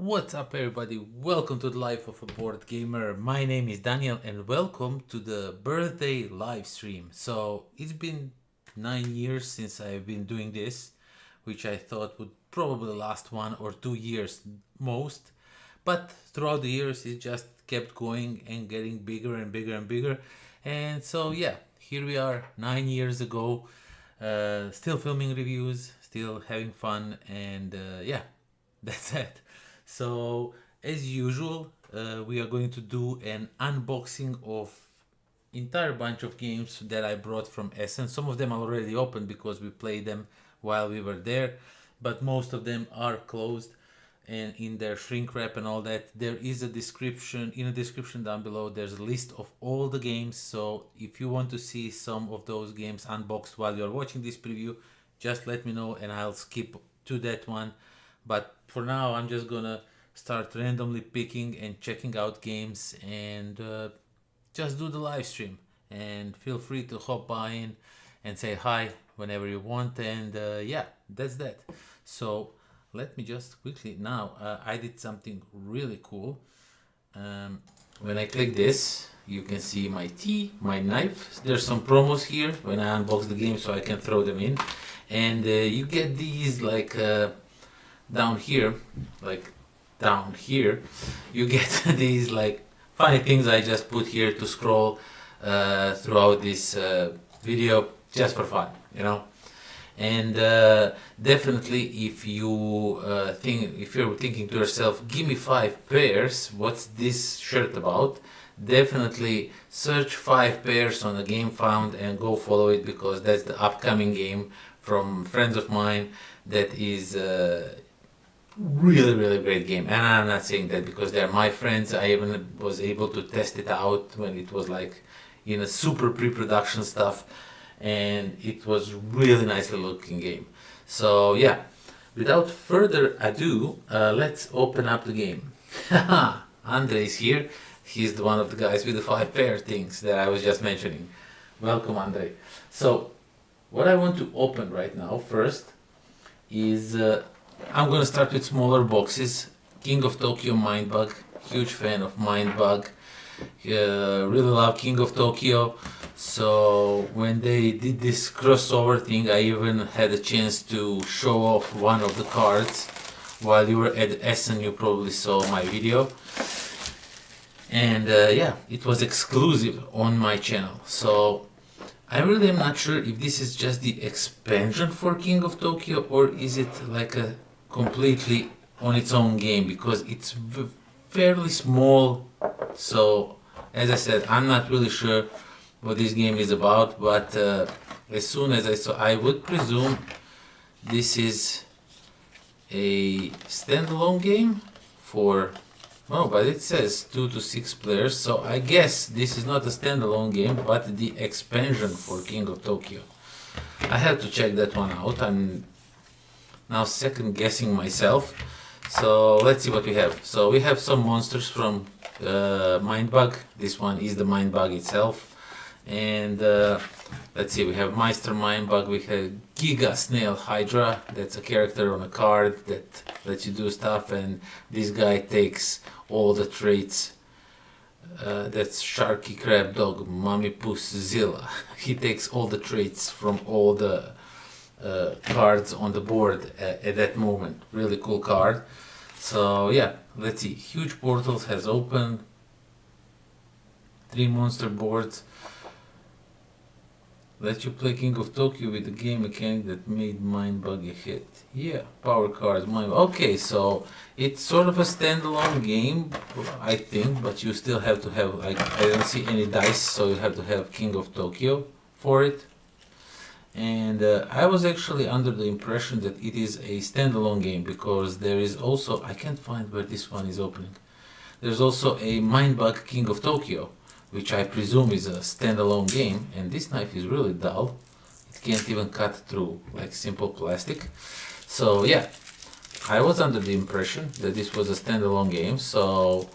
What's up everybody, welcome to the life of a board gamer. My name is Daniel and welcome to the birthday live stream. So it's been 9 years since I've been doing this, which I thought would probably last 1 or 2 years most, but throughout the years it just kept going and getting bigger and bigger and bigger. And so yeah, here we are 9 years ago, still filming reviews, still having fun, and yeah, that's it. So as usual, we are going to do an unboxing of entire bunch of games that I brought from Essen. Some of them are already open because we played them while we were there, but most of them are closed and in their shrink wrap and all that. There is a description, in a description down below, there's a list of all the games. So if you want to see some of those games unboxed while you're watching this preview, just let me know and I'll skip to that one. But for now, I'm just gonna start randomly picking and checking out games and just do the live stream. And feel free to hop by in and say hi whenever you want. And yeah, that's that. So let me just quickly now, I did something really cool. When I click this, you can see my tea, my knife. There's some promos here when I unbox the game, so I can throw them in. And you get these like down here, you get these like funny things I just put here to scroll throughout this video just for fun, you know. And definitely, if you're thinking to yourself, give me 5 pairs, what's this shirt about? Definitely search 5 pairs on a game found and go follow it, because that's the upcoming game from friends of mine that is really great game. And I'm not saying that because they're my friends. I even was able to test it out when it was like in a super pre-production stuff, and it was really nicely looking game. So yeah, without further ado, let's open up the game. Andre is here. He's the one of the guys with the 5 pair things that I was just mentioning. Welcome, Andre. So what I want to open right now first is I'm gonna start with smaller boxes. King of Tokyo MINDBUG, huge fan of MINDBUG. Really love King of Tokyo. So when they did this crossover thing, I even had a chance to show off one of the cards while you were at Essen. You probably saw my video. And yeah, it was exclusive on my channel. So I really am not sure if this is just the expansion for King of Tokyo or is it like a completely on its own game, because it's fairly small. So as I said, I'm not really sure what this game is about, but as soon as I saw, I would presume this is a standalone game for, oh, but it says 2 to 6 players, so I guess this is not a standalone game but the expansion for King of Tokyo. I have to check that one out. I'm now second guessing myself. So let's see what we have. So we have some monsters from MINDBUG. This one is the MINDBUG itself. And let's see, we have Meister MINDBUG, we have Giga Snail Hydra. That's a character on a card that lets you do stuff, and this guy takes all the traits. That's Sharky Crab Dog Mummy Puss Zilla. He takes all the traits from all the cards on the board at that moment. Really cool card. So yeah, let's see. Huge Portals has opened. 3 monster boards. Let you play King of Tokyo with the game mechanic that made MINDBUG a hit. Yeah, power cards, okay, so it's sort of a standalone game, I think, but you still have to have, like, I don't see any dice, so you have to have King of Tokyo for it. And I was actually under the impression that it is a standalone game, because there is also, I can't find where this one is opening. There's also a MINDBUG King of Tokyo, which I presume is a standalone game, and this knife is really dull. It can't even cut through like simple plastic. So yeah, I was under the impression that this was a standalone game, so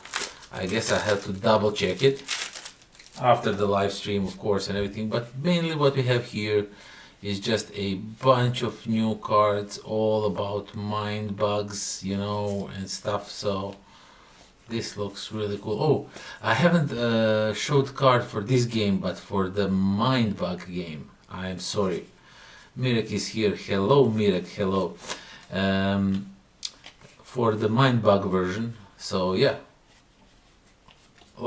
I guess I had to double check it after the live stream, of course, and everything. But mainly what we have here is just a bunch of new cards all about mind bugs, you know, and stuff. So this looks really cool. Oh, I haven't showed card for this game, but for the mind bug game. I'm sorry. Mirek is here. Hello, Mirek. Hello. For the mind bug version. So yeah,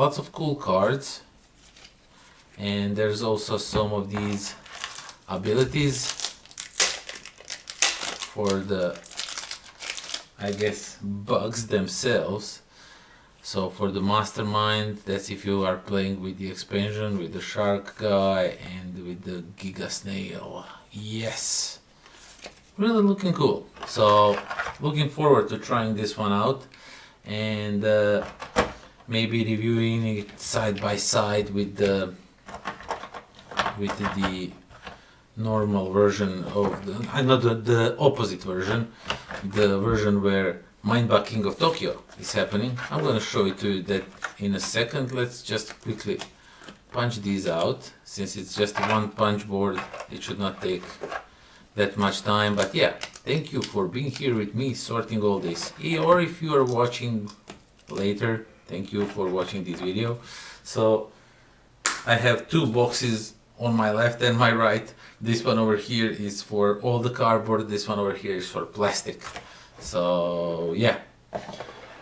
lots of cool cards. And there's also some of these abilities for the, I guess, bugs themselves. So for the mastermind, that's if you are playing with the expansion, with the shark guy and with the giga snail. Yes, really looking cool. So looking forward to trying this one out and maybe reviewing it side by side with the normal version of the opposite version, the version where Mindbug King of Tokyo is happening. I'm gonna show it to you that in a second. Let's just quickly punch these out. Since it's just one punch board, it should not take that much time. But yeah, thank you for being here with me sorting all this. Or if you are watching later, thank you for watching this video. So I have two boxes on my left and my right. This one over here is for all the cardboard, this one over here is for plastic. So yeah,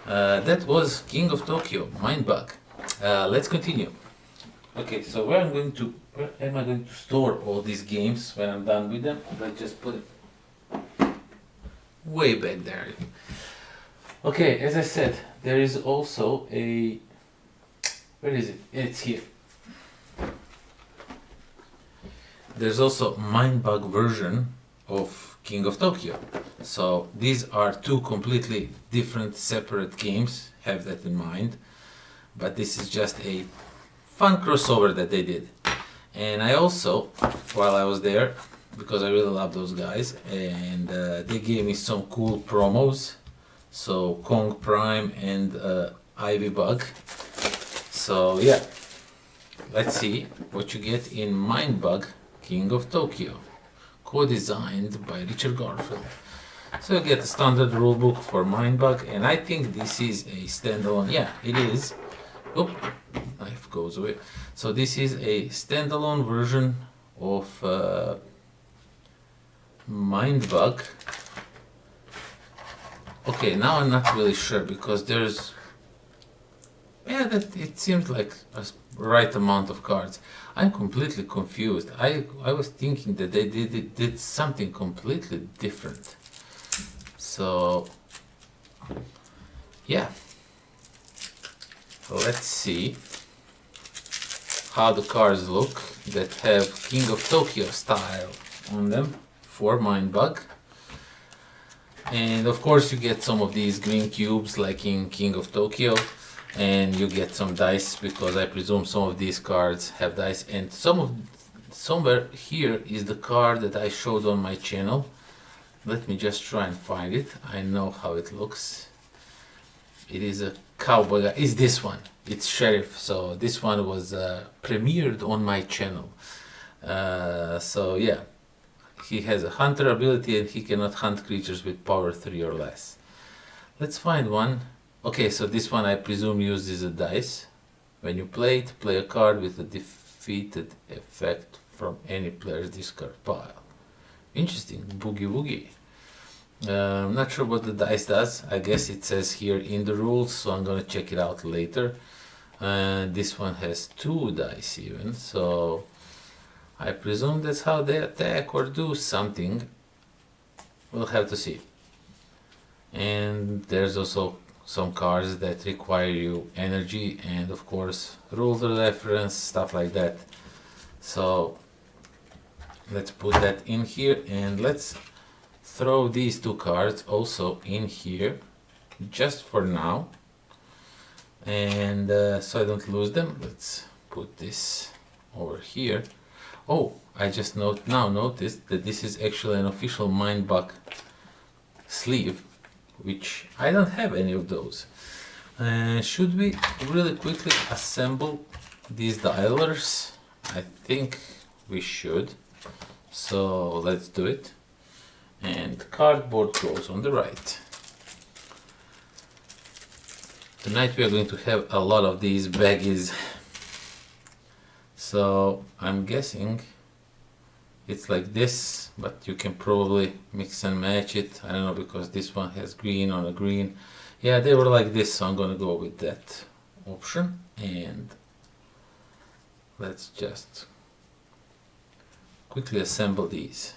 that was King of Tokyo, Mindbug. Let's continue. Okay, so where am I going to store all these games when I'm done with them? Let's just put it way back there. Okay, as I said, there is also a, where is it? It's here. There's also Mindbug version of King of Tokyo. So these are two completely different separate games, have that in mind. But this is just a fun crossover that they did. And I also, while I was there, because I really love those guys, and they gave me some cool promos. So Kong Prime and Ivy Bug. So yeah, let's see what you get in Mindbug King of Tokyo, co-designed by Richard Garfield. So you get a standard rulebook for Mindbug, and I think this is a standalone. Yeah, it is. Oop, knife goes away. So this is a standalone version of Mindbug. Okay, now I'm not really sure because there's, yeah, that it seems like a right amount of cards. I'm completely confused. I was thinking that they did something completely different. So yeah, let's see how the cards look that have King of Tokyo style on them for Mindbug. And of course you get some of these green cubes like in King of Tokyo, and you get some dice because I presume some of these cards have dice, and somewhere here is the card that I showed on my channel. Let me just try and find it. I know how it looks. It is a cowboy guy. It's this one. It's Sheriff. So this one was premiered on my channel. So yeah, he has a hunter ability and he cannot hunt creatures with power 3 or less. Let's find one. Okay, so this one I presume uses a dice. When you play it, play a card with a defeated effect from any player's discard pile. Interesting, boogie woogie. I'm not sure what the dice does. I guess it says here in the rules, so I'm gonna check it out later. This one has 2 dice even, so I presume that's how they attack or do something. We'll have to see. And there's also some cards that require you energy and of course ruler reference, stuff like that. So let's put that in here and let's throw these 2 cards also in here just for now, and so I don't lose them. Let's put this over here. Oh, I just noticed that this is actually an official Mindbug sleeve, which I don't have any of those. Should we really quickly assemble these dialers? I think we should. So let's do it. And cardboard goes on the right. Tonight we are going to have a lot of these veggies. So I'm guessing it's like this, but you can probably mix and match it. I don't know, because this one has green on a green. Yeah, they were like this, so I'm gonna go with that option. And let's just quickly assemble these.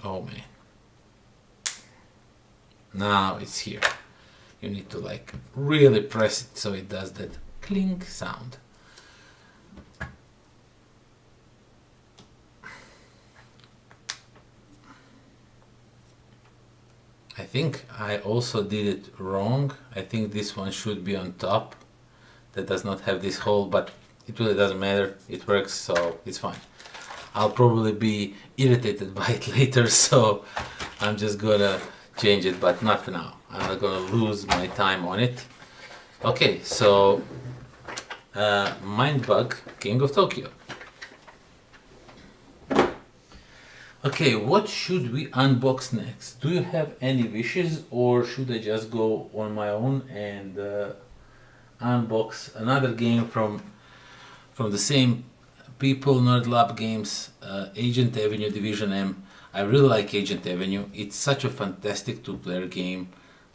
Oh man. Now it's here. You need to like really press it so it does that clink sound. I think I also did it wrong. I think this one should be on top. That does not have this hole, but it really doesn't matter. It works, so it's fine. I'll probably be irritated by it later, so I'm just gonna change it, but not for now. I'm not gonna lose my time on it. Okay, so MINDBUG, King of Tokyo. Okay, what should we unbox next? Do you have any wishes, or should I just go on my own and unbox another game from the same people, Nerd Lab Games, Agent Avenue Division M. I really like Agent Avenue. It's such a fantastic two-player game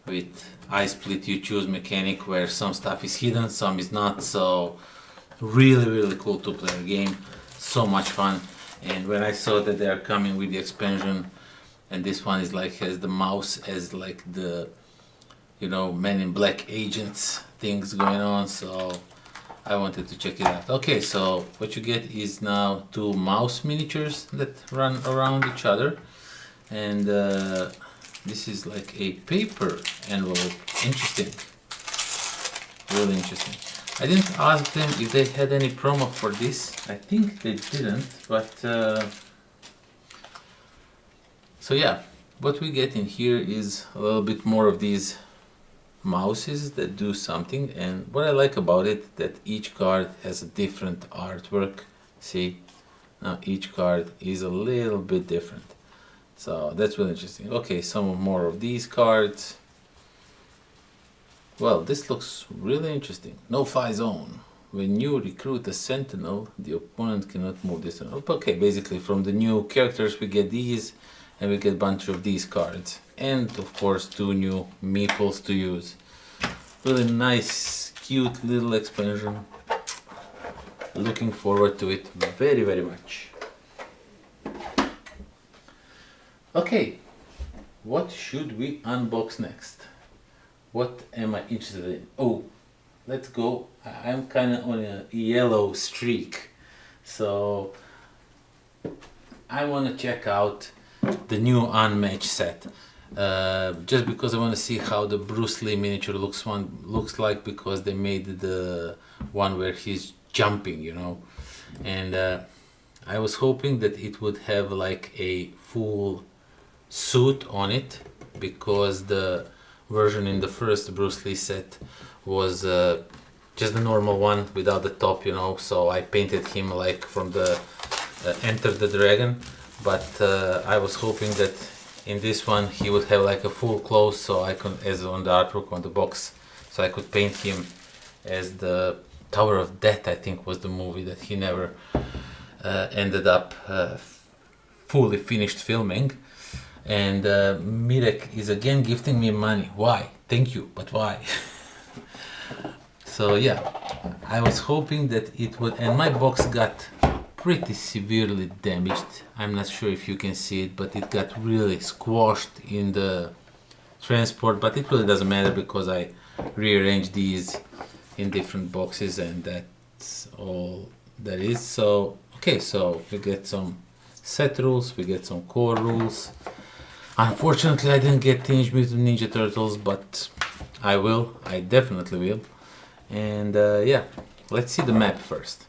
with I split you choose mechanic where some stuff is hidden, some is not. So really cool two-player game. So much fun. And when I saw that they are coming with the expansion, and this one is like has the mouse as like the, you know, Men in Black agents things going on, so I wanted to check it out. Okay, so what you get is now two mouse miniatures that run around each other, and this is like a paper envelope. Interesting, really interesting. I didn't ask them if they had any promo for this. I think they didn't, but so yeah, what we get in here is a little bit more of these mouses that do something. And what I like about it, that each card has a different artwork. See, now each card is a little bit different, so that's really interesting. Okay, some more of these cards. Well, this looks really interesting. No-fly zone. When you recruit a sentinel, the opponent cannot move this. Okay, basically from the new characters we get these, and we get a bunch of these cards. And of course two new meeples to use. Really nice, cute little expansion. Looking forward to it very much. Okay, what should we unbox next? What am I interested in? Oh, let's go. I'm kind of on a yellow streak, so I want to check out the new Unmatched set. Just because I want to see how the Bruce Lee miniature looks like, because they made the one where he's jumping, you know, and I was hoping that it would have like a full suit on it, because the version in the first Bruce Lee set was just the normal one without the top, you know, so I painted him like from the Enter the Dragon, but I was hoping that in this one he would have like a full clothes, so I could, as on the artwork on the box, so I could paint him as the Tower of Death, I think was the movie that he never ended up fully finished filming. And Mirek is again gifting me money. Why? Thank you, but why? So yeah, I was hoping that it would, and my box got pretty severely damaged. I'm not sure if you can see it, but it got really squashed in the transport, but it really doesn't matter because I rearranged these in different boxes, and that's all that is. So okay, so we get some set rules, we get some core rules. Unfortunately, I didn't get Teenage Mutant Ninja Turtles, but I will. I definitely will. And yeah, let's see the map first.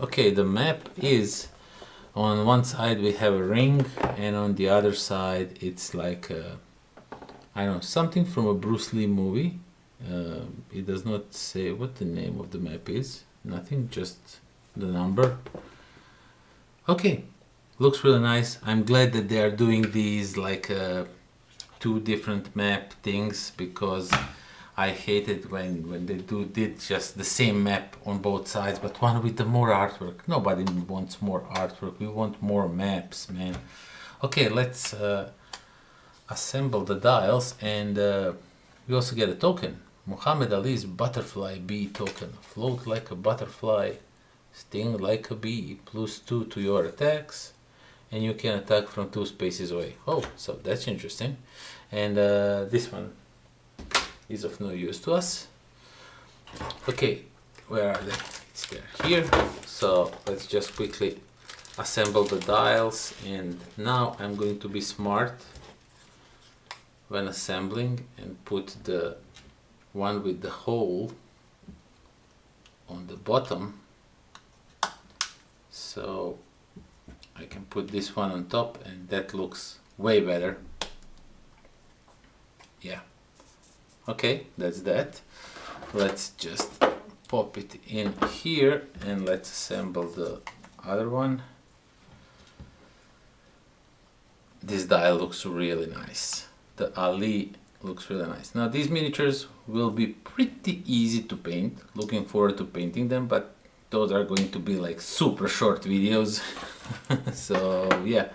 Okay, the map is, on one side we have a ring, and on the other side it's like I don't know, something from a Bruce Lee movie. It does not say what the name of the map is. nothing, just the number. Okay, looks really nice. I'm glad that they are doing these like two different map things, because I hate it when they did just the same map on both sides, but one with the more artwork. Nobody wants more artwork, we want more maps, man. Okay, let's assemble the dials, and we also get a token. Muhammad Ali's butterfly bee token. Float like a butterfly, sting like a bee, +2 to your attacks, and you can attack from 2 spaces away. Oh, so that's interesting. And this one is of no use to us. Okay, where are they? It's there, here. So let's just quickly assemble the dials, and now I'm going to be smart when assembling and put the one with the hole on the bottom, so I can put this one on top, and that looks way better. Yeah, okay, that's that. Let's just pop it in here, and let's assemble the other one. This dial looks really nice. The Ali looks really nice. Now these miniatures will be pretty easy to paint. Looking forward to painting them, but those are going to be like super short videos. So yeah,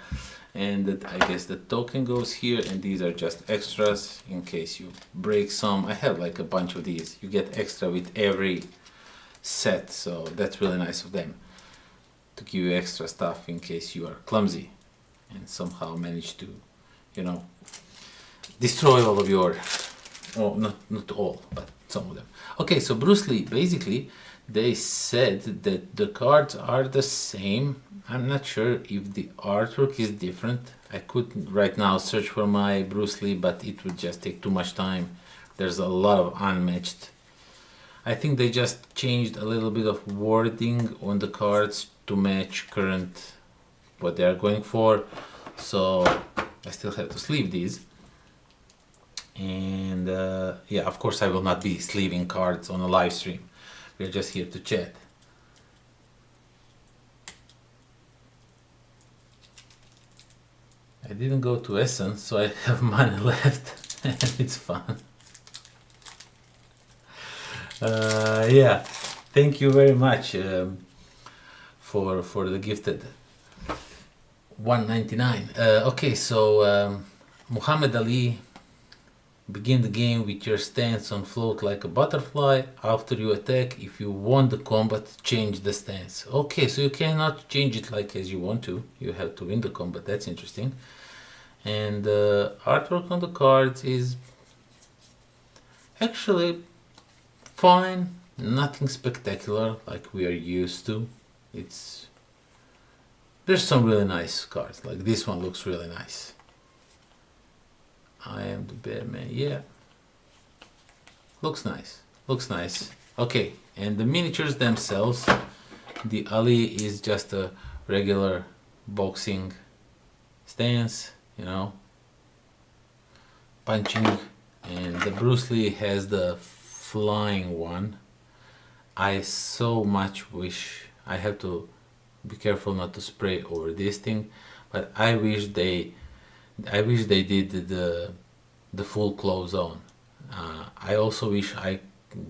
and I guess the token goes here, and these are just extras in case you break some. I have like a bunch of these. You get extra with every set, so that's really nice of them to give you extra stuff in case you are clumsy and somehow manage to, you know, destroy all of your, oh, not all, but some of them. Okay, so Bruce Lee, basically they said that the cards are the same. I'm not sure if the artwork is different. I could right now search for my Bruce Lee, but it would just take too much time. There's a lot of unmatched. I think they just changed a little bit of wording on the cards to match current what they are going for. So I still have to sleeve these. And yeah, of course I will not be sleeving cards on a live stream. We're just here to chat. I didn't go to Essence, so I have money left, and it's fun. Yeah, thank you very much for the gifted 199. Okay, so Muhammad Ali. Begin the game with your stance on float like a butterfly. After you attack, if you won the combat, change the stance. Okay, so you cannot change it like as you want to. You have to win the combat. That's interesting. And artwork on the cards is actually fine. Nothing spectacular like we are used to. There's some really nice cards. Like this one looks really nice. I am the Batman, yeah. Looks nice, looks nice. Okay, and the miniatures themselves, the Ali is just a regular boxing stance, you know, punching, and the Bruce Lee has the flying one. I so much wish, I have to be careful not to spray over this thing, but I wish they did the full close on. I also wish I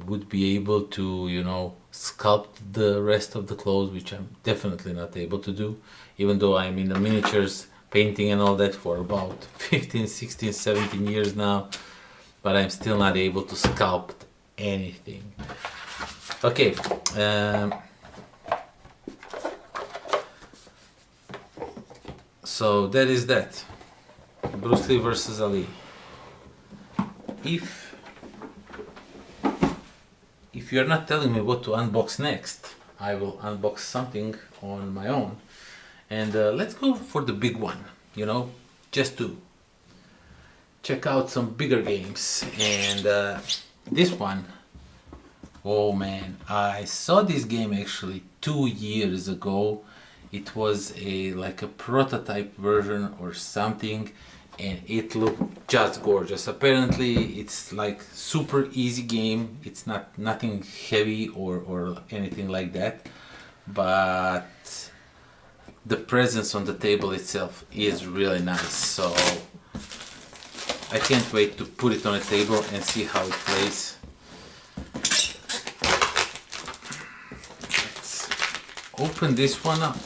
would be able to, you know, sculpt the rest of the clothes, which I'm definitely not able to do, even though I'm in the miniatures painting and all that for about 15, 16, 17 years now, but I'm still not able to sculpt anything. Okay, so that is that. Bruce Lee versus Ali. If you're not telling me what to unbox next, I will unbox something on my own. And let's go for the big one, you know, just to check out some bigger games. And this one, oh man, I saw this game actually 2 years ago. It was like a prototype version or something, and it looked just gorgeous. Apparently it's like super easy game. It's not nothing heavy or anything like that, but the presence on the table itself is really nice. So I can't wait to put it on a table and see how it plays. Let's open this one up.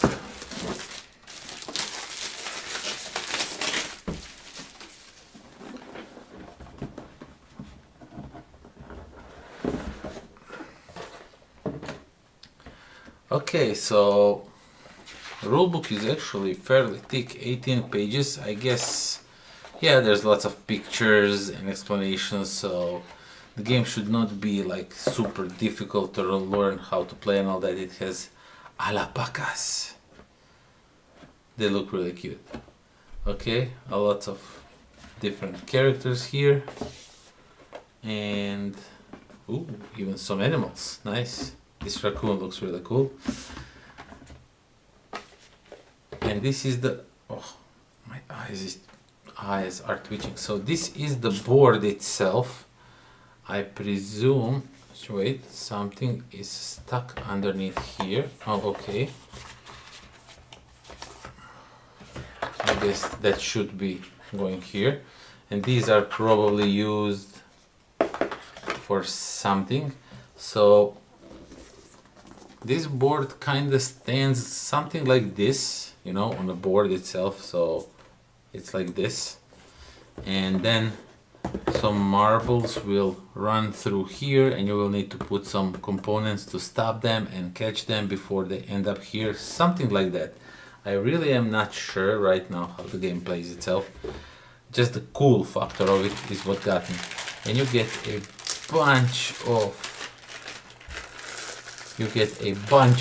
Okay, so rulebook is actually fairly thick, 18 pages, I guess. Yeah, there's lots of pictures and explanations, so the game should not be like super difficult to learn how to play and all that. It has alpacas. They look really cute. Okay, a lot of different characters here, and ooh, even some animals. Nice. This raccoon looks really cool. And this is the, oh, my eyes are twitching. So this is the board itself. I presume, wait, something is stuck underneath here. Oh, okay. I guess that should be going here. And these are probably used for something. So this board kind of stands something like this, you know, on the board itself. So it's like this, and then some marbles will run through here, and you will need to put some components to stop them and catch them before they end up here, something like that. I really am not sure right now how the game plays itself. Just the cool factor of it is what got me. And you get a bunch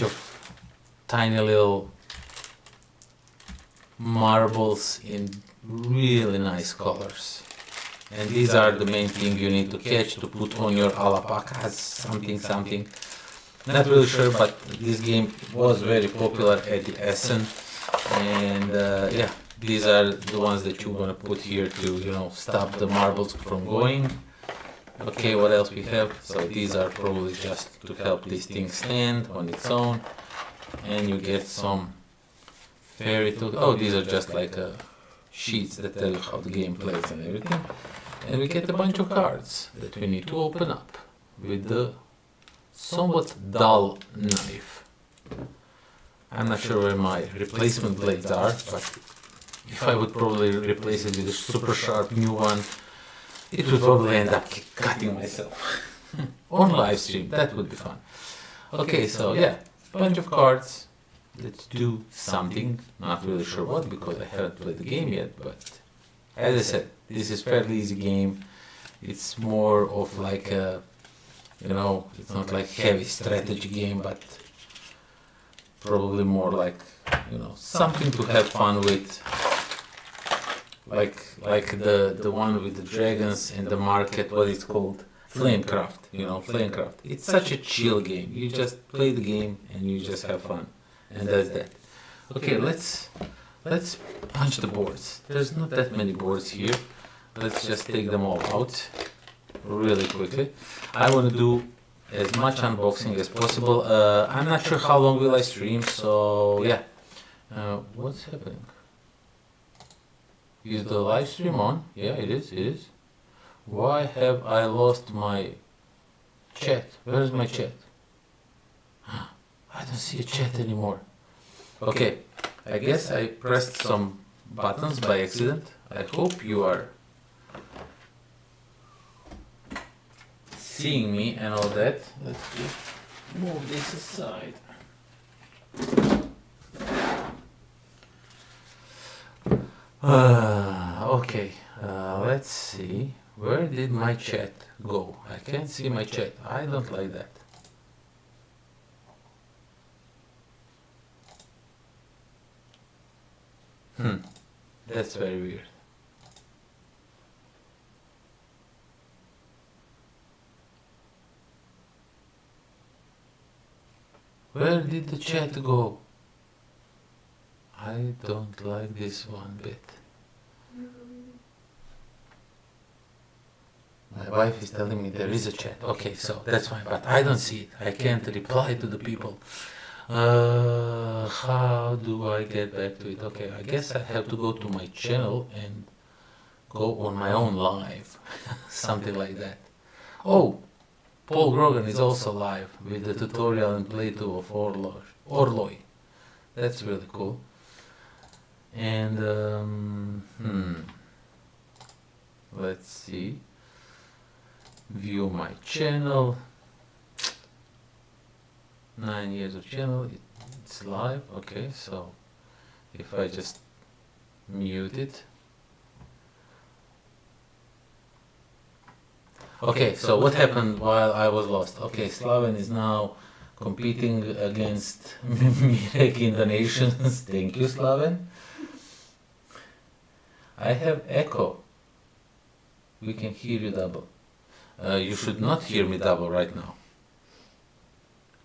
of tiny little marbles in really nice colors. And these are the main thing you need to catch to put on your alpacas, something. Not really sure, but this game was very popular at the Essen. And yeah, these are the ones that you're gonna put here to, you know, stop the marbles from going. Okay, what else we have? So these are probably just to help this thing stand on its own. And you get some fairy tale. Oh, these are just like sheets that tell you how the game plays and everything. And we get a bunch of cards that we need to open up with the somewhat dull knife. I'm not sure where my replacement blades are, but if I would probably replace it with a super sharp new one, it would probably end up cutting myself on live stream. That would be fun. Okay, so yeah, bunch of cards that do something. Not really sure what, because I haven't played the game yet, but as I said, this is fairly easy game. It's more of like a, you know, it's not like heavy strategy game, but probably more like, you know, something to have fun with. Like the one with the dragons and the market, what it's called, Flamecraft, you know, Flamecraft. It's such a chill game. You just play the game and you just have fun, and that's that. Okay, let's punch the boards. There's not that many boards here. Let's just take them all out really quickly. I want to do as much unboxing as possible. I'm not sure how long will I stream, so yeah. What's happening? Is the live stream on? Yeah, it is. Why have I lost my chat? Where's my chat? I don't see a chat anymore. Okay, I guess I pressed some buttons by accident. I hope you are seeing me and all that. Let's just move this aside. Okay, let's see. Where did my chat go? I can't see my chat. I don't like that. That's very weird. Where did the chat go? I don't like this one bit. My wife is telling me there is a chat. Okay, so that's fine, but I don't see it. I can't reply to the people. How do I get back to it? Okay, I guess I have to go to my channel and go on my own live. Something like that. Oh, Paul Grogan is also live with the tutorial and playthrough of Orloy. That's really cool. And let's see. View my channel. 9 years of channel. It's live. Okay, so if I just mute it. Okay, so what happened while I was lost? Okay, Slaven is now competing against Mirek in donations. Thank you, Slaven. I have echo. We can hear you double. You should not hear me double right now.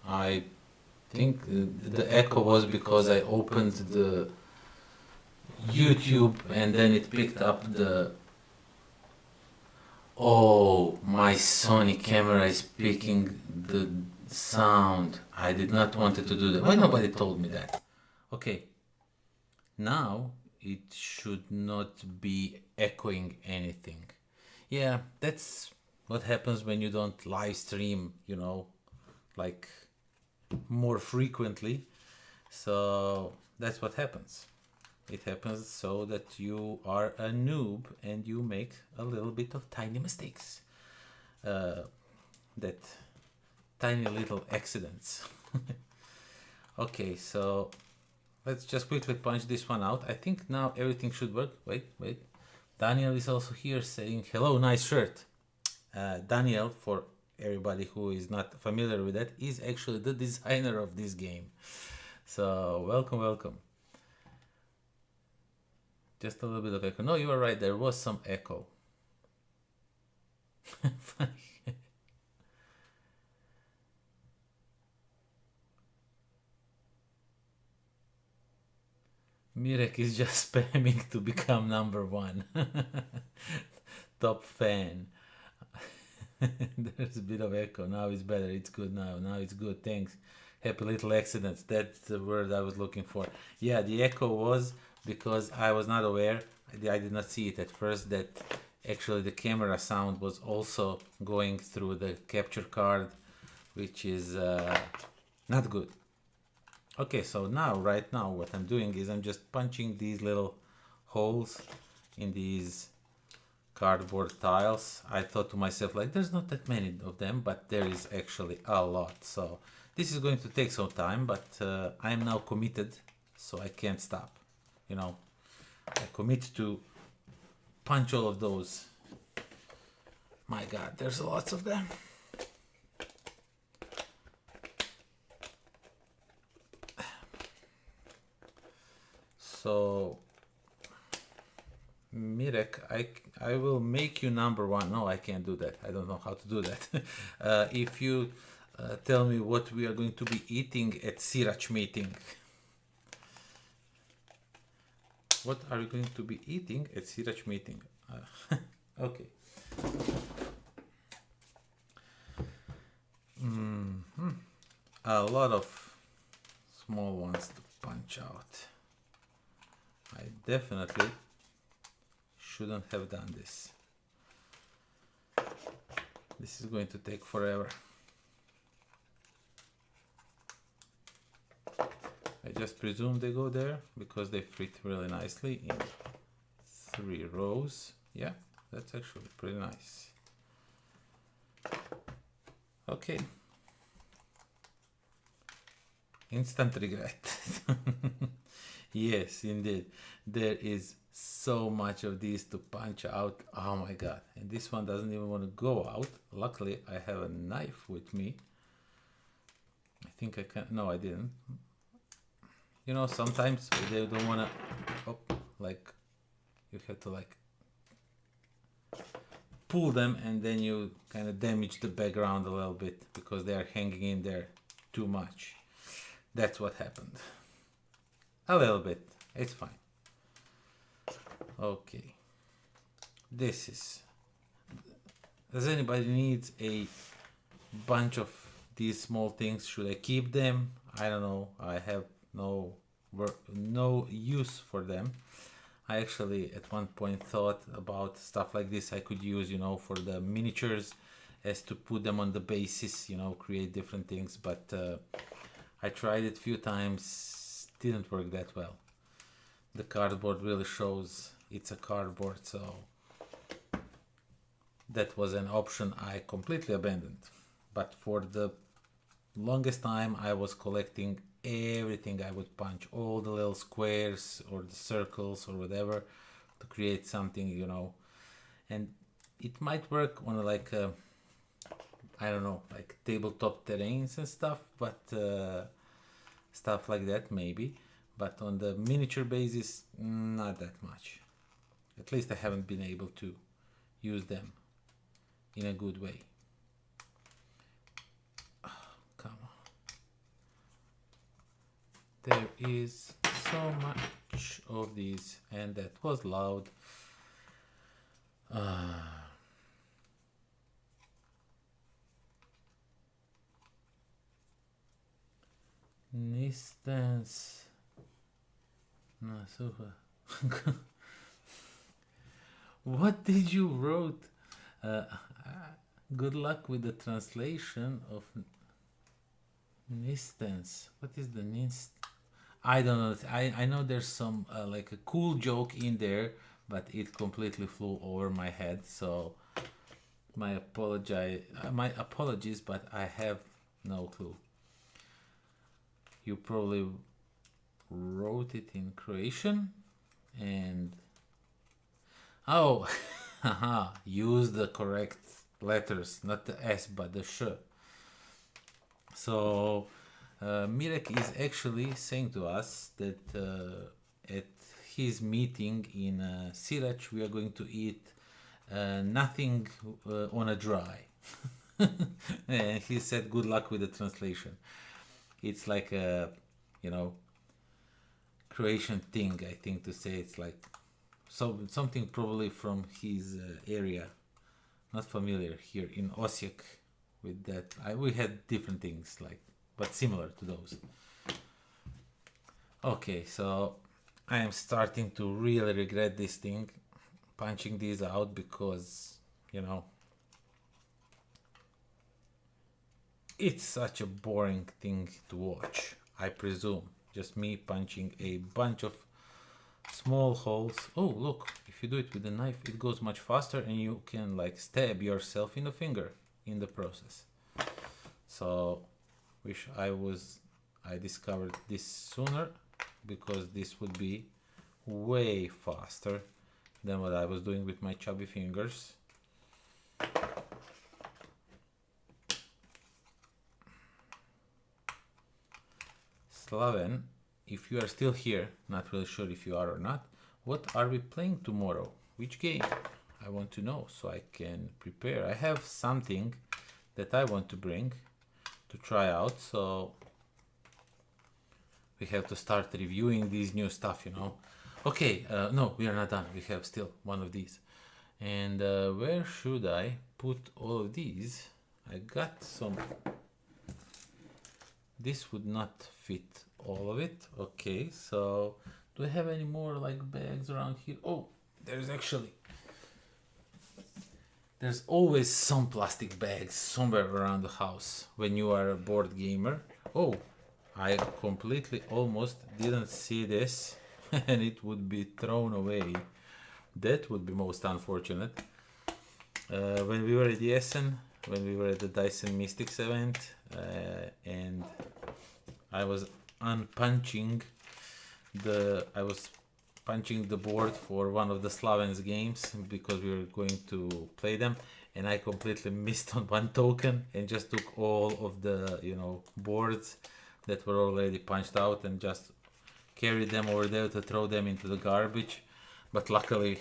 I think the echo was because I opened the YouTube and then it picked up the... Oh, my Sony camera is picking the sound. I did not want it to do that. Why nobody told me that? Okay, now it should not be echoing anything. Yeah, that's what happens when you don't live stream, you know, like more frequently. So that's what happens. It happens so that you are a noob and you make a little bit of tiny mistakes. That tiny little accidents. Okay, so let's just quickly punch this one out. I think now everything should work. Wait. Daniel is also here saying, hello, nice shirt. Daniel, for everybody who is not familiar with that, is actually the designer of this game. So welcome. Just a little bit of echo. No, you were right, there was some echo. Mirek is just spamming to become #1. Top fan. There's a bit of echo. Now it's better. It's good now. Now it's good. Thanks. Happy little accidents. That's the word I was looking for. Yeah, the echo was because I was not aware. I did not see it at first that actually the camera sound was also going through the capture card, which is not good. Okay, so now, right now, what I'm doing is I'm just punching these little holes in these cardboard tiles. I thought to myself, like, there's not that many of them, but there is actually a lot. So this is going to take some time, but I'm now committed, so I can't stop. You know, I commit to punch all of those. My God, there's lots of them. So, Mirek, I will make you #1. No, I can't do that. I don't know how to do that. If you tell me what we are going to be eating at Sirac meeting. What are you going to be eating at Sirac meeting? Okay. A lot of small ones to punch out. I definitely shouldn't have done this. This is going to take forever. I just presume they go there because they fit really nicely in 3 rows. Yeah, that's actually pretty nice. Okay. Instant regret. Yes, indeed. There is so much of these to punch out. Oh my God. And this one doesn't even want to go out. Luckily, I have a knife with me. I think I can. No, I didn't. You know, sometimes they don't want to, like, you have to like pull them and then you kind of damage the background a little bit because they are hanging in there too much. That's what happened. A little bit. It's fine. Okay. This is does anybody need a bunch of these small things? Should I keep them? I don't know. I have no use for them. I actually at one point thought about stuff like this I could use, you know, for the miniatures, as to put them on the basis, you know, create different things, but I tried it a few times, didn't work that well. The cardboard really shows it's a cardboard, so that was an option I completely abandoned. But for the longest time I was collecting everything I would punch, all the little squares or the circles or whatever, to create something, you know. And it might work on like I don't know, like tabletop terrains and stuff, but stuff like that maybe, but on the miniature basis, not that much. At least I haven't been able to use them in a good way. Oh, come on. There is so much of these, and that was loud. Distance. No, super. What did you wrote? Good luck with the translation of distance. What is the nist? I don't know. I know there's some like a cool joke in there, but it completely flew over my head. So my apologies, but I have no clue. You probably wrote it in Croatian, and oh, haha, use the correct letters, not the S but the sh. So Mirek is actually saying to us that at his meeting in Sirac we are going to eat nothing on a dry. And he said good luck with the translation. It's like a, you know, Croatian thing, I think, to say. It's like something probably from his area. Not familiar here in Osijek with that. We had different things, like, but similar to those. Okay, so I am starting to really regret this thing, punching these out, because, you know, it's such a boring thing to watch, I presume. Just me punching a bunch of small holes. Oh, look, if you do it with a knife, it goes much faster, and you can like stab yourself in the finger in the process. So, wish I discovered this sooner, because this would be way faster than what I was doing with my chubby fingers. Slaven, if you are still here, not really sure if you are or not, what are we playing tomorrow? Which game? I want to know so I can prepare. I have something that I want to bring to try out, so we have to start reviewing these new stuff, you know. Okay, no, we are not done. We have still one of these. And where should I put all of these? I got some. This would not fit all of it. Okay, so do I have any more like bags around here? Oh, there's always some plastic bags somewhere around the house when you are a board gamer. Oh, I completely almost didn't see this and it would be thrown away. That would be most unfortunate. When we were at the Essen, when we were at the Dyson Mystics event, and I was punching the board for one of the Slaven's games, because we were going to play them, and I completely missed on one token and just took all of the, you know, boards that were already punched out and just carried them over there to throw them into the garbage. But luckily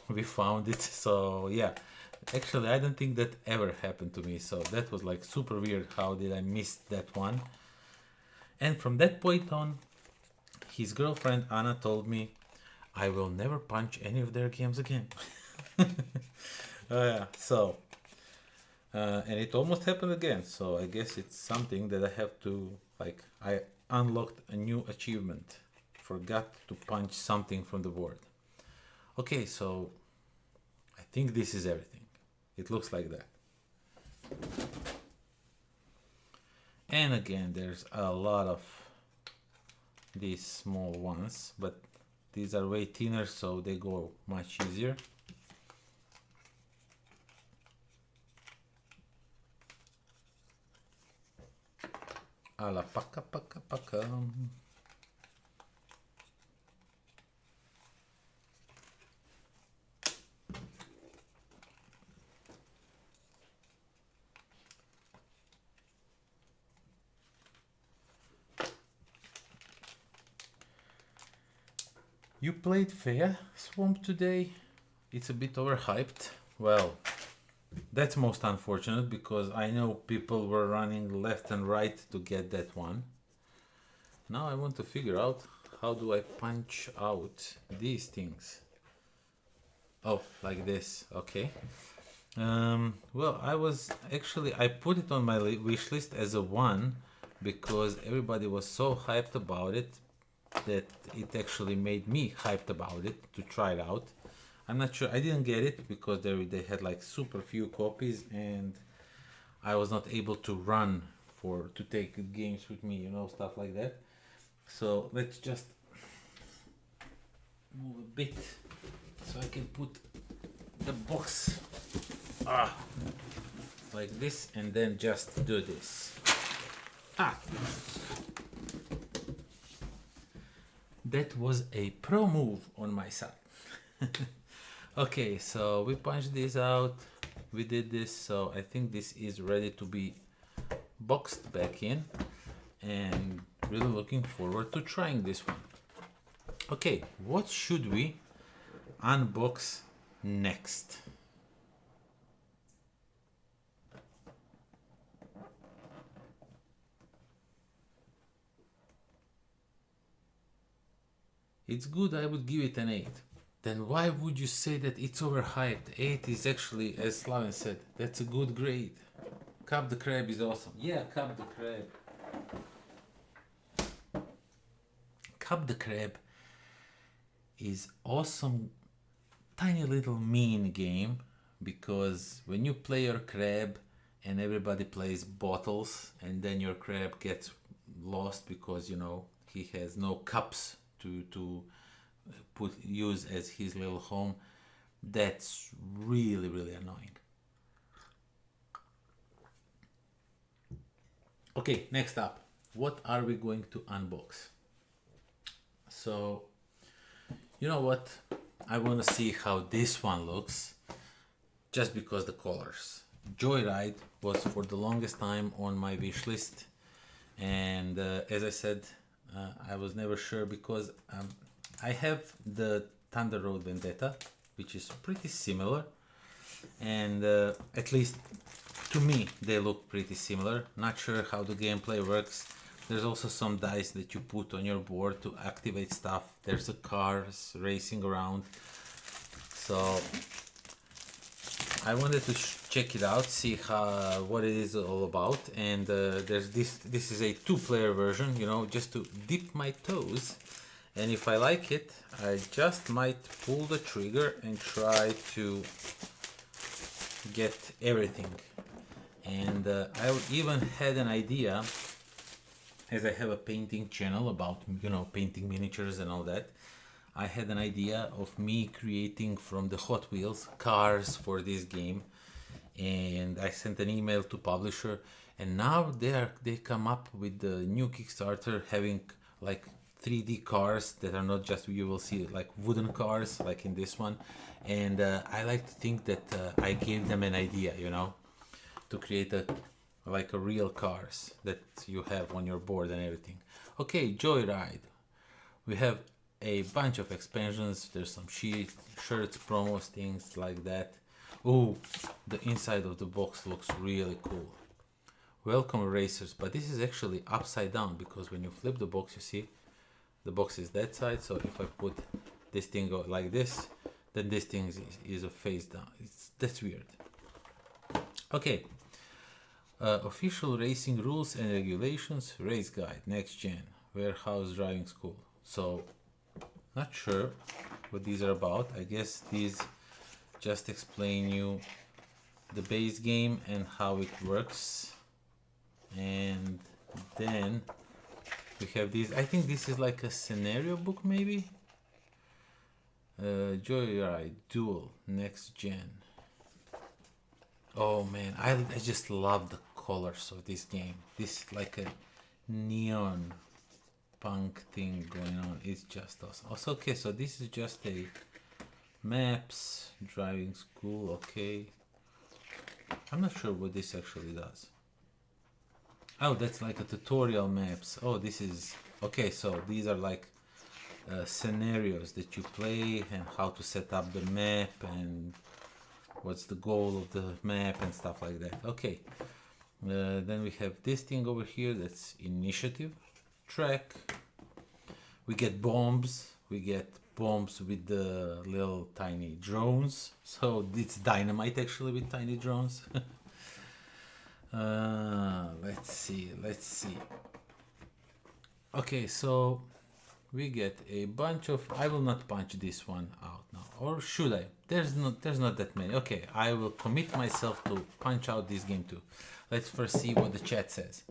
we found it. So yeah, actually I don't think that ever happened to me, so that was like super weird. How did I miss that one? And from that point on, his girlfriend Anna told me I will never punch any of their games again. Yeah, so and it almost happened again, so I guess it's something that I have to, like, I unlocked a new achievement. Forgot to punch something from the board. Okay, so I think this is everything. It looks like that. And again, there's a lot of these small ones, but these are way thinner, so they go much easier. A la paca paca paca. You played Fair Swamp today? It's a bit overhyped. Well, that's most unfortunate because I know people were running left and right to get that one. Now I want to figure out how do I punch out these things. Oh, like this, okay. Well, I put it on my wish list as a 1 because everybody was so hyped about it that it actually made me hyped about it to try it out. I'm not sure, I didn't get it because they had like super few copies and I was not able to run to take games with me, you know, stuff like that. So let's just move a bit so I can put the box like this and then just do this. That was a pro move on my side. Okay, so we punched this out, we did this, so I think this is ready to be boxed back in and really looking forward to trying this one. Okay, what should we unbox next? It's good, I would give it an 8. Then why would you say that it's overhyped? 8 is actually, as Slaven said, that's a good grade. Cup the Crab is awesome. Yeah, Cup the Crab. Cup the Crab is awesome, tiny little mean game because when you play your crab and everybody plays bottles and then your crab gets lost because, you know, he has no cups to use as his little home, that's really annoying. Okay, next up, what are we going to unbox? So, you know what, I want to see how this one looks just because the colors. JOYRIDE was for the longest time on my wish list, and as I said, I was never sure because I have the Thunder Road Vendetta, which is pretty similar, and at least to me they look pretty similar. Not sure how the gameplay works. There's also some dice that you put on your board to activate stuff. There's a cars racing around, so I wanted to check it out, see what it is all about. And there's this is a 2-player version, you know, just to dip my toes, and if I like it I just might pull the trigger and try to get everything. And I even had an idea, as I have a painting channel about, you know, painting miniatures and all that. I had an idea of me creating from the Hot Wheels cars for this game, and I sent an email to publisher, and now they come up with the new Kickstarter having like 3D cars that are not just, you will see like wooden cars like in this one. And I like to think that I gave them an idea, you know, to create a real cars that you have on your board and everything. Okay, JOYRIDE. We have a bunch of expansions. There's some shirts, promos, things like that. Oh, the inside of the box looks really cool. Welcome racers, but this is actually upside down because when you flip the box, you see the box is that side. So if I put this thing like this, then this thing is a face down. That's weird. Okay, Official racing rules and regulations, race guide, next gen, warehouse driving school. So, not sure what these are about. I guess these just explain you the base game and how it works. And then we have these. I think this is like a scenario book, maybe. JOYRIDE, DUEL, next gen. Oh man, I just love the colors of this game. This is like a neon punk thing going on. It's just awesome. Also, okay, so this is just a maps, driving school, okay. I'm not sure what this actually does. Oh, that's like a tutorial maps. Oh, this is, okay, so these are like scenarios that you play and how to set up the map and what's the goal of the map and stuff like that. Okay, then we have this thing over here, that's initiative, track. We get bombs. We get bombs with the little tiny drones. So it's dynamite actually with tiny drones. Let's see. Okay, so we get a bunch of, I will not punch this one out now, or should I? There's not that many. Okay, I will commit myself to punch out this game too. Let's first see what the chat says.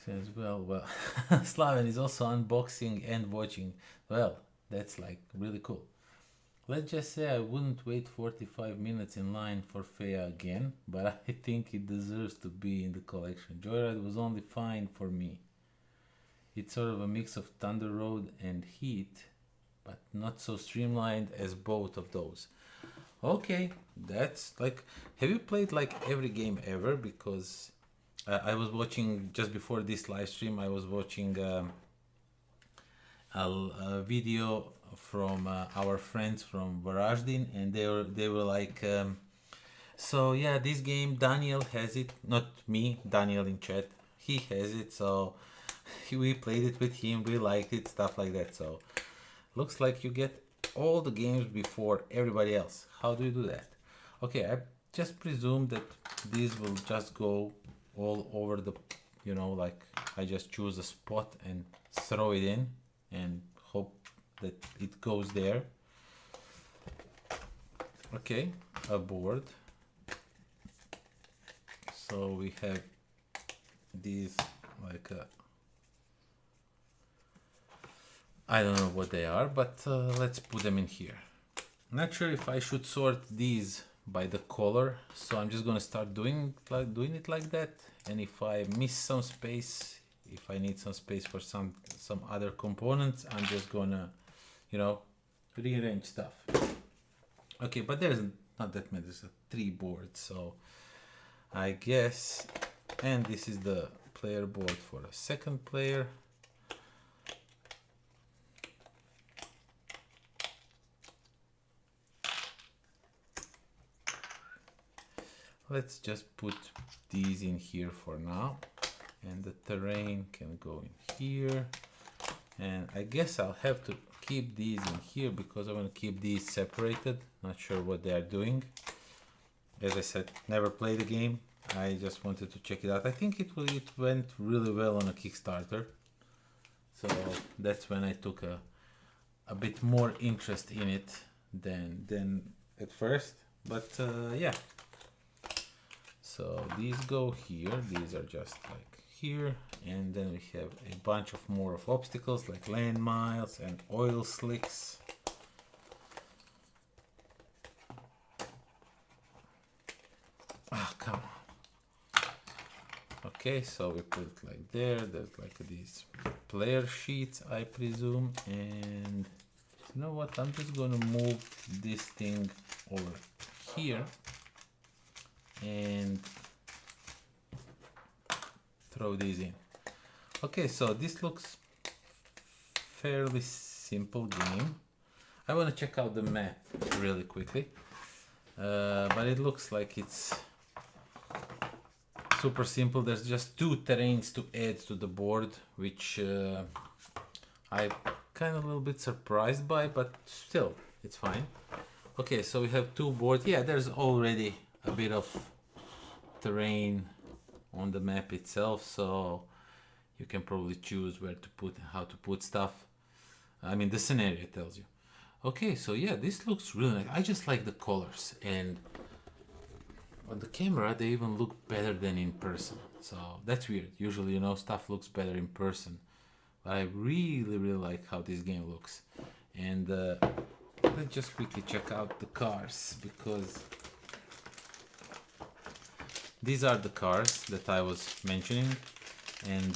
Says, well, Slaven is also unboxing and watching. Well, that's like really cool. Let's just say I wouldn't wait 45 minutes in line for Fea again, but I think it deserves to be in the collection. JOYRIDE was only fine for me. It's sort of a mix of Thunder Road and Heat, but not so streamlined as both of those. Okay, that's like, have you played like every game ever? Because I was watching, just before this live stream, I was watching a video from our friends from Varaždin, and they were like, so yeah, this game, Daniel has it, not me, Daniel in chat, he has it, so we played it with him, we liked it, stuff like that. So looks like you get all the games before everybody else. How do you do that? Okay, I just presume that these will just go all over the, you know, like I just choose a spot and throw it in and hope that it goes there. Okay, a board. So we have these like I don't know what they are, but let's put them in here. Not sure if I should sort these by the color, so I'm just gonna start doing it like that. And if I miss some space, if I need some space for some other components, I'm just gonna, you know, rearrange stuff. Okay, but there's not that many. There's 3 boards, so I guess. And this is the player board for a second player. Let's just put these in here for now, and the terrain can go in here. And I guess I'll have to keep these in here because I want to keep these separated. Not sure what they are doing. As I said, never played the game. I just wanted to check it out. I think it went really well on a Kickstarter, so that's when I took a bit more interest in it than at first. But yeah. So these go here, these are just like here, and then we have a bunch of more of obstacles like land miles and oil slicks. Ah, come on. Okay, so we put it like there, there's like these player sheets, I presume, and you know what, I'm just gonna move this thing over here and throw these in. Okay, so this looks fairly simple game. I want to check out the map really quickly, but it looks like it's super simple. There's just 2 terrains to add to the board, which I'm kind of a little bit surprised by, but still, it's fine. Okay, so we have 2 boards. Yeah, there's already a bit of terrain on the map itself, so you can probably choose where to put, how to put stuff. I mean, the scenario tells you. Okay, so yeah, this looks really nice. I just like the colors, and on the camera they even look better than in person. So that's weird. Usually, you know, stuff looks better in person, but I really like how this game looks. And let's just quickly check out the cars, because these are the cars that I was mentioning. And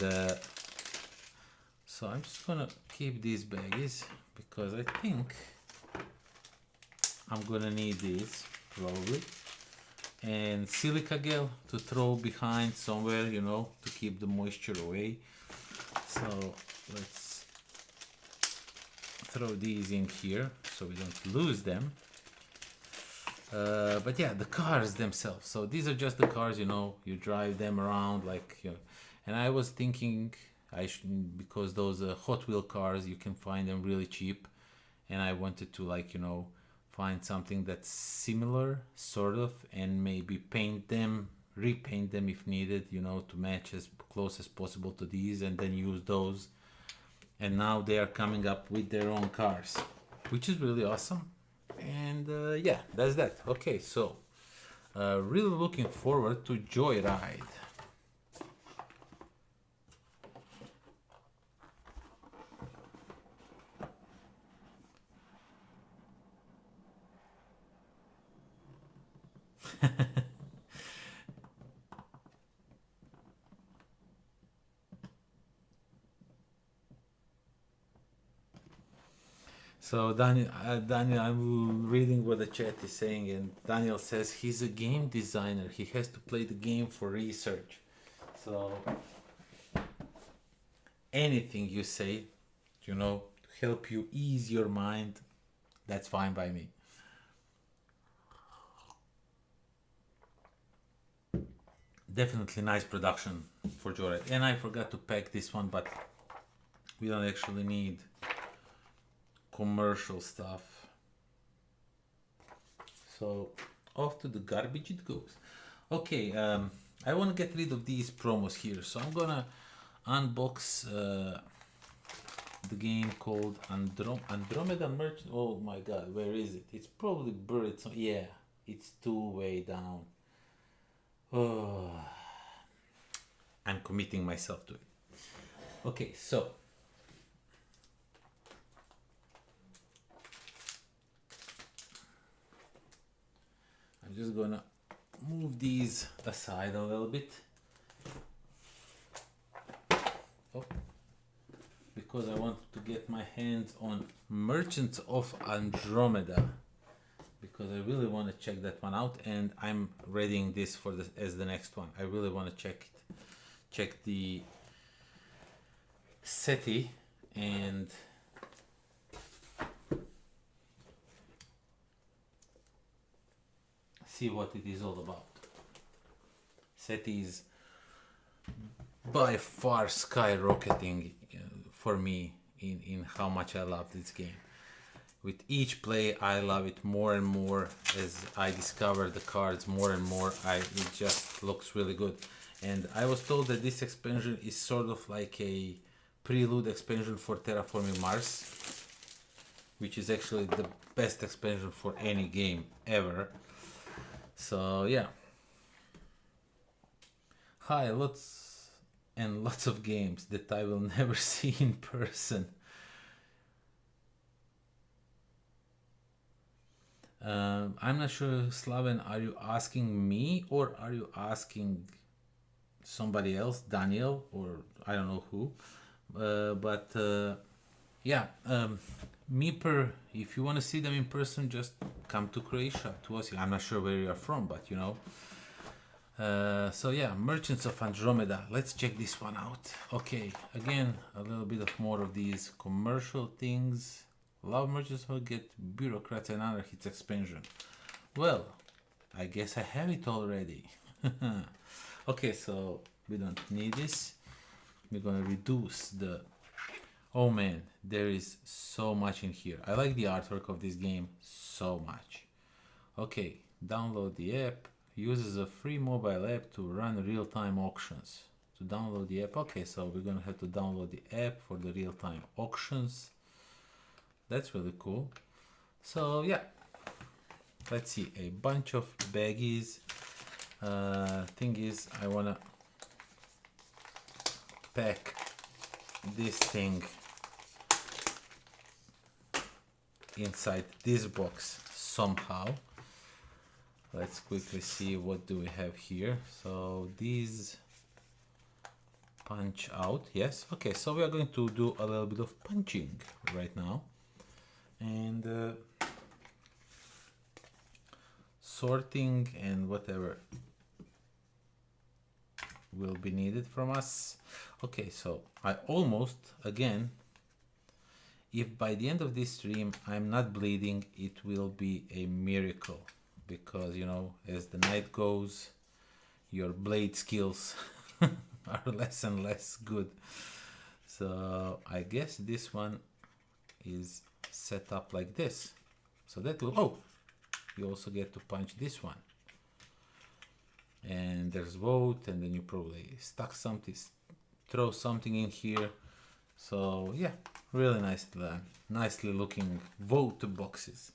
so I'm just gonna keep these baggies, because I think I'm gonna need these probably, and silica gel to throw behind somewhere, you know, to keep the moisture away. So let's throw these in here so we don't lose them. But yeah, the cars themselves, so these are just the cars, you know, you drive them around like, you know. And I was thinking I should, because those Hot Wheel cars, you can find them really cheap, and I wanted to, like, you know, find something that's similar sort of, and maybe paint them, repaint them if needed, you know, to match as close as possible to these, and then use those. And now they are coming up with their own cars, which is really awesome. And yeah, that's that. Okay, so really looking forward to Joyride. So Daniel, I'm reading what the chat is saying, and Daniel says he's a game designer. He has to play the game for research. So anything you say, you know, to help you ease your mind, that's fine by me. Definitely nice production for Joyride. And I forgot to pack this one, but we don't actually need commercial stuff. So off to the garbage it goes. Okay, I want to get rid of these promos here, so I'm gonna unbox the game called Andromeda Merchant. Oh my god, where is it? It's probably buried. So yeah, it's way down. Oh, I'm committing myself to it. Okay, so I'm just gonna move these aside a little bit. Oh, because I want to get my hands on Merchants of Andromeda, because I really want to check that one out, and I'm readying this for as the next one. I really want to check the SETI and see what it is all about. SETI is by far skyrocketing for me in how much I love this game. With each play, I love it more and more as I discover the cards more and more. It just looks really good. And I was told that this expansion is sort of like a prelude expansion for Terraforming Mars, which is actually the best expansion for any game ever. So yeah. Hi, lots and lots of games that I will never see in person. I'm not sure, Slaven, are you asking me or are you asking somebody else, Daniel, or I don't know who? Yeah, if you want to see them in person, just come to Croatia, to us. I'm not sure where you are from, but you know. So yeah, Merchants of Andromeda. Let's check this one out. Okay, again, a little bit of more of these commercial things. Love Merchants will get Bureaucrats and Anarchists expansion. Well, I guess I have it already. Okay, so we don't need this. We're gonna reduce the... Oh man, there is so much in here. I like the artwork of this game so much. Okay, download the app. uses a free mobile app to run real-time auctions. To download the app, okay, so we're gonna have to download the app for the real-time auctions. That's really cool. So yeah, let's see, a bunch of baggies. Thing is, I wanna pack this thing inside this box somehow. Let's quickly see what do we have here. So these punch out, yes. Okay, so we are going to do a little bit of punching right now, and sorting and whatever will be needed from us. Okay, so I almost, again, if by the end of this stream I'm not bleeding, it will be a miracle, because you know, as the night goes, your blade skills are less and less good. So I guess this one is set up like this, so that will, oh, you also get to punch this one, and there's vote, and then you probably stuck something, throw something in here. So yeah, really nicely looking vote boxes.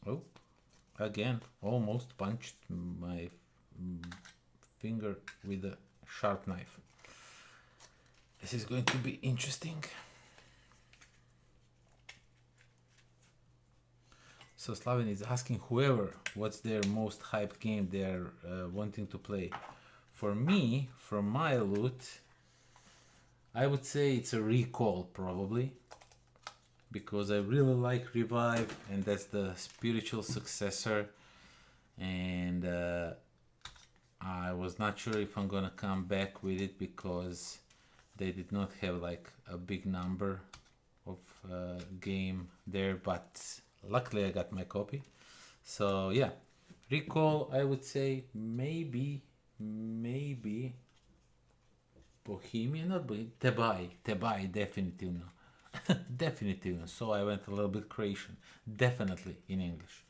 Oh, again, almost punched my finger with a sharp knife. This is going to be interesting. So Slavin is asking whoever what's their most hyped game they're wanting to play. For me, from my loot, I would say it's a Recall probably, because I really like Revive, and that's the spiritual successor, and I was not sure if I'm gonna come back with it because they did not have like a big number of game there, but luckily I got my copy. So yeah, Recall, I would say maybe Bohemian, not Bohemian, THEBAI, definitely no. Definitely no. So I went a little bit Croatian, definitely in English.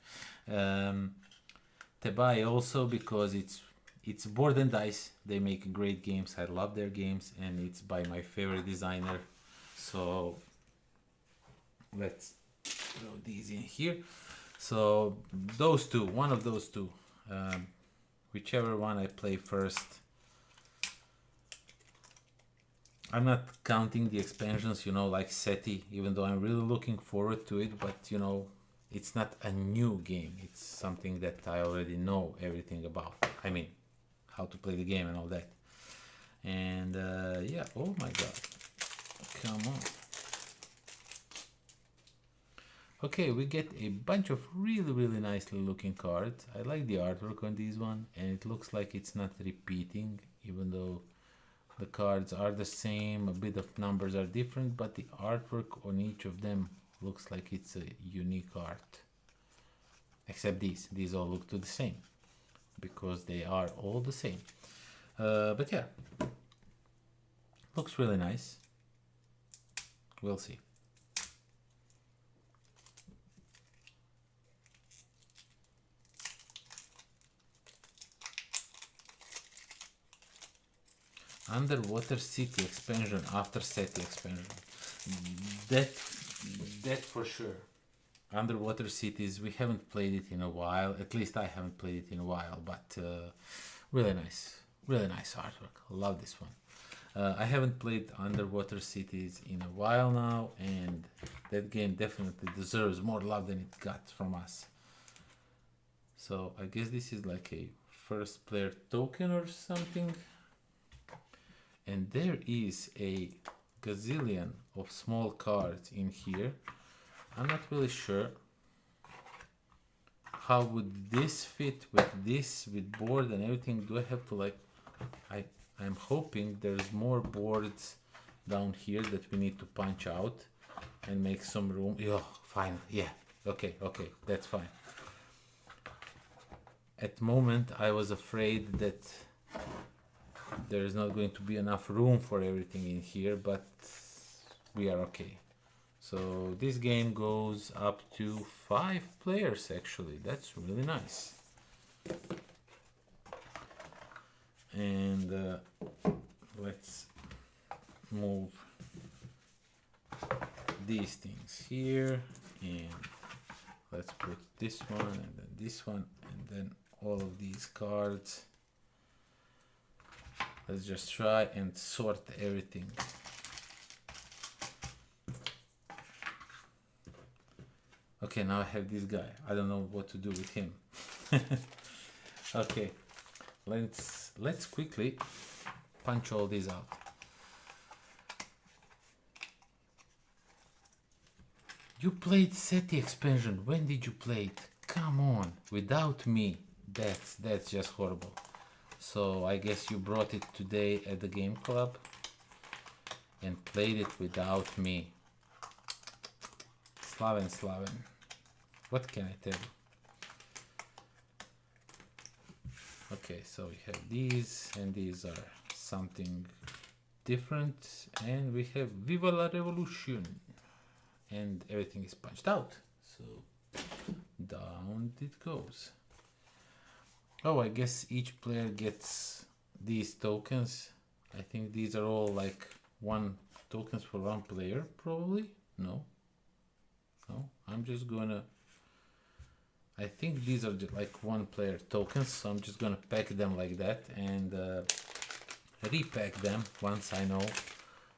THEBAI also because it's board and dice. They make great games. I love their games, and it's by my favorite designer. So let's throw these in here. So those two, one of those two, whichever one I play first. I'm not counting the expansions, you know, like SETI, even though I'm really looking forward to it, but you know, it's not a new game. It's something that I already know everything about. I mean, how to play the game and all that. And yeah, oh my god, come on. Okay, we get a bunch of really nicely looking cards. I like the artwork on this one, and it looks like it's not repeating, even though the cards are the same, a bit of numbers are different, but the artwork on each of them looks like it's a unique art. Except these all look to the same, because they are all the same. But yeah, looks really nice. We'll see. Underwater City expansion after SETI expansion. That for sure. Underwater Cities, we haven't played it in a while. At least I haven't played it in a while, but really nice artwork. Love this one. I haven't played Underwater Cities in a while now, and that game definitely deserves more love than it got from us. So I guess this is like a first player token or something. And there is a gazillion of small cards in here. I'm not really sure how would this fit with this, with board and everything. Do I have to like, I'm hoping there's more boards down here that we need to punch out and make some room. Oh, fine, yeah, okay, that's fine. At the moment I was afraid that there is not going to be enough room for everything in here, but we are okay. So this game goes up to 5 players actually. That's really nice. And let's move these things here, and let's put this one and then this one and then all of these cards. Let's just try and sort everything. Okay, now I have this guy. I don't know what to do with him. Okay, let's quickly punch all these out. You played SETI expansion. When did you play it? Come on, without me. That's just horrible. So I guess you brought it today at the game club and played it without me. Slaven. What can I tell you? Okay, so we have these, and these are something different, and we have Viva la Revolution, and everything is punched out. So down it goes. Oh, I guess each player gets these tokens. I think these are all like one tokens for one player, probably. No, I'm just gonna, I think these are just like one player tokens, so I'm just gonna pack them like that and repack them once I know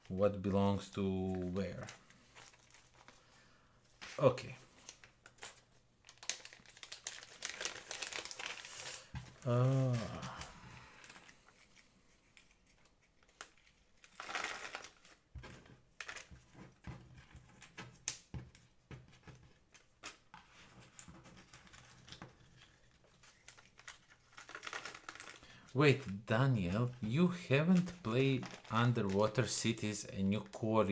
what belongs to where. Okay. Wait, Daniel, you haven't played Underwater Cities and you call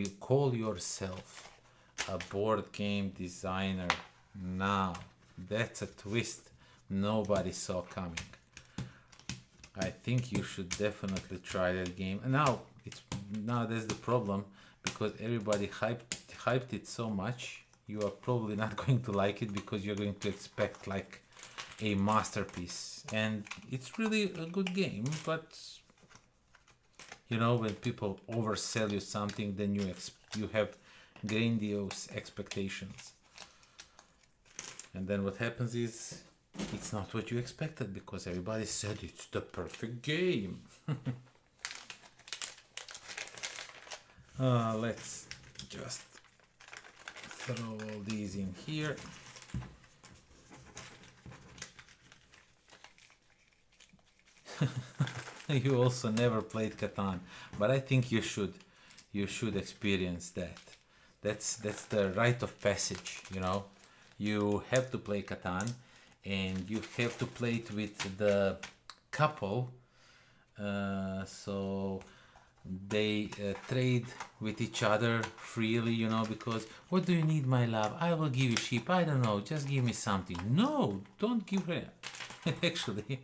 yourself a board game designer. Now, that's a twist nobody saw coming. I think you should definitely try that game. And now that's the problem, because everybody hyped it so much. You are probably not going to like it because you're going to expect like a masterpiece, and it's really a good game, but you know, when people oversell you something, then you have grandiose expectations, and then what happens is it's not what you expected because everybody said it's the perfect game. Let's just throw all these in here. You also never played Catan, but I think you should experience that. That's the rite of passage, you know. You have to play Catan, and you have to play it with the couple, so they trade with each other freely, you know, because what do you need, my love? I will give you sheep. I don't know, just give me something. No, don't give her. Actually,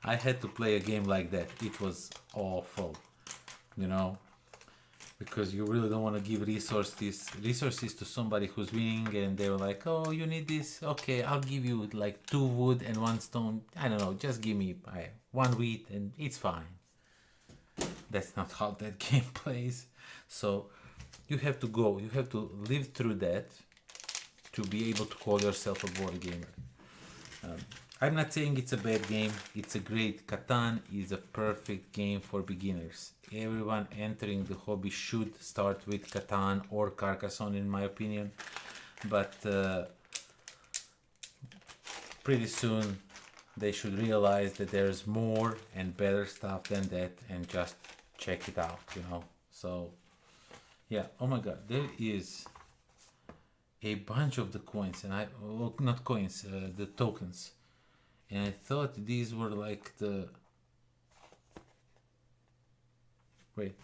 I had to play a game like that. It was awful, you know, because you really don't want to give resources to somebody who's winning, and they were like, oh, you need this? Okay, I'll give you like 2 wood and 1 stone. I don't know, just give me 1 wheat and it's fine. That's not how that game plays. So you have to live through that to be able to call yourself a board gamer. I'm not saying it's a bad game, it's a great. Catan is a perfect game for beginners. Everyone entering the hobby should start with Catan or Carcassonne, in my opinion, but pretty soon they should realize that there's more and better stuff than that, and just check it out, you know. So yeah, oh my god, there is a bunch of the coins, and not coins, the tokens. And I thought these were like the... Wait.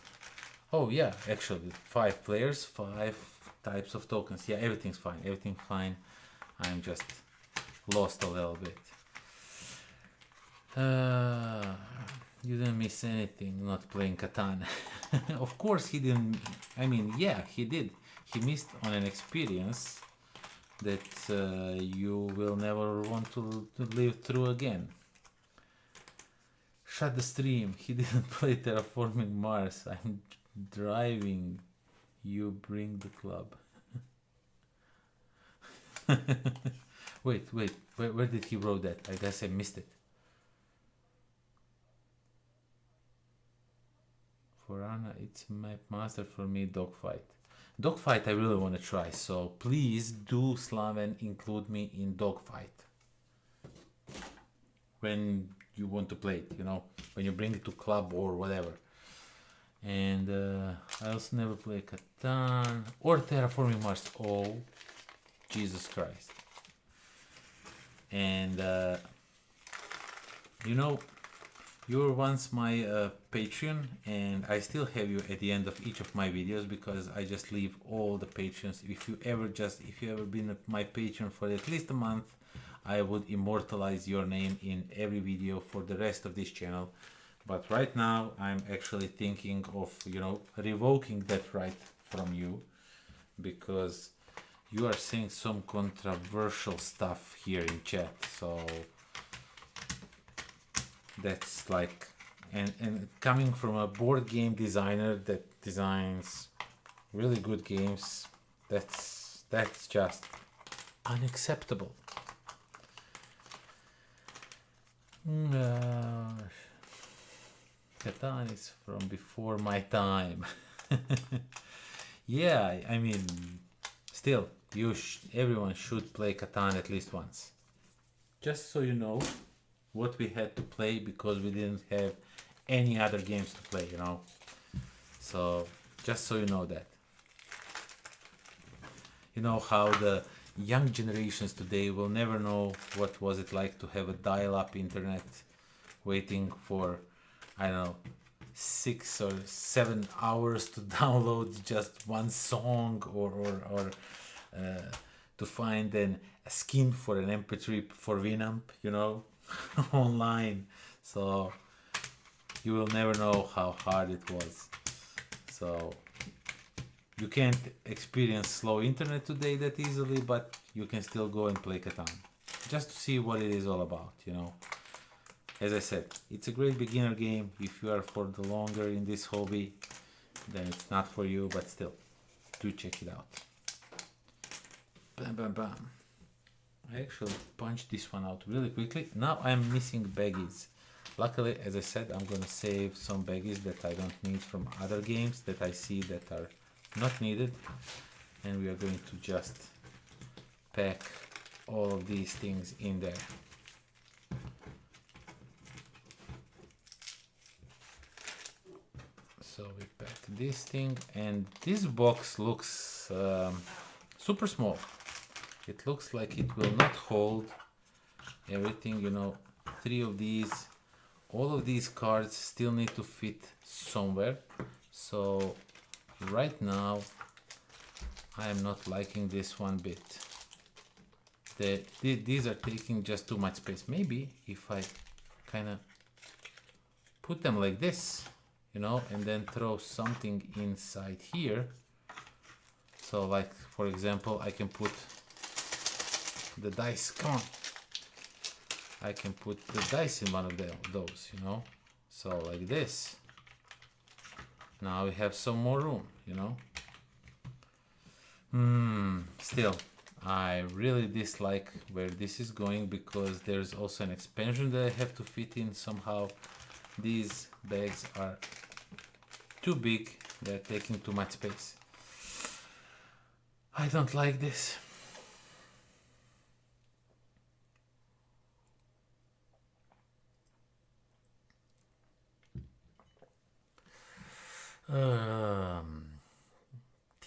Oh yeah, actually 5 players, 5 types of tokens. Yeah, everything's fine. Everything's fine. I'm just lost a little bit. You didn't miss anything not playing Catan. Of course he didn't. I mean, yeah, he did. he missed on an experience that you will never want to live through again. Shut the stream. He didn't play Terraforming Mars. I'm driving. You bring the club. Wait. Where did he wrote that? I guess I missed it. For Anna, it's map master. For me, dogfight. Dogfight I really want to try. So please do, Slaven, include me in dogfight. When you want to play it, you know, when you bring it to club or whatever. And I also never play Catan or Terraforming Mars. Oh, Jesus Christ. And you know, you were once my Patreon, and I still have you at the end of each of my videos because I just leave all the Patreons. If you ever been my Patreon for at least a month, I would immortalize your name in every video for the rest of this channel. But right now I'm actually thinking of, you know, revoking that right from you, because you are saying some controversial stuff here in chat. So that's like, and coming from a board game designer that designs really good games, that's just unacceptable. Catan is from before my time. Yeah, I mean, still, everyone should play Catan at least once. Just so you know what we had to play, because we didn't have any other games to play, you know. So, just so you know that. You know how the young generations today will never know what was it like to have a dial-up internet waiting for, I don't know, 6 or 7 hours to download just one song, or to find a skin for an MP3 for Winamp, you know, online. So you will never know how hard it was. So you can't experience slow internet today that easily, but you can still go and play Catan just to see what it is all about, you know. As I said, it's a great beginner game. If you are for the longer in this hobby, then it's not for you, but still, do check it out. Bam, bam, bam. I actually punched this one out really quickly. Now I'm missing baggies. Luckily, as I said, I'm gonna save some baggies that I don't need from other games that I see that are not needed. And we are going to just pack all of these things in there. So we pack this thing, and this box looks super small. It looks like it will not hold everything, you know. 3 of these, all of these cards still need to fit somewhere. So right now I am not liking this one bit. These are taking just too much space. Maybe if I kind of put them like this, you know, and then throw something inside here. So like, for example, I can put the dice, come on. I can put the dice in one of those, you know. So like this. Now we have some more room, you know. Still, I really dislike where this is going, because there's also an expansion that I have to fit in somehow. These bags are too big, they're taking too much space. I don't like this.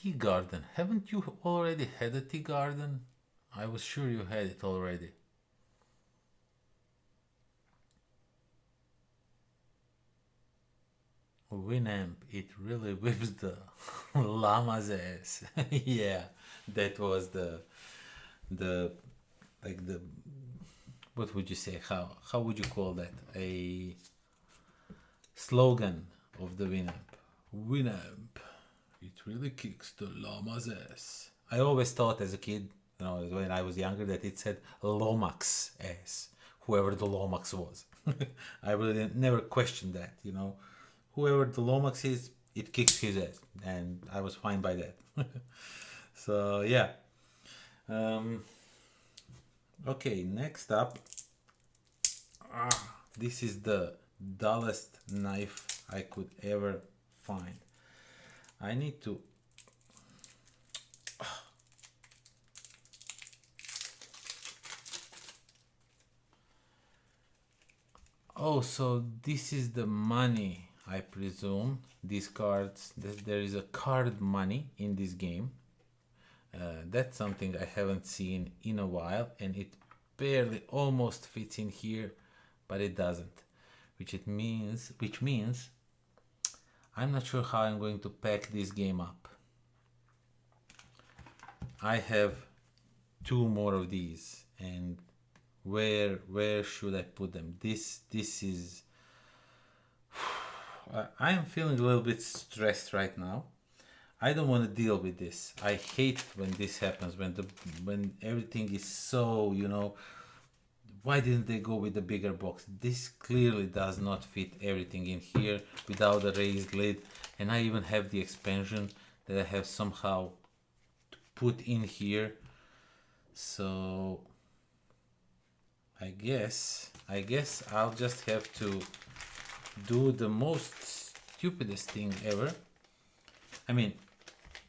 Tea garden. Haven't you already had a tea garden? I was sure you had it already. Winamp, it really whips the llama's ass. Yeah, that was the like the, what would you say? How would you call that? A slogan of the Winamp. Winamp, It really kicks the llama's ass. I always thought as a kid, you know, when I was younger, that it said Lomax ass, whoever the Lomax was. I really never questioned that, you know. Whoever the Lomax is, it kicks his ass, and I was fine by that. So yeah. Okay, next up. This is the dullest knife I could ever find. I need to... Oh, so this is the money, I presume. These cards, there is a card money in this game. That's something I haven't seen in a while, and it barely almost fits in here, but it doesn't. Which means I'm not sure how I'm going to pack this game up. I have 2 more of these, and where should I put them? This is... I am feeling a little bit stressed right now. I don't want to deal with this. I hate when this happens, when everything is so, you know, why didn't they go with the bigger box? This clearly does not fit everything in here without a raised lid, and I even have the expansion that I have somehow put in here. So I guess I'll just have to do the most stupidest thing ever. I mean,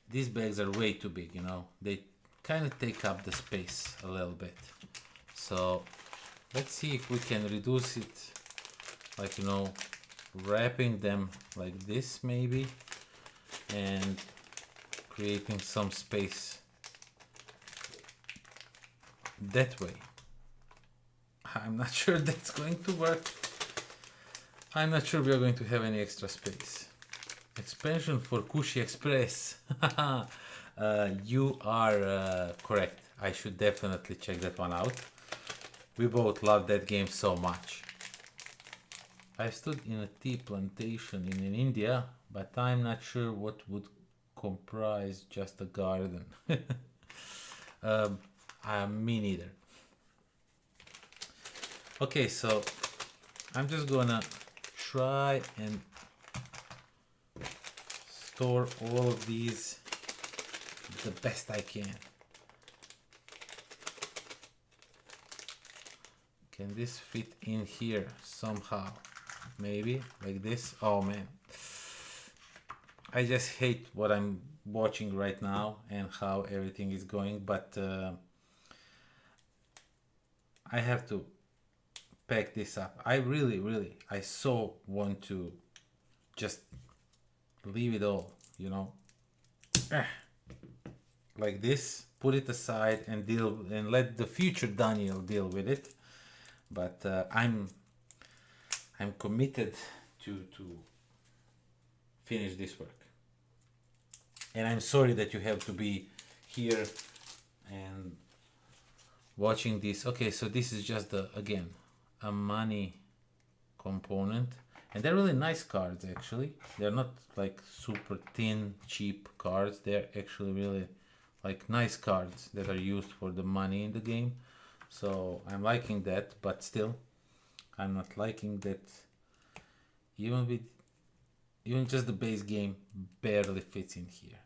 these bags are way too big, you know. They kind of take up the space a little bit. So let's see if we can reduce it, like, you know, wrapping them like this maybe, and creating some space that way. I'm not sure that's going to work. I'm not sure we are going to have any extra space. Expansion for KUSHI Express. You are correct. I should definitely check that one out. We both love that game so much. I stood in a tea plantation in India, but I'm not sure what would comprise just a garden. Me neither. Okay, so I'm just gonna try and store all of these the best I can. Can this fit in here somehow? Maybe like this. Oh man, I just hate what I'm watching right now and how everything is going, but I have to pack this up. I really I so want to just leave it all, you know, like this, put it aside and deal and let the future Daniel deal with it. But I'm committed to finish this work, and I'm sorry that you have to be here and watching this. Okay, so this is just again a money component, and they're really nice cards actually. They're not like super thin cheap cards. They're actually really like nice cards that are used for the money in the game. So I'm liking that, but still I'm not liking that even just the base game barely fits in here.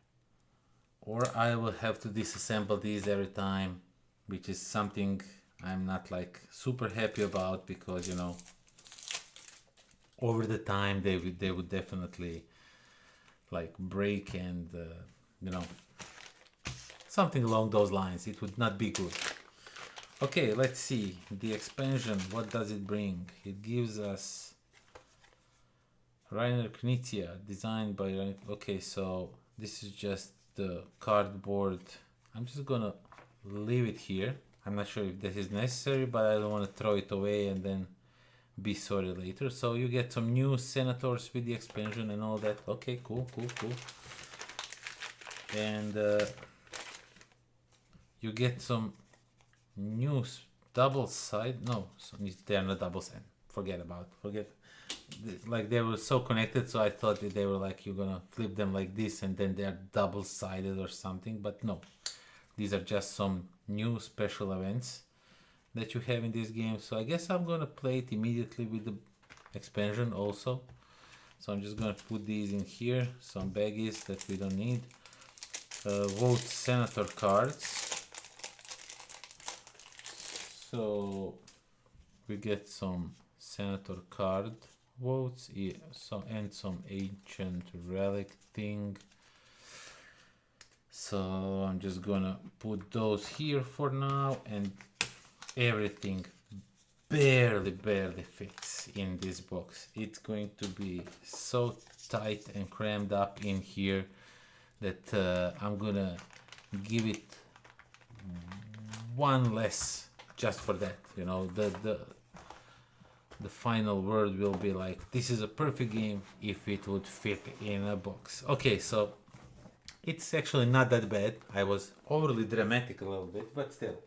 Or I will have to disassemble these every time, which is something I'm not like super happy about, because, you know, over the time they would definitely like break, and you know, something along those lines. It would not be good. Okay, let's see the expansion. What does it bring? It gives us Rainer Knizia, designed by... Okay, so this is just the cardboard. I'm just gonna leave it here. I'm not sure if this is necessary, but I don't want to throw it away and then be sorry later. So you get some new senators with the expansion and all that. Okay, cool. And you get some new double side. No, they are not double side. Forget. like they were so connected, so I thought that they were like you're gonna flip them like this and then they're double-sided or something, but no. These are just some new special events that you have in this game. So I guess I'm gonna play it immediately with the expansion also. So I'm just gonna put these in here, some baggies that we don't need. Vote Senator cards. So we get some Senator card votes, yeah, and some ancient relic thing. So I'm just gonna put those here for now, and everything barely fits in this box. It's going to be so tight and crammed up in here that I'm gonna give it one less just for that. You know, the final word will be like, this is a perfect game if it would fit in a box. Okay, so it's actually not that bad. I was overly dramatic a little bit, but still.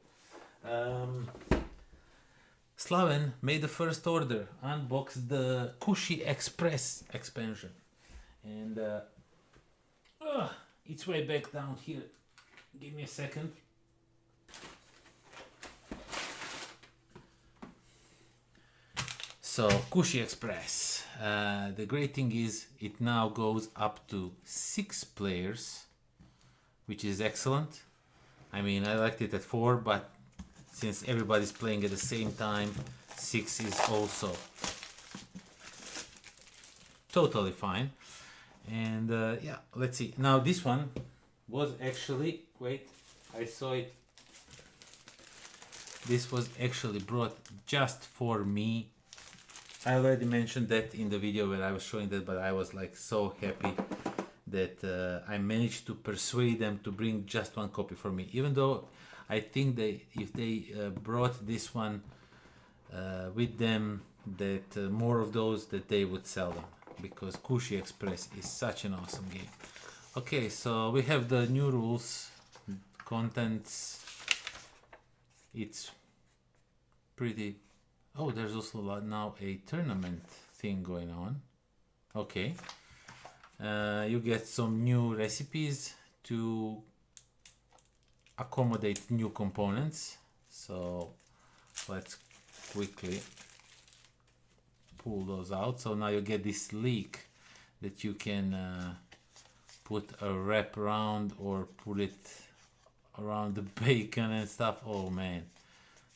Slaven made the first order, unboxed the KUSHI Express expansion, and it's way back down here. Give me a second. So KUSHI Express, the great thing is it now goes up to 6 players, which is excellent. I mean, I liked it at 4, but since everybody's playing at the same time, 6 is also totally fine. And yeah, let's see. Now this one was actually, wait, I saw it. This was actually brought just for me. I already mentioned that in the video where I was showing that, but I was like so happy that I managed to persuade them to bring just one copy for me, even though I think if they brought this one with them, that more of those that they would sell them, because KUSHI Express is such an awesome game. Okay, so we have the new rules, contents. It's pretty. Oh, there's also now a tournament thing going on. Okay. You get some new recipes to accommodate new components. So let's quickly pull those out. So now you get this leek that you can put a wrap around or put it around the bacon and stuff. Oh man.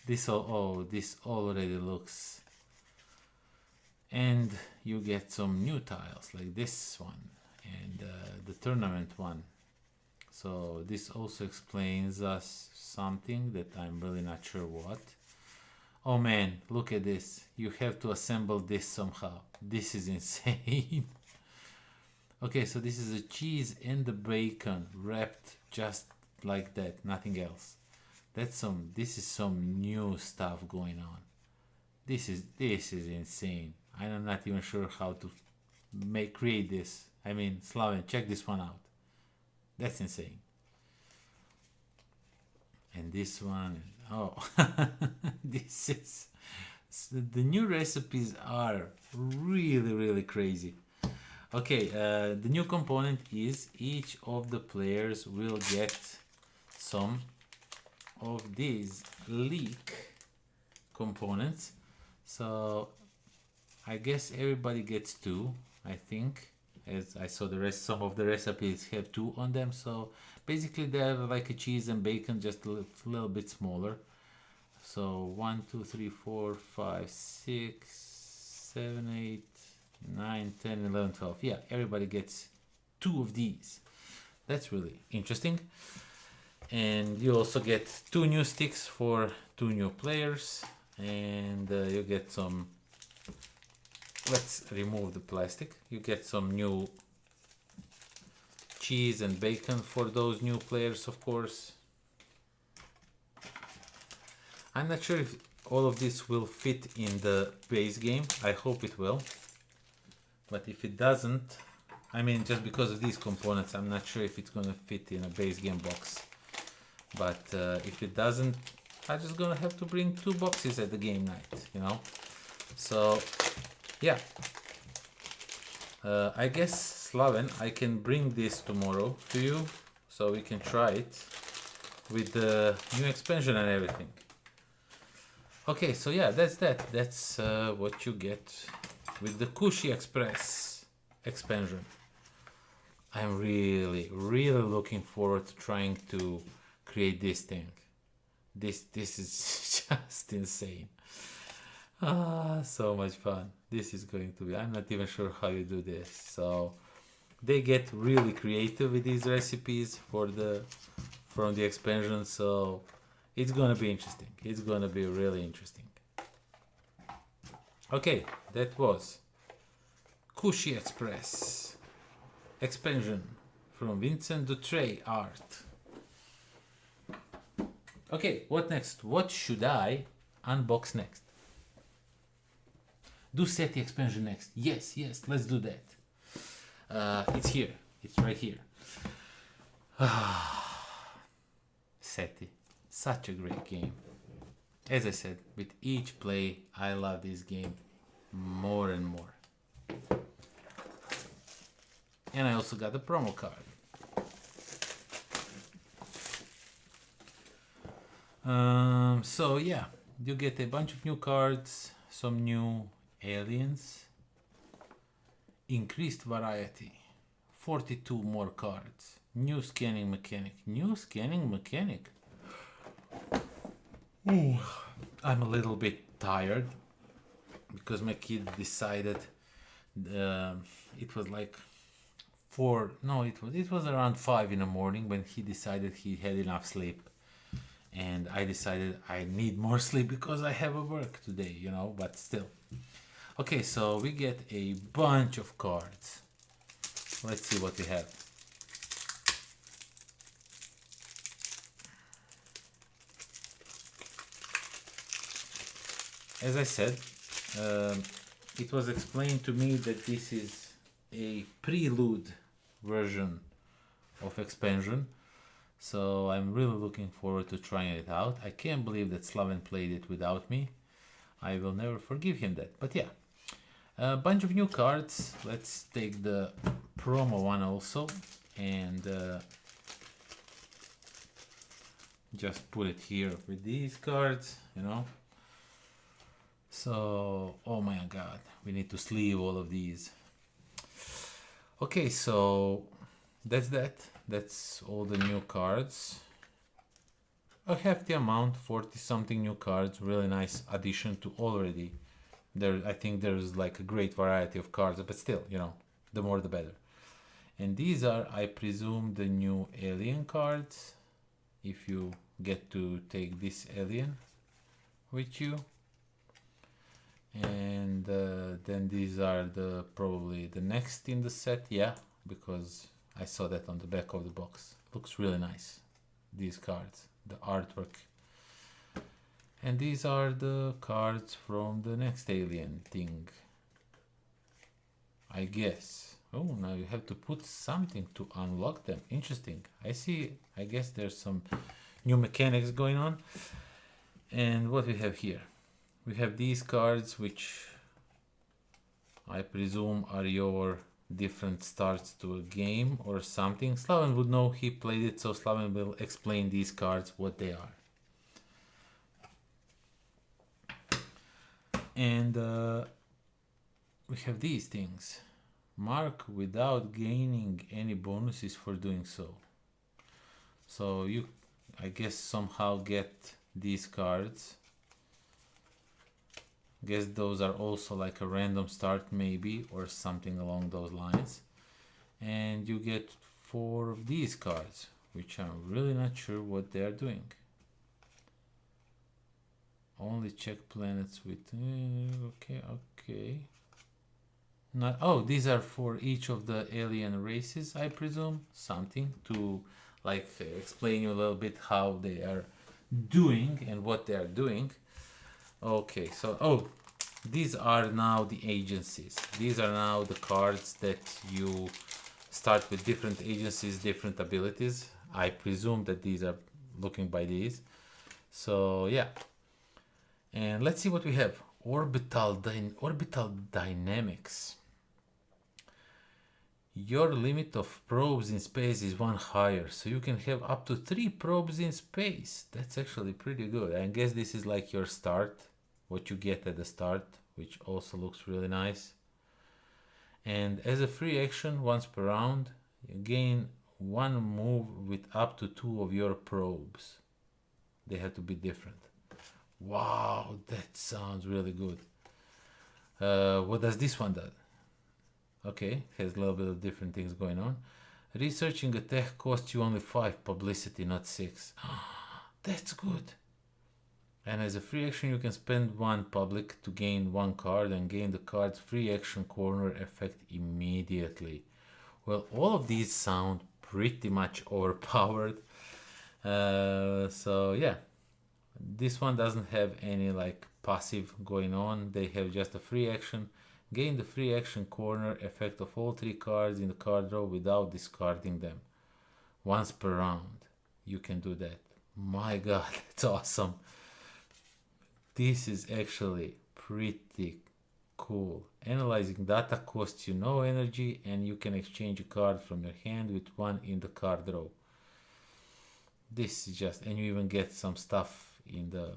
This already looks, and you get some new tiles like this one and the tournament one. So this also explains us something that I'm really not sure what. Oh man, look at this. You have to assemble this somehow. This is insane. Okay, so this is a cheese and the bacon wrapped just like that, nothing else. This is some new stuff going on. This is insane. I'm not even sure how to create this. I mean, Slaven, check this one out. That's insane. And this one, oh, this is, the new recipes are really crazy. Okay, the new component is each of the players will get some of these leek components. So I guess everybody gets 2, I think, as I saw some of the recipes have 2 on them. So basically they're like a cheese and bacon, just a little bit smaller. So 1 2 3 4 5 6 7 8 9 10 11 12. Yeah, everybody gets 2 of these. That's really interesting. And you also get 2 new sticks for 2 new players, and you get some, let's remove the plastic, you get some new cheese and bacon for those new players, of course. I'm not sure if all of this will fit in the base game. I hope it will, but if it doesn't, I mean, just because of these components, I'm not sure if it's gonna fit in a base game box. But if it doesn't, I'm just gonna have to bring 2 boxes at the game night, you know. So yeah, I guess, Slaven, I can bring this tomorrow to you so we can try it with the new expansion and everything. Okay, so yeah, that's that. That's what you get with the KUSHI Express expansion. I'm really looking forward to trying to create this thing. This is just insane. So much fun. This is going to be, I'm not even sure how you do this. So they get really creative with these recipes from the expansion, so it's gonna be interesting. It's gonna be really interesting. Okay, that was KUSHI Express expansion from Vincent Dutray art. Okay, what next? What should I unbox next? Do SETI expansion next. Yes, let's do that. It's here. It's right here. SETI. Such a great game. As I said, with each play, I love this game more and more. And I also got the promo card. So yeah, you get a bunch of new cards, some new aliens, increased variety, 42 more cards, new scanning mechanic. Ooh, I'm a little bit tired because my kid decided it was like it was around 5 in the morning when he decided he had enough sleep. And I decided I need more sleep because I have a work today, you know, but still. Okay, so we get a bunch of cards. Let's see what we have. As I said, it was explained to me that this is a prelude version of expansion. So I'm really looking forward to trying it out. I can't believe that Slaven played it without me. I will never forgive him that. But yeah, a bunch of new cards. Let's take the promo one also and just put it here with these cards, you know. So, oh my god, we need to sleeve all of these. Okay, so that's that. That's all the new cards. A hefty amount, 40 something new cards. Really nice addition to already. I think there's like a great variety of cards, but still, you know, the more the better. And these are, I presume, the new alien cards. If you get to take this alien with you. And then these are probably the next in the set, yeah, because I saw that on the back of the box. Looks really nice, these cards, the artwork. And these are the cards from the next alien thing, I guess. Oh, now you have to put something to unlock them. Interesting. I see, I guess there's some new mechanics going on. And what we have here? We have these cards, which I presume are your different starts to a game or something. Slaven would know, he played it, so Slaven will explain these cards, what they are. And we have these things. Mark without gaining any bonuses for doing so. So you, I guess, somehow get these cards. Guess those are also like a random start maybe, or something along those lines. And you get 4 of these cards, which I'm really not sure what they are doing. Only check planets with okay. Not, oh, these are for each of the alien races, I presume. Something to like explain you a little bit how they are doing and what they are doing. Okay, so, oh, these are now the agencies. These are now the cards that you start with different agencies, different abilities. I presume that these are looking by these. So, yeah. And let's see what we have. Orbital dynamics. your limit of probes in space is 1 higher, so you can have up to 3 probes in space. That's actually pretty good. I guess this is like your start, what you get at the start, which also looks really nice. And as a free action, once per round, you gain 1 move with up to 2 of your probes. They have to be different. Wow, that sounds really good. What does this one do? Okay, has a little bit of different things going on. Researching a tech costs you only 5 publicity, not 6. That's good. And as a free action, you can spend 1 public to gain 1 card and gain the card's free action corner effect immediately. Well, all of these sound pretty much overpowered. So yeah, this one doesn't have any like passive going on. They have just a free action. Gain the free action corner effect of all 3 cards in the card row without discarding them. Once per round, you can do that. My god, that's awesome. This is actually pretty cool. Analyzing data costs you no energy, and you can exchange a card from your hand with 1 in the card row. This is just, and you even get some stuff in the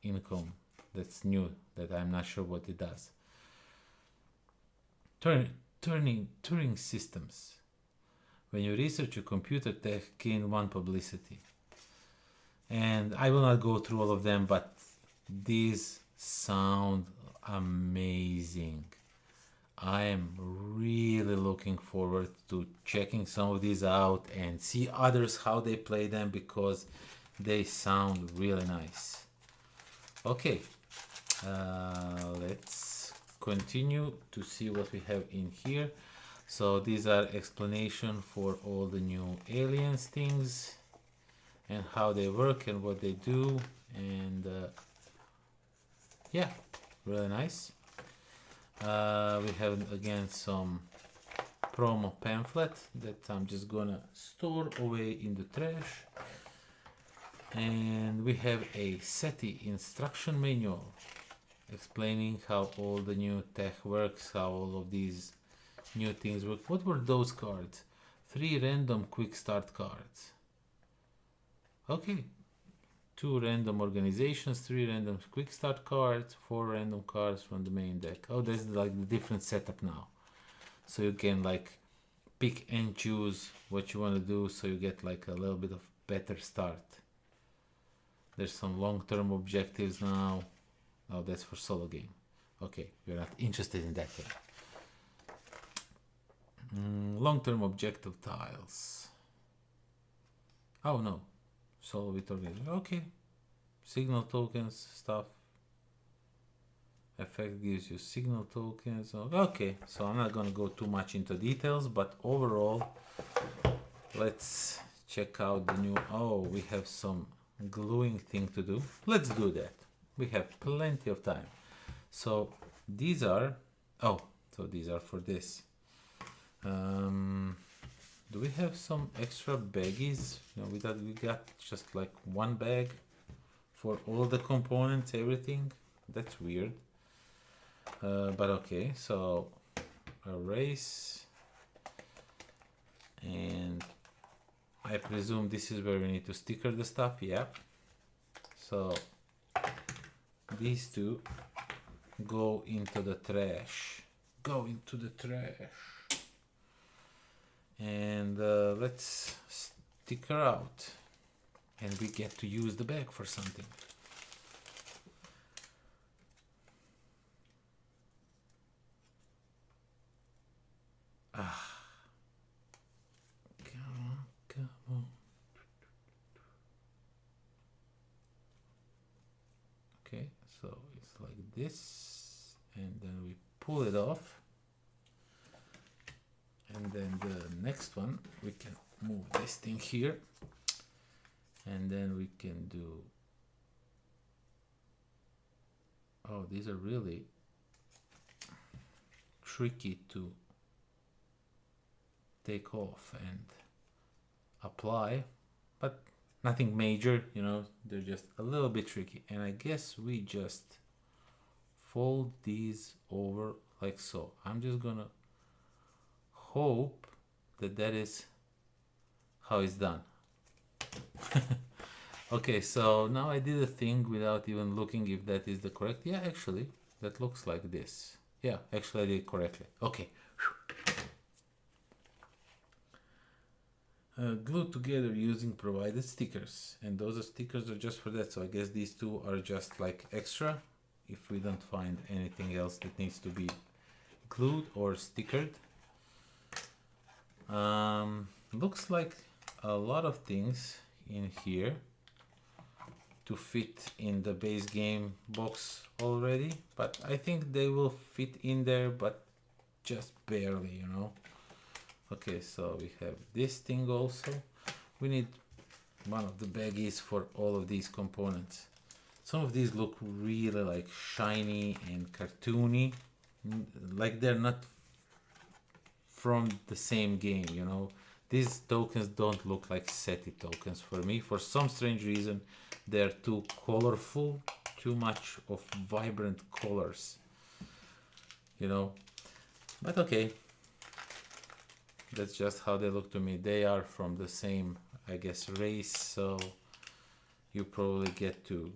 income that's new that I'm not sure what it does. Turing systems. When you research a computer tech, gain 1 publicity. And I will not go through all of them, but these sound amazing. I am really looking forward to checking some of these out and see others how they play them, because they sound really nice. Okay, let's continue to see what we have in here. So these are explanation for all the new aliens things and how they work and what they do, and yeah, really nice. We have again some promo pamphlet that I'm just gonna store away in the trash, and we have a SETI instruction manual explaining how all the new tech works, how all of these new things work. What were those cards? 3 random quick start cards. Okay, 2 random organizations, 3 random quick start cards, 4 random cards from the main deck. Oh, that's like the different setup now. So you can like pick and choose what you want to do, so you get like a little bit of better start. There's some long-term objectives now. Oh, that's for solo game. Okay, you're not interested in that yet. Long-term objective tiles. Oh no, solo with organization. Okay, signal tokens stuff. Effect gives you signal tokens. Okay, so I'm not gonna go too much into details, but overall, let's check out the new. Oh, we have some gluing thing to do. Let's do that. We have plenty of time. So these are, so these are for this. Do we have some extra baggies? No, we got just like 1 bag for all the components, everything. That's weird. But okay, so erase, and I presume this is where we need to sticker the stuff. Yep. So these 2 go into the trash. Go into the trash. And let's sticker out. And we get to use the bag for something. Come on. Okay, so it's like this, and then we pull it off, and then the next one we can move this thing here, and then we can do, oh, these are really tricky to take off and apply, but nothing major, you know, they're just a little bit tricky. And I guess we just fold these over like so. I'm just gonna hope that that is how it's done. Okay, so now I did a thing without even looking if that is the correct. Yeah, actually, that looks like this. Yeah, actually I did it correctly. Okay. Glued together using provided stickers, and those stickers are just for that, so I guess these two are just like extra if we don't find anything else that needs to be glued or stickered. Looks like a lot of things in here to fit in the base game box already, but I think they will fit in there, but just barely, you know. Okay, so we have this thing also. We need one of the baggies for all of these components. Some of these look really like shiny and cartoony, like they're not from the same game, you know. These tokens don't look like SETI tokens for me. For some strange reason, they're too colorful, too much of vibrant colors, you know. But okay, that's just how they look to me. They are from the same, I guess, race, so you probably get to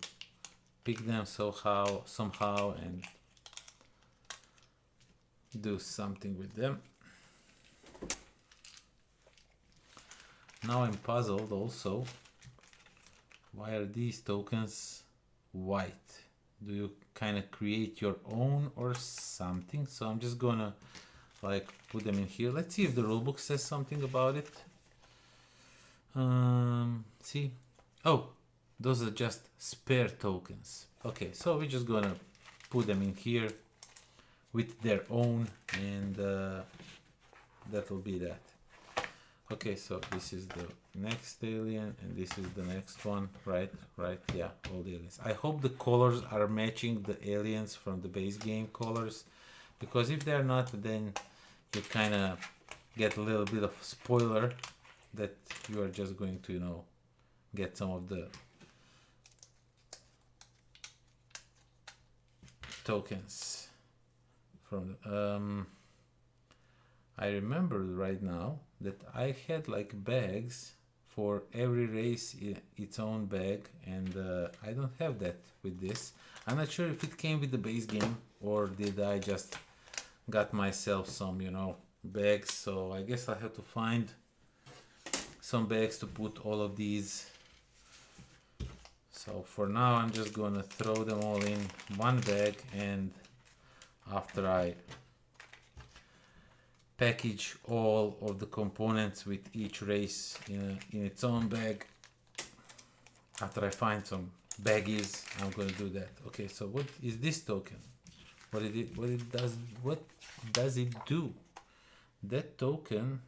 pick them somehow and do something with them. Now I'm puzzled also, why are these tokens white? Do you kind of create your own or something? So I'm just gonna like put them in here. Let's see if the rulebook says something about it. See, oh, those are just spare tokens. Okay, so we're just gonna put them in here with their own, and that will be that. Okay, so this is the next alien, and this is the next one, right? Right, yeah, all the aliens. I hope the colors are matching the aliens from the base game colors, because if they're not, then you kind of get a little bit of spoiler that you are just going to, you know, get some of the tokens from the, I remember right now that I had like bags for every race, its own bag, and I don't have that with this. I'm not sure if it came with the base game or did I just got myself some, you know, bags. So I guess I have to find some bags to put all of these. So for now I'm just gonna throw them all in one bag, and after I package all of the components with each race in its own bag, after I find some baggies, I'm going to do that. Okay, so what is this token? What does it do? That token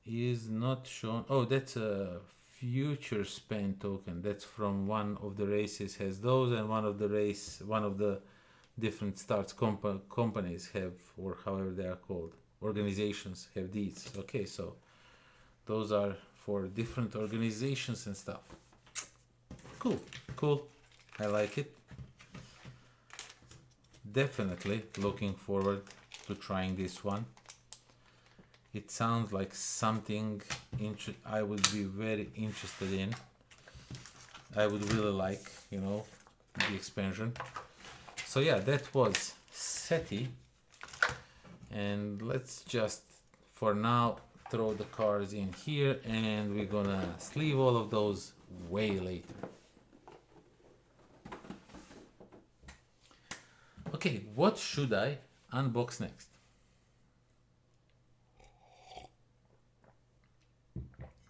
is not shown. Oh, that's a future spend token. That's from one of the races has those, and one of the different starts companies have, or however they are called, organizations have these. Okay, so those are for different organizations and stuff. Cool, I like it. Definitely looking forward to trying this one. It sounds like something I would be very interested in. I would really like, you know, the expansion. So yeah, that was SETI, and let's just for now throw the cards in here, and we're gonna sleeve all of those way later. Okay, what should I unbox next?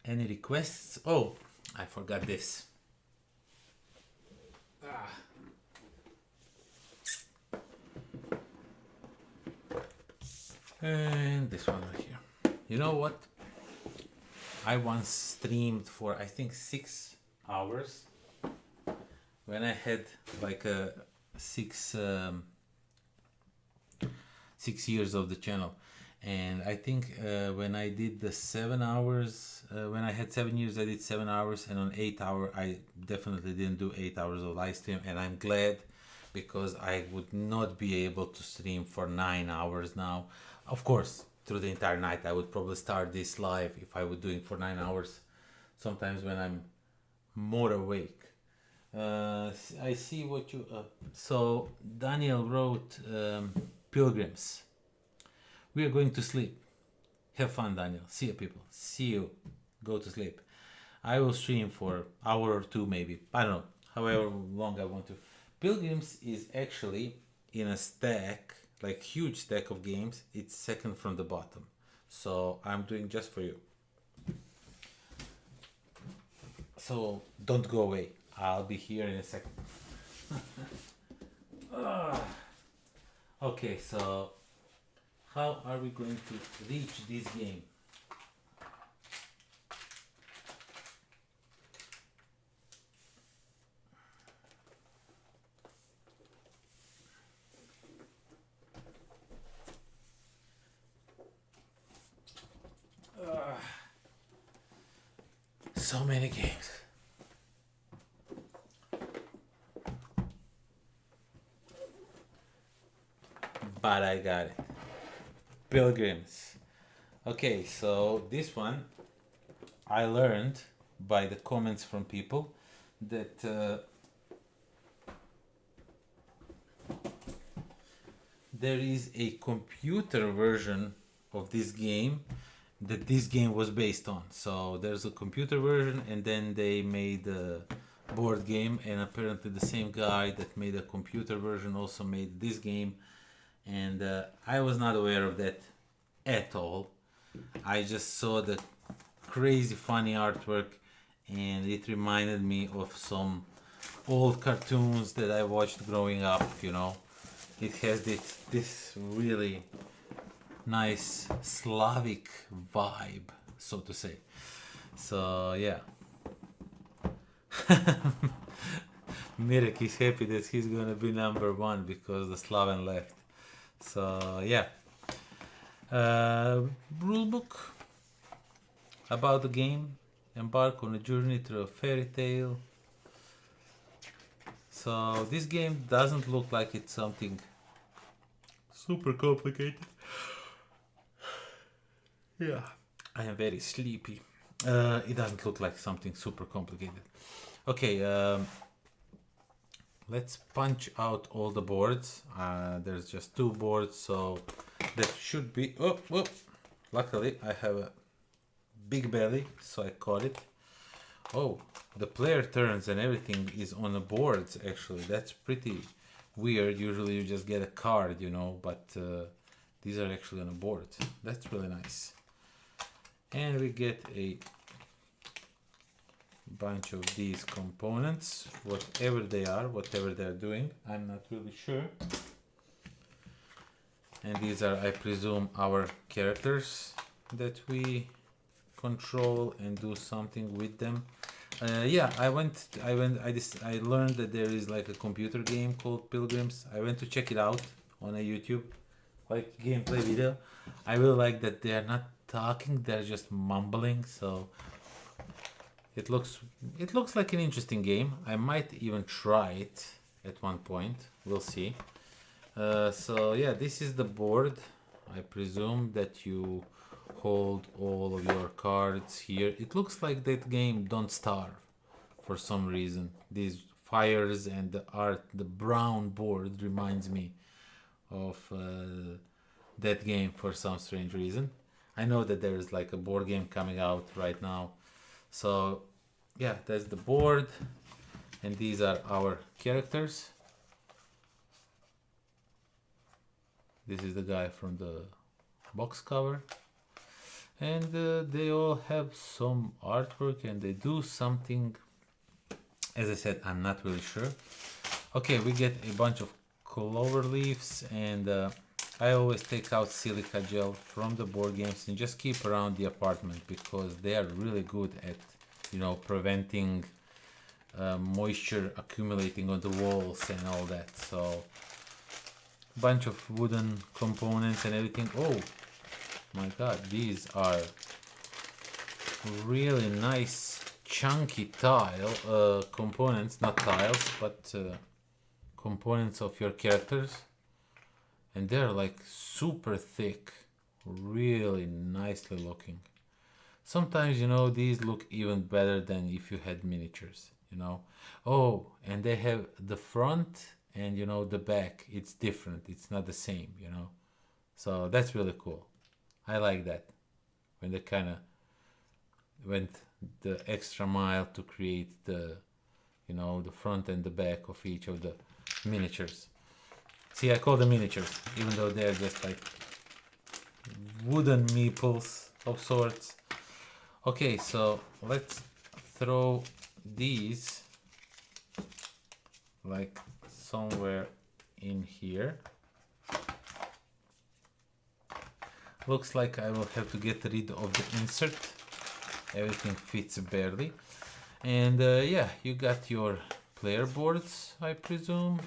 Any requests? Oh, I forgot this. And this one right here. You know what? I once streamed for I think 6 hours when I had like a 6 years of the channel, and I think when I did the 7 hours, when I had 7 years, I did 7 hours, and on 8 hour I definitely didn't do 8 hours of live stream, and I'm glad, because I would not be able to stream for 9 hours now. Of course, through the entire night. I would probably start this live if I would doing for 9 hours, sometimes when I'm more awake. I see what you so Daniel wrote Pilgrims. We are going to sleep. Have fun, Daniel. See you, people. See you. Go to sleep. I will stream for an hour or two, maybe. I don't know. However long I want to. Pilgrims is actually in a stack, like huge stack of games. It's second from the bottom. So I'm doing just for you. So don't go away. I'll be here in a second. Okay, so how are we going to reach this game? So many games. But I got it. Pilgrims. Okay, so this one I learned by the comments from people that there is a computer version of this game that this game was based on. So there's a computer version, and then they made a board game, and apparently the same guy that made a computer version also made this game. And I was not aware of that at all. I just saw the crazy funny artwork, and it reminded me of some old cartoons that I watched growing up, you know. It has this really nice Slavic vibe, so to say. So yeah. Mirek is happy that he's gonna be number one because the Slaven left. So yeah, rulebook about the game. Embark on a journey through a fairy tale. So this game doesn't look like it's something super complicated. Yeah, I am very sleepy. It doesn't look like something super complicated. Okay, let's punch out all the boards. There's just 2 boards, so that should be... Oh, oh! Luckily, I have a big belly, so I caught it. Oh, the player turns and everything is on the boards, actually. That's pretty weird. Usually you just get a card, you know, but these are actually on the board. That's really nice. And we get a bunch of these components, whatever they are, whatever they're doing, I'm not really sure. And these are, I presume, our characters that we control and do something with them. Yeah, I learned that there is like a computer game called Pilgrims. I went to check it out on a YouTube, like gameplay video. I really like that they are not talking, they're just mumbling, so it looks like an interesting game. I might even try it at one point. We'll see. So yeah, this is the board. I presume that you hold all of your cards here. It looks like that game Don't Starve for some reason. These fires and the art, the brown board reminds me of that game for some strange reason. I know that there is like a board game coming out right now. So yeah, that's the board, and these are our characters. This is the guy from the box cover, and they all have some artwork and they do something. As I said, I'm not really sure. Okay, we get a bunch of clover leaves, and I always take out silica gel from the board games and just keep around the apartment because they are really good at, you know, preventing moisture accumulating on the walls and all that. So bunch of wooden components and everything. Oh my god, these are really nice chunky tile components, not tiles, but components of your characters, and they're like super thick. really nicely looking. Sometimes, you know, these look even better than if you had miniatures, you know. Oh, and they have the front and, you know, the back. It's different. It's not the same, you know. So that's really cool. I like that. When they kind of went the extra mile to create the, you know, the front and the back of each of the miniatures. See, I call them miniatures, even though they're just like wooden meeples of sorts. Okay, so let's throw these like somewhere in here. Looks like I will have to get rid of the insert. Everything fits barely. And yeah, you got your player boards, I presume.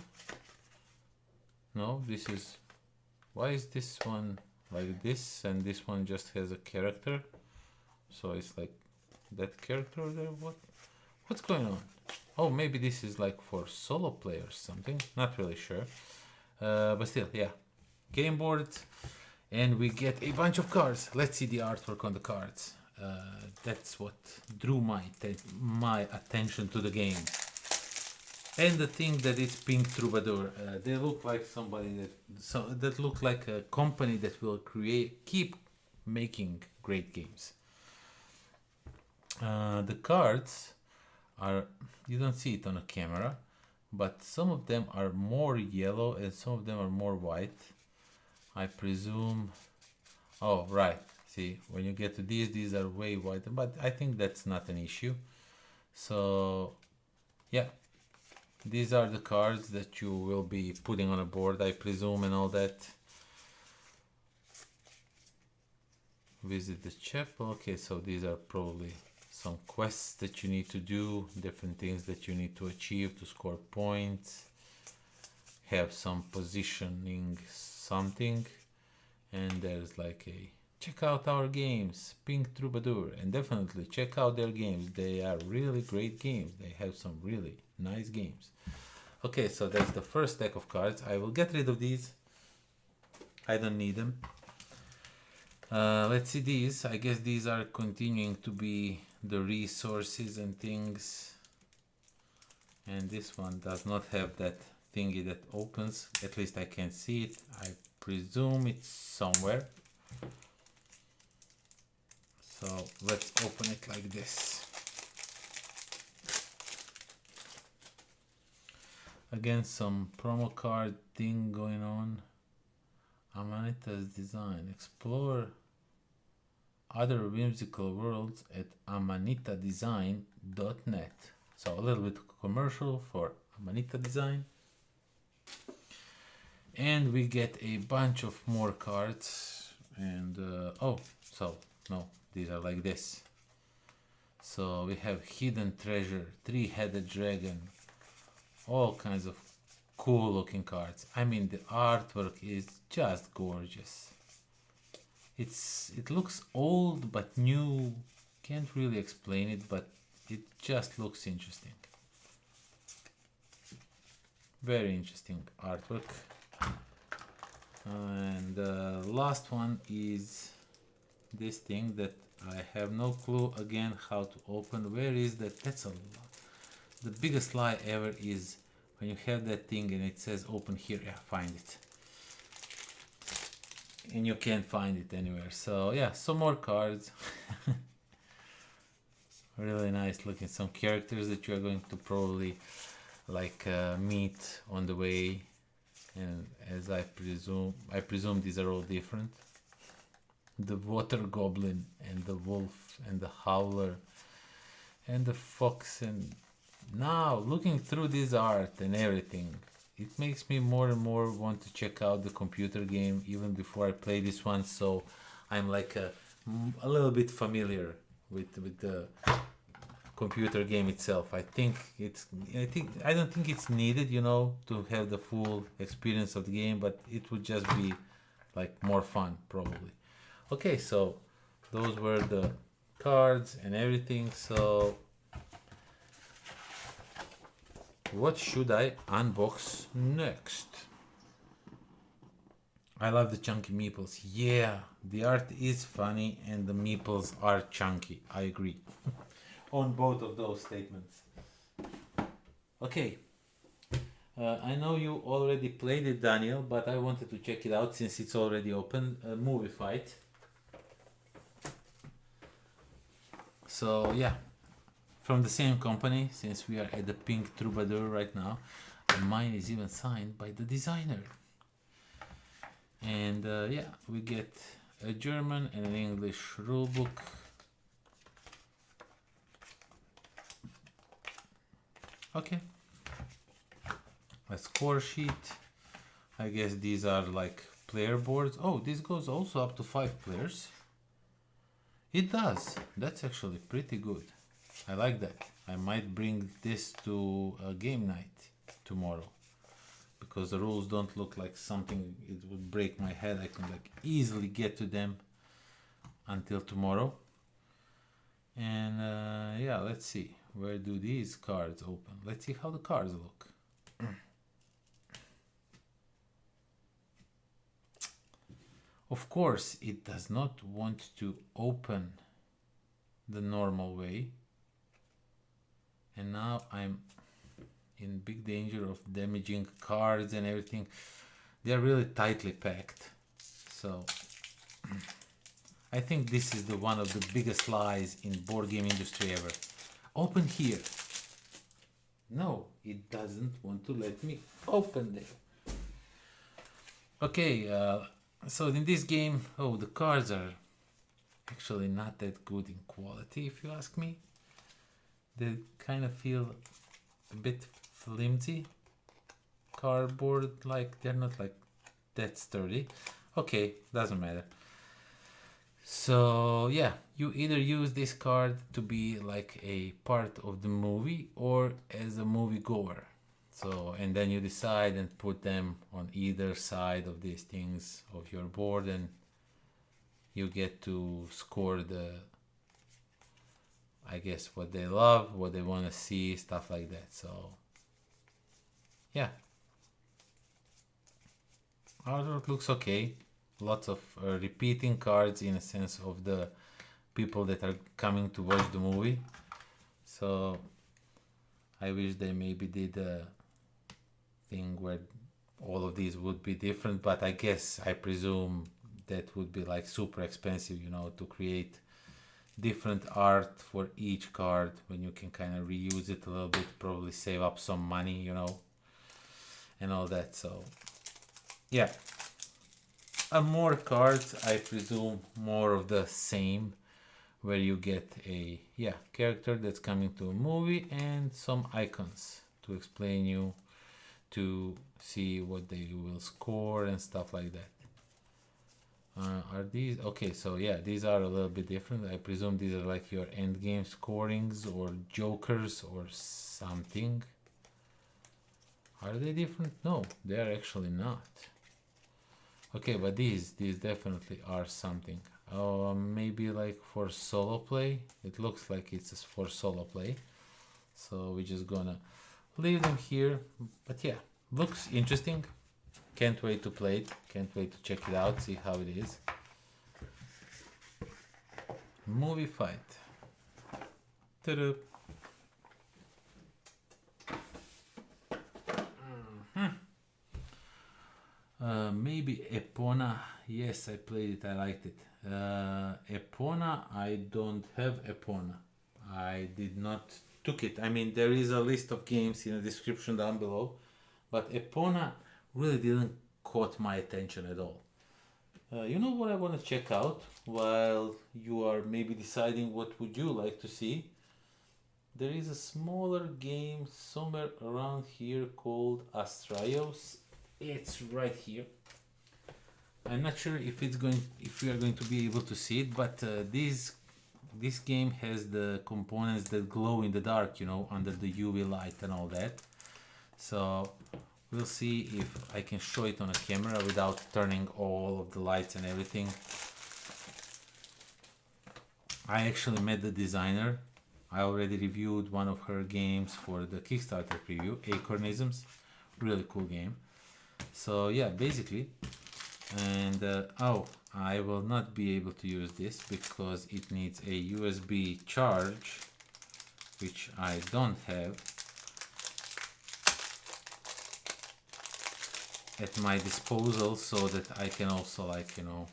No, this is... Why is this one like this and this one just has a character? So it's like that character there. What's going on? Oh, maybe this is like for solo players, something. Not really sure. But still, yeah. Game board, and we get a bunch of cards. Let's see the artwork on the cards. That's what drew my attention to the game. And the thing that it's Pink Troubadour. They look like somebody that look like a company that will keep making great games. The cards are, you don't see it on a camera, but some of them are more yellow and some of them are more white. I presume, oh right, see, when you get to these are way whiter, but I think that's not an issue. So yeah, these are the cards that you will be putting on a board, I presume, and all that. Visit the chapel. Okay, so these are probably some quests that you need to do, different things that you need to achieve to score points, have some positioning something, and there's like a check out our games, Pink Troubadour, and definitely check out their games. They are really great games. They have some really nice games. Okay, so that's the first deck of cards. I will get rid of these. I don't need them. Let's see these. I guess these are continuing to be the resources and things. And this one does not have that thingy that opens. At least I can't see it. I presume it's somewhere. So let's open it like this. Again, some promo card thing going on. Amanita's design. Explore other whimsical worlds at amanitadesign.net. So a little bit commercial for Amanita Design. And we get a bunch of more cards. And oh, so no, these are like this. So we have Hidden Treasure, Three-Headed Dragon, all kinds of cool looking cards. I mean, the artwork is just gorgeous. It looks old but new. Can't really explain it, but it just looks interesting. Very interesting artwork. And the last one is this thing that I have no clue again how to open. Where is that? That's a lot. The biggest lie ever is when you have that thing and it says open here. Yeah, find it. And you can't find it anywhere. So yeah, some more cards. Really nice looking. Some characters that you are going to probably like meet on the way. And as I presume these are all different. The water goblin and the wolf and the howler and the fox. And now looking through this art and everything, it makes me more and more want to check out the computer game even before I play this one. So I'm like a little bit familiar with the computer game itself. I don't think it's needed, you know, to have the full experience of the game, but it would just be like more fun probably. Okay, so those were the cards and everything. So what should I unbox next? I love the chunky meeples. Yeah, the art is funny and the meeples are chunky. I agree on both of those statements. Okay, I know you already played it, Daniel, but I wanted to check it out since it's already open. Movie Fight. So yeah, from the same company, since we are at the Pink Troubadour right now, and mine is even signed by the designer. And yeah, we get a German and an English rulebook. Okay, a score sheet. I guess these are like player boards. Oh, this goes also up to 5 players. It does. That's actually pretty good. I like that. I might bring this to a game night tomorrow, because the rules don't look like something it would break my head. I can like easily get to them until tomorrow. And yeah, let's see, where do these cards open? Let's see how the cards look. Of course, it does not want to open the normal way. And now I'm in big danger of damaging cards and everything. They're really tightly packed. So I think this is the one of the biggest lies in board game industry ever. Open here. No, it doesn't want to let me open there. Okay, so in this game, oh, the cards are actually not that good in quality, if you ask me. They kind of feel a bit flimsy, cardboard, like they're not like that sturdy. Okay, doesn't matter. So yeah, you either use this card to be like a part of the movie or as a movie goer. So, and then you decide and put them on either side of these things of your board, and you get to score the, I guess, what they love, what they want to see, stuff like that. So yeah, artwork looks okay. Lots of repeating cards in a sense of the people that are coming to watch the movie. So I wish they maybe did a thing where all of these would be different, but I guess, I presume that would be like super expensive, you know, to create different art for each card when you can kind of reuse it a little bit, probably save up some money, you know, and all that. So yeah, more cards, I presume more of the same, where you get a character that's coming to a movie and some icons to explain you, to see what they will score and stuff like that. Are these okay? So yeah, these are a little bit different. I presume these are like your end game scorings or jokers or something. Are they different? No, they are actually not. Okay, but these definitely are something. Maybe like for solo play. It looks like it's for solo play. So we're just gonna leave them here. But yeah, looks interesting. Can't wait to play it. Can't wait to check it out, see how it is. Movie Fight. Ta-da. Maybe Epona. Yes, I played it. I liked it. Epona. I don't have Epona. I did not took it. I mean, there is a list of games in the description down below, but Epona really didn't caught my attention at all. You know what I want to check out while you are maybe deciding what would you like to see? There is a smaller game somewhere around here called ASTRAIOS. It's right here. I'm not sure if we are going to be able to see it, but this game has the components that glow in the dark, you know, under the UV light and all that. So we'll see if I can show it on a camera without turning all of the lights and everything. I actually met the designer. I already reviewed one of her games for the Kickstarter preview, Acornisms. Really cool game. So yeah, basically And oh, I will not be able to use this because it needs a USB charge, which I don't have at my disposal, so that I can also, like, you know,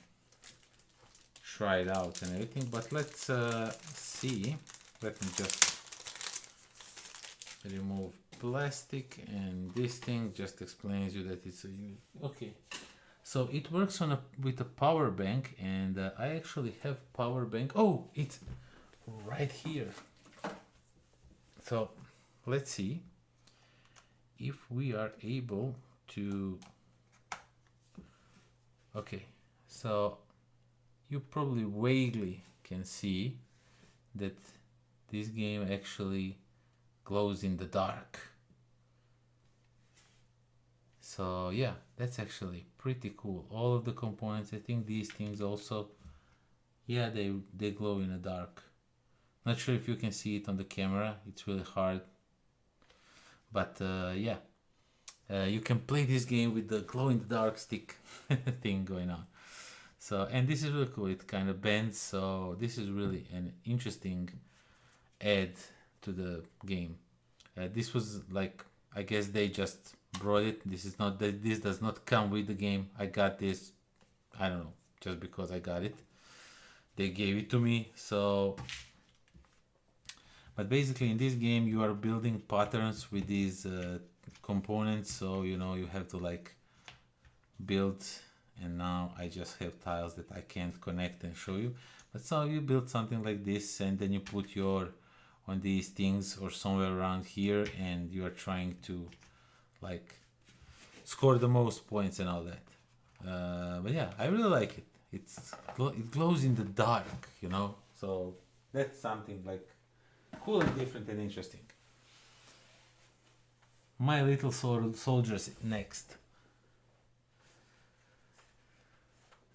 try it out and everything. But let's see. Let me just remove plastic, and this thing just explains you that it's a okay. So it works on with a power bank, and I actually have power bank. Oh, it's right here. So let's see if we are able to. Okay, so you probably vaguely can see that this game actually glows in the dark. So yeah, that's actually pretty cool. All of the components, I think these things also, yeah, they glow in the dark. Not sure if you can see it on the camera, it's really hard. But yeah, you can play this game with the glow in the dark stick thing going on. So, and this is really cool, it kind of bends, so this is really an interesting add to the game. This was like, I guess they just brought it. This is not that, this does not come with the game. I got this, I don't know, just because I got it. They gave it to me. So, but basically in this game you are building patterns with these components. So, you know, you have to like build, and now I just have tiles that I can't connect and show you. But so you build something like this, and then you put your on these things or somewhere around here, and you are trying to like score the most points and all that. But yeah, I really like it. It glows in the dark, you know, so that's something like cool and different and interesting. My Little Soldiers next.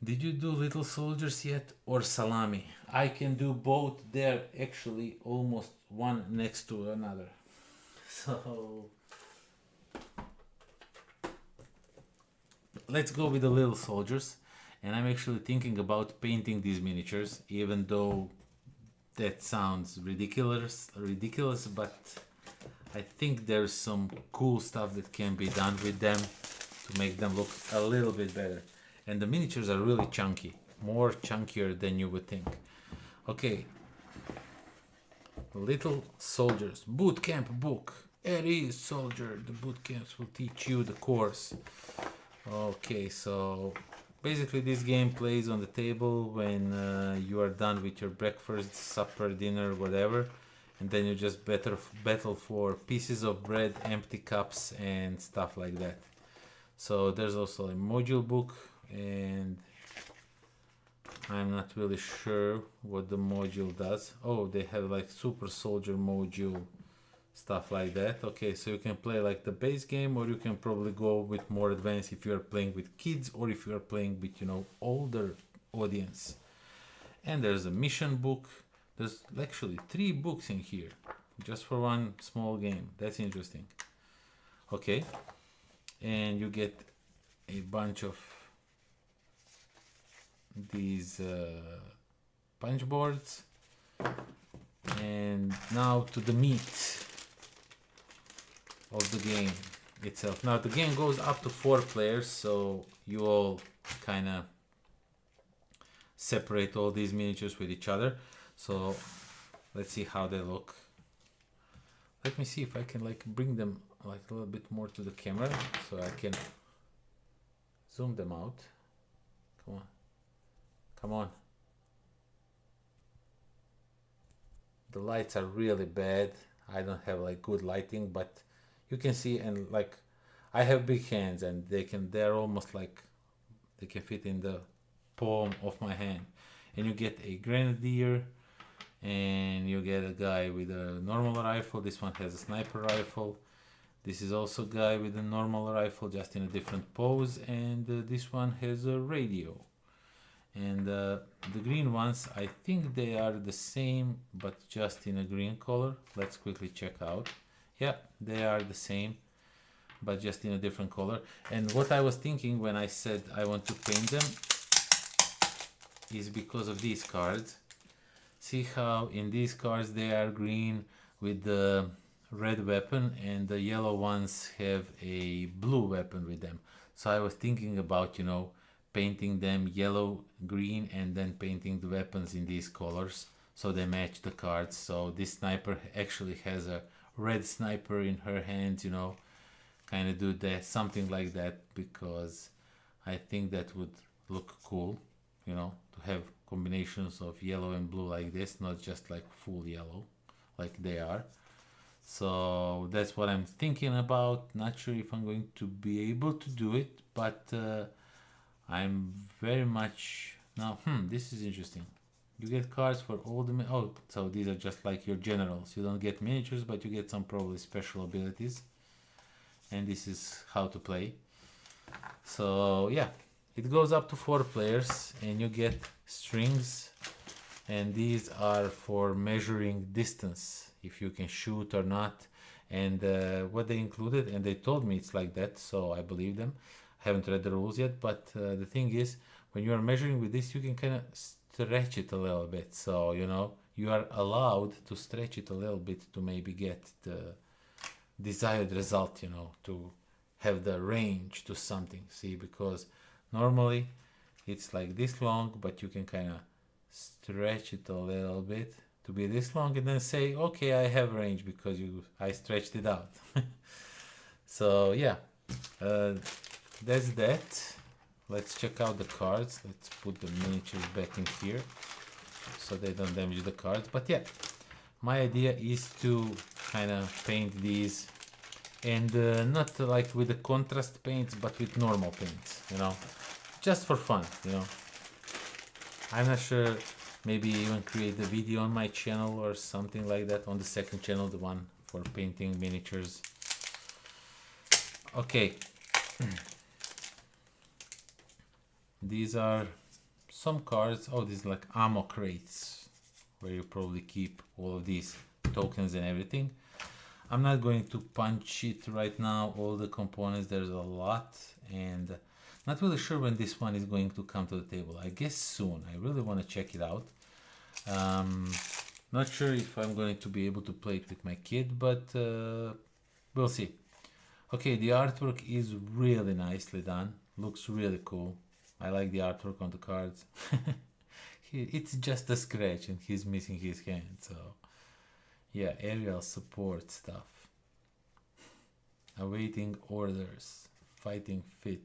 Did you do Little Soldiers yet or Salami? I can do both. They're actually almost one next to another. So let's go with the Little Soldiers. And I'm actually thinking about painting these miniatures, even though that sounds ridiculous, but I think there's some cool stuff that can be done with them to make them look a little bit better. And the miniatures are really chunky, more chunkier than you would think. Okay, Little Soldiers boot camp book. R.A.V.E.L soldier, the boot camps will teach you the course. Okay, so basically this game plays on the table when you are done with your breakfast, supper, dinner, whatever, and then you just battle for pieces of bread, empty cups, and stuff like that. So there's also a module book, and I'm not really sure what the module does. Oh, they have like super soldier module, stuff like that. Okay, so you can play like the base game, or you can probably go with more advanced if you are playing with kids, or if you are playing with, you know, older audience. And there's a mission book. There's actually 3 books in here just for one small game. That's interesting. Okay, and you get a bunch of these punch boards. And now to the meat of the game itself. Now the game goes up to 4 players, so you all kind of separate all these miniatures with each other. So let's see how they look. Let me see if I can like bring them like a little bit more to the camera so I can zoom them out. Come on, come on. The lights are really bad. I don't have like good lighting, but you can see, and like I have big hands, and they're almost like they can fit in the palm of my hand. And you get a grenadier, and you get a guy with a normal rifle. This one has a sniper rifle. This is also a guy with a normal rifle, just in a different pose, and this one has a radio. And the green ones, I think they are the same, but just in a green color. Let's quickly check out. Yeah, they are the same. but just in a different color. And what I was thinking when I said I want to paint them is because of these cards. See how in these cards they are green with the red weapon, and the yellow ones have a blue weapon with them. So I was thinking about, you know, painting them yellow, green, and then painting the weapons in these colors so they match the cards. So this sniper actually has a red sniper in her hand, you know, kind of do that, something like that, because I think that would look cool, you know, to have combinations of yellow and blue like this, not just like full yellow like they are. So that's what I'm thinking about. Not sure if I'm going to be able to do it, but I'm very much now. This is interesting. You get cards for all the oh, so these are just like your generals. You don't get miniatures, but you get some probably special abilities. And this is how to play. So yeah, it goes up to 4 players, and you get strings, and these are for measuring distance, if you can shoot or not, and what they included, and they told me it's like that, so I believe them. I haven't read the rules yet, but the thing is, when you are measuring with this, you can kind of stretch it a little bit, so you know, you are allowed to stretch it a little bit to maybe get the desired result, you know, to have the range to something. See, because normally it's like this long, but you can kind of stretch it a little bit to be this long, and then say, okay, I have range because I stretched it out. So yeah, that's that. Let's check out the cards. Let's put the miniatures back in here so they don't damage the cards. But yeah, my idea is to kind of paint these, and not like with the contrast paints, but with normal paints, you know, just for fun, you know. I'm not sure, maybe even create a video on my channel or something like that, on the second channel, the one for painting miniatures. Okay. These are some cards. Oh, these are like ammo crates where you probably keep all of these tokens and everything. I'm not going to punch it right now, all the components, there's a lot, and not really sure when this one is going to come to the table. I guess soon. I really want to check it out. Not sure if I'm going to be able to play it with my kid, but we'll see. Okay, the artwork is really nicely done. Looks really cool. I like the artwork on the cards. It's just a scratch and he's missing his hand, so yeah, aerial support stuff. Awaiting orders. Fighting fit.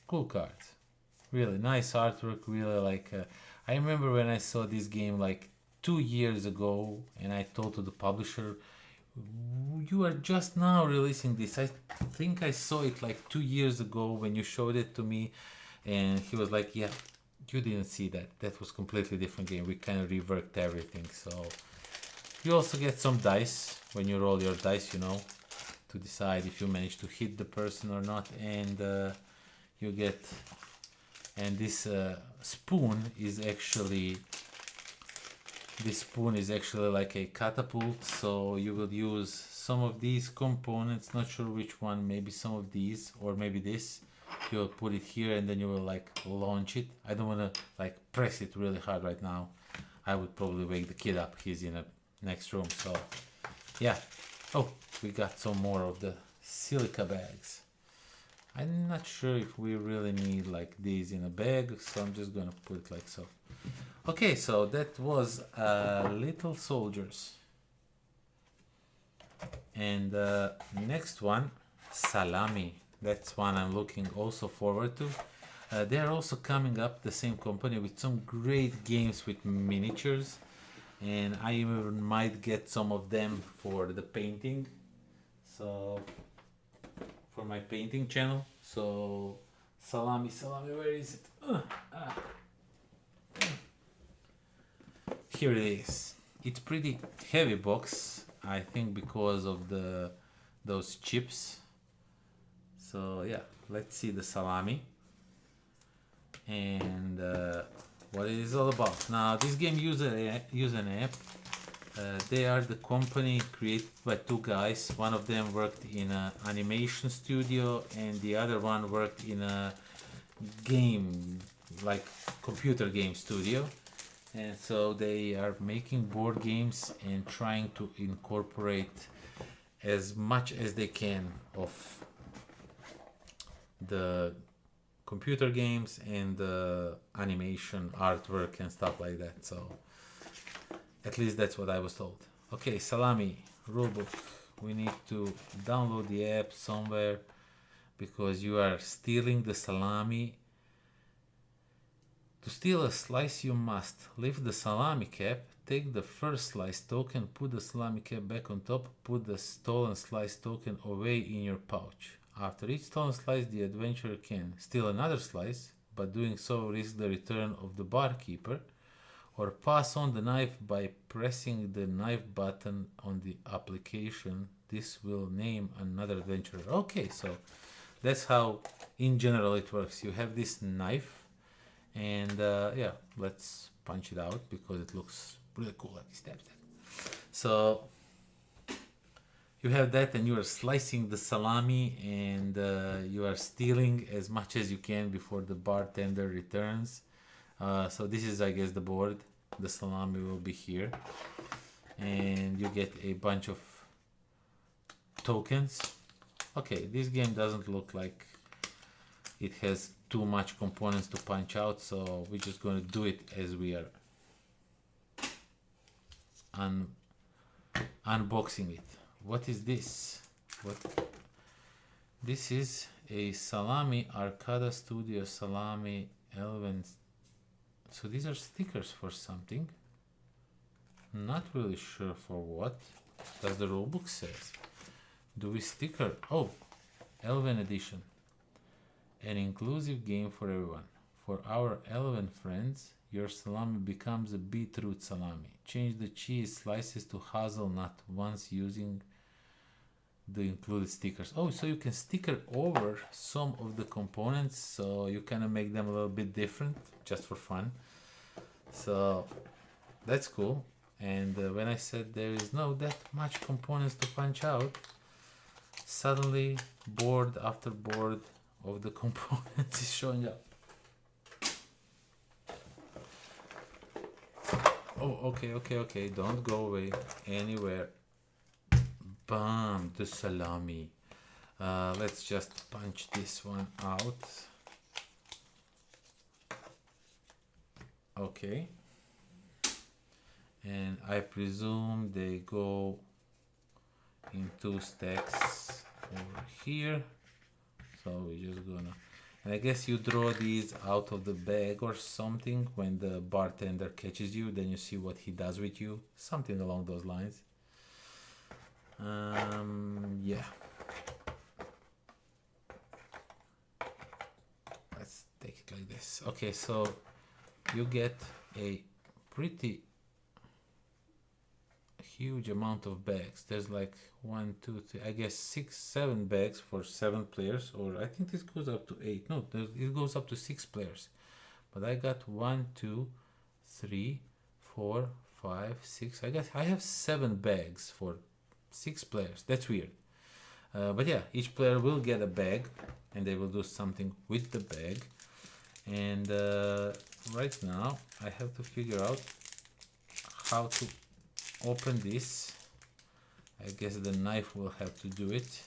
Cool cards. Really nice artwork, really like... I remember when I saw this game like 2 years ago, and I told to the publisher, you are just now releasing this. I think I saw it like 2 years ago when you showed it to me, and he was like, yeah, you didn't see that. That was completely different game. We kind of reworked everything. So you also get some dice when you roll your dice, you know, to decide if you manage to hit the person or not. And you get, and this spoon is actually like a catapult, so you will use some of these components, not sure which one, maybe some of these, or maybe this. You'll put it here and then you will like launch it. I don't want to like press it really hard right now. I would probably wake the kid up. He's in the next room, so yeah. Oh, we got some more of the silica bags. I'm not sure if we really need like these in a bag, so I'm just gonna put it like so. Okay, so that was Little Soldiers. And next one, Salami. That's one I'm looking also forward to. They are also coming up, the same company, with some great games with miniatures. And I even might get some of them for the painting. So, for my painting channel. So, Salami, where is it? Here it is. It's pretty heavy box, I think, because of those chips. So yeah, let's see the Salami and what it is all about. Now this game uses an app They are the company created by two guys. One of them worked in an animation studio and the other one worked in a game, like computer game studio. And so they are making board games and trying to incorporate as much as they can of the computer games and the animation, artwork and stuff like that. So at least that's what I was told. Okay, Salami rulebook. We need to download the app somewhere because you are stealing the salami. To steal a slice, you must lift the salami cap, take the first slice token, put the salami cap back on top, put the stolen slice token away in your pouch. After each stolen slice, the adventurer can steal another slice, but doing so risks the return of the barkeeper, or pass on the knife by pressing the knife button on the application. This will name another adventurer. Okay, so that's how in general it works. You have this knife and yeah, let's punch it out because it looks really cool, like stab. So you have that and you are slicing the salami and you are stealing as much as you can before the bartender returns. So this is, I guess, the board. The salami will be here and you get a bunch of tokens. Okay, this game doesn't look like it has too much components to punch out, so we're just going to do it as we are unboxing it. What is this? This is a Salami Arcada Studio Salami Elven. So these are stickers for something. Not really sure for what. Does the rulebook says? Do we sticker? Oh, Elven edition. An inclusive game for everyone. For our Elven friends, your salami becomes a beetroot salami. Change the cheese slices to hazelnut once using the included stickers. Oh, so you can sticker over some of the components, so you kind of make them a little bit different just for fun. So that's cool. And when I said there is no that much components to punch out, suddenly board after board of the components is showing up. Oh, okay, don't go away anywhere. Bam, the salami. Let's just punch this one out. Okay. And I presume they go in 2 stacks over here. So we're just gonna, and I guess you draw these out of the bag or something when the bartender catches you, then you see what he does with you, something along those lines. Yeah, let's take it like this. Okay, so you get a pretty huge amount of bags. There's like 1, 2, 3, I guess 6, 7 bags for 7 players, or I think this goes up to 8. No, it goes up to 6 players. But I got 1, 2, 3, 4, 5, 6. I guess I have 7 bags for 6 players. That's weird. But yeah, each player will get a bag and they will do something with the bag. And right now I have to figure out how to open this. I guess the knife will have to do it.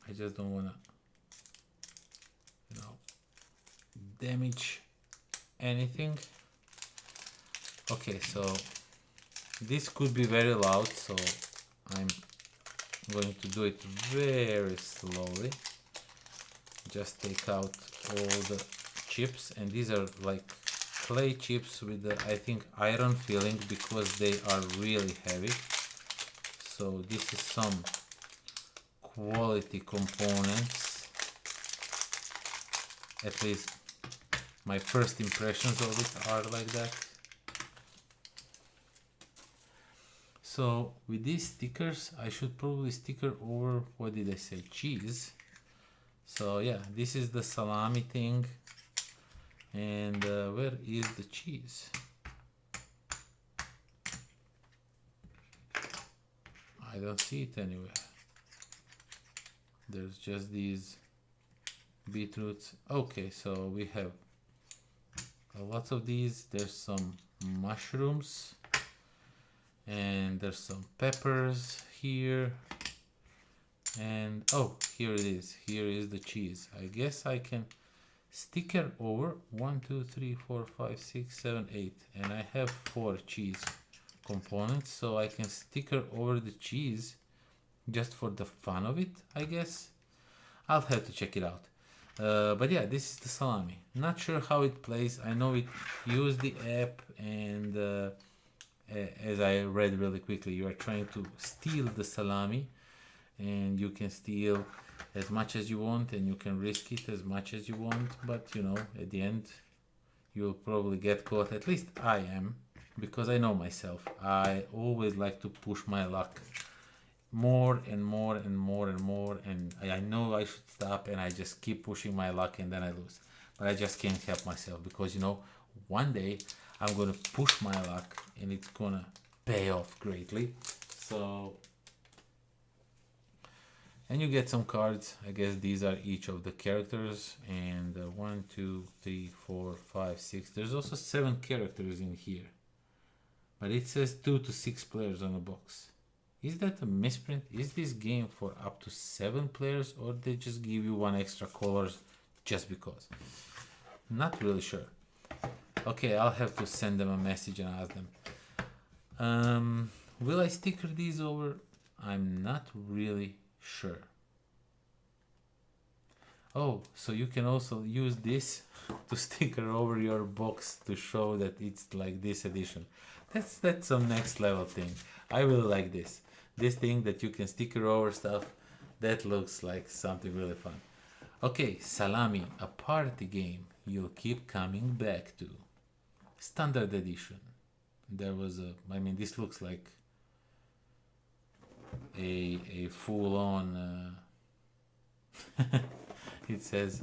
I just don't want to, damage anything. Okay, so this could be very loud, so I'm going to do it very slowly. Just take out all the chips, and these are like clay chips with the, I think, iron filling because they are really heavy. So this is some quality components. At least my first impressions of it are like that. So with these stickers, I should probably sticker over, what did I say, cheese. So yeah, this is the salami thing. And where is the cheese? I don't see it anywhere. There's just these beetroots. Okay, so we have lots of these. There's some mushrooms, and there's some peppers here, and oh, here it is. Here is the cheese. I guess I can sticker over 1 2 3 4 5 6 7 8, and I have 4 cheese components, so I can sticker over the cheese just for the fun of it, I guess. I'll have to check it out. But yeah, this is the salami. Not sure how it plays. I know it used the app, and as I read really quickly, you are trying to steal the salami, and you can steal as much as you want, and you can risk it as much as you want, but you know, at the end you'll probably get caught. At least I am, because I know myself. I always like to push my luck more and more and more and more, and I know I should stop, and I just keep pushing my luck, and then I lose. But I just can't help myself, because you know, one day I'm gonna push my luck and it's gonna pay off greatly. So, and you get some cards. I guess these are each of the characters, and 1 2 3 4 5 6. There's also 7 characters in here, but it says 2 to 6 players on the box. Is that a misprint? Is this game for up to 7 players, or they just give you 1 extra colors just because? Not really sure. Okay, I'll have to send them a message and ask them. Will I sticker these over? I'm not really sure. Oh, so you can also use this to sticker over your box to show that it's like this edition. That's some next level thing. I really like this. This thing that you can sticker over stuff, that looks like something really fun. Okay, Salami, a party game you'll keep coming back to. Standard edition. There was a, I mean, this looks like a full-on, it says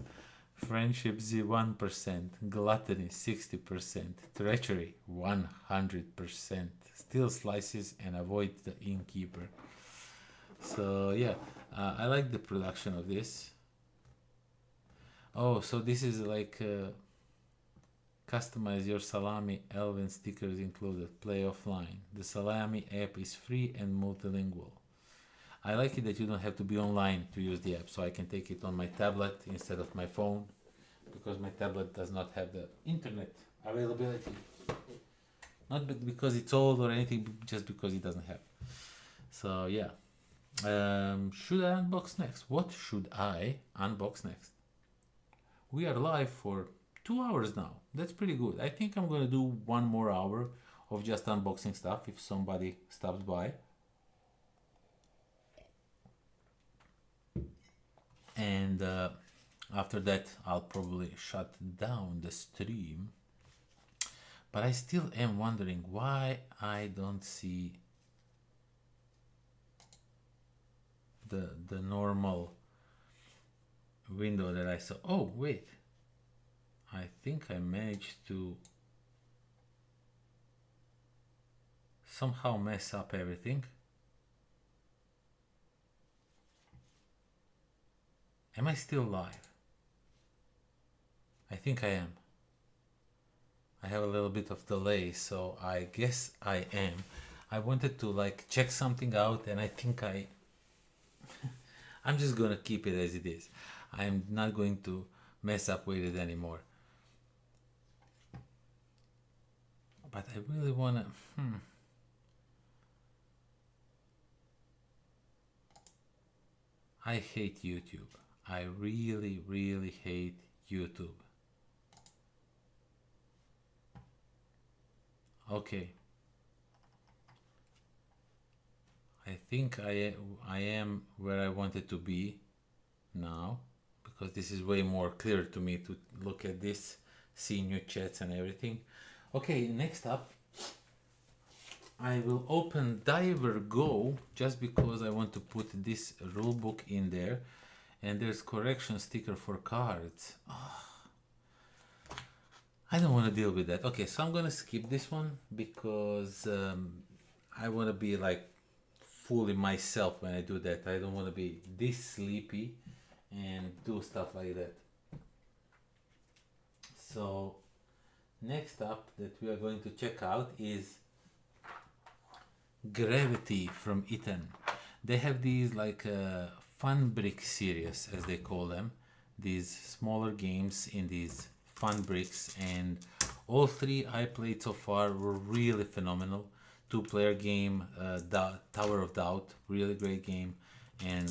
friendship 1%, gluttony 60%, treachery 100%, steal slices and avoid the innkeeper. So yeah, I like the production of this. Oh, so this is like customize your Salami Elven stickers included, play offline. The Salami app is free and multilingual. I like it that you don't have to be online to use the app, so I can take it on my tablet instead of my phone, because my tablet does not have the internet availability. Not because it's old or anything, just because it doesn't have. So yeah. Should I unbox next? What should I unbox next? We are live for 2 hours now. That's pretty good. I think I'm gonna do 1 more hour of just unboxing stuff if somebody stops by. And after that I'll probably shut down the stream. But I still am wondering why I don't see the normal window that I saw. Oh wait, I think I managed to somehow mess up everything. Am I still live? I think I am. I have a little bit of delay, so I guess I am. I wanted to like check something out, and I think I'm just gonna keep it as it is. I'm not going to mess up with it anymore. But I really wanna I hate YouTube. I really, really hate YouTube. Okay. I think I am where I wanted to be now, because this is way more clear to me to look at this, see new chats and everything. Okay, next up, I will open Diver Go just because I want to put this rulebook in there, and there's correction sticker for cards. Oh, I don't want to deal with that. Okay, so I'm gonna skip this one because I want to be like fully myself when I do that. I don't want to be this sleepy and do stuff like that. So next up that we are going to check out is Gravity from Iten. They have these like fun brick series, as they call them, these smaller games in these fun bricks, and all three I played so far were really phenomenal. Two-player game, Tower of Doubt, really great game, and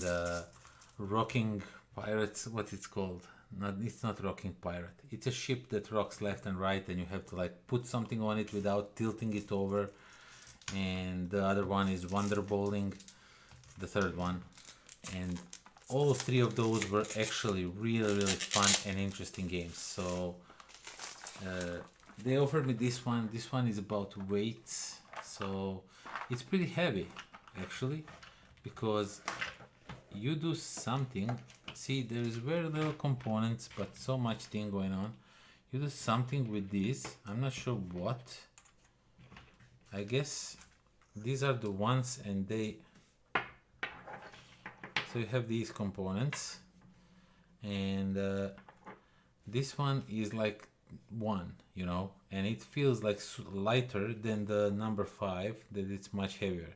Rocking Pirates, what it's called? It's not Rocking Pirate. It's a ship that rocks left and right, and you have to like put something on it without tilting it over. And the other one is Wonder Bowling, the third one, and all three of those were actually really fun and interesting games. So they offered me this one. This one is about weights, so it's pretty heavy actually, because you do something. See, there is very little components but so much thing going on. You do something with this, I'm not sure what. I guess these are the ones, and they, so you have these components, and this one is like one, you know, and it feels like lighter than the number 5, that it's much heavier,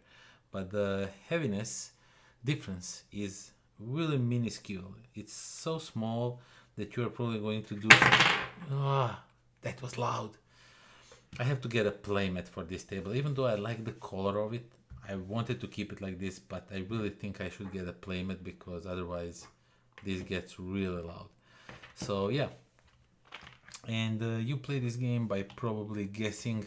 but the heaviness difference is really minuscule. It's so small that you are probably going to do that was loud. I have to get a playmat for this table. Even though I like the color of it, I wanted to keep it like this, but I really think I should get a playmat, because otherwise this gets really loud. So yeah, and you play this game by probably guessing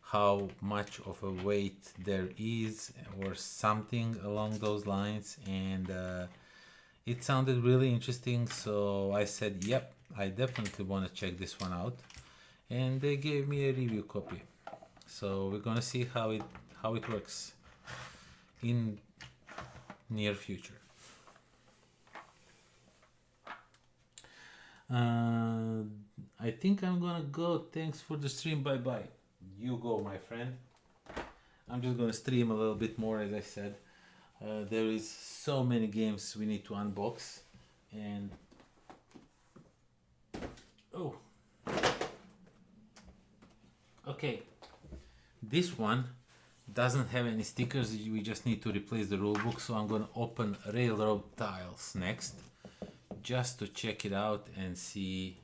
how much of a weight there is or something along those lines, and it sounded really interesting, so I said yep, I definitely want to check this one out, and they gave me a review copy, so we're gonna see how it works in near future. I think I'm gonna go. Thanks for the stream. Bye bye. You go, my friend. I'm just gonna stream a little bit more, as I said. There is so many games we need to unbox, and oh, okay, this one doesn't have any stickers. We just need to replace the rulebook, so I'm gonna open Railroad Tiles next, just to check it out and see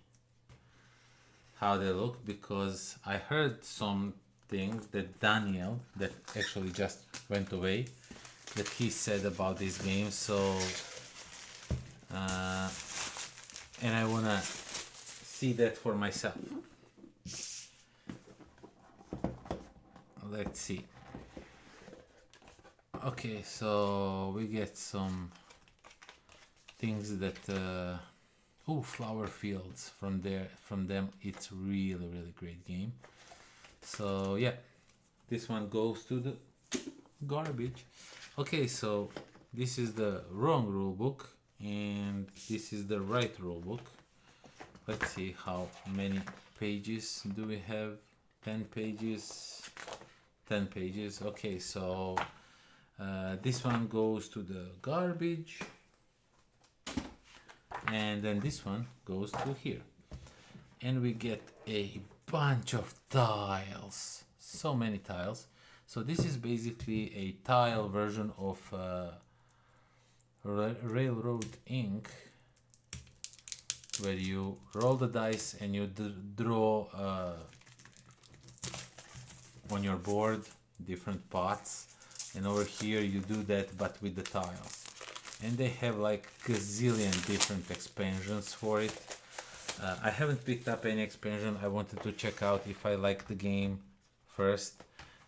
how they look, because I heard something that Daniel, that actually just went away, that he said about this game. So and I wanna see that for myself. Let's see. Okay, so we get some things that flower fields from them. It's really great game. So yeah, this one goes to the garbage. Okay, so this is the wrong rule book, and this is the right rule book. Let's see how many pages do we have. 10 pages. 10 pages. Okay, so this one goes to the garbage, and then this one goes to here, and we get a bunch of tiles, so many tiles. So this is basically a tile version of Railroad Inc., where you roll the dice and you draw on your board different pots, and over here you do that but with the tiles, and they have like gazillion different expansions for it. I haven't picked up any expansion. I wanted to check out if I like the game first,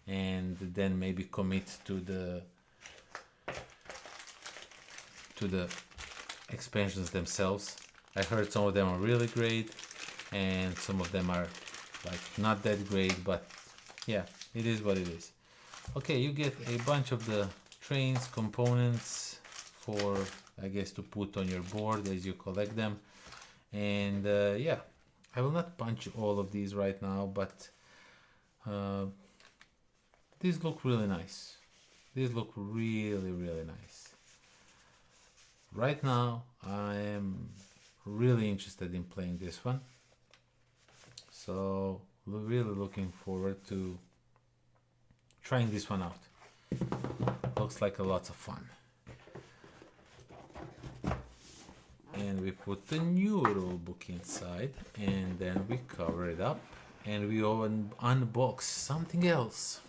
and then maybe commit to the expansions themselves. I heard some of them are really great, and some of them are like not that great, but yeah, it is what it is. Okay, you get a bunch of the trains components for, I guess, to put on your board as you collect them. And yeah, I will not punch all of these right now, but these look really nice. These look really, really nice. Right now, I am really interested in playing this one. So, really looking forward to trying this one out. Looks like a lot of fun. And we put the new rule book inside, and then we cover it up, and we unbox something else.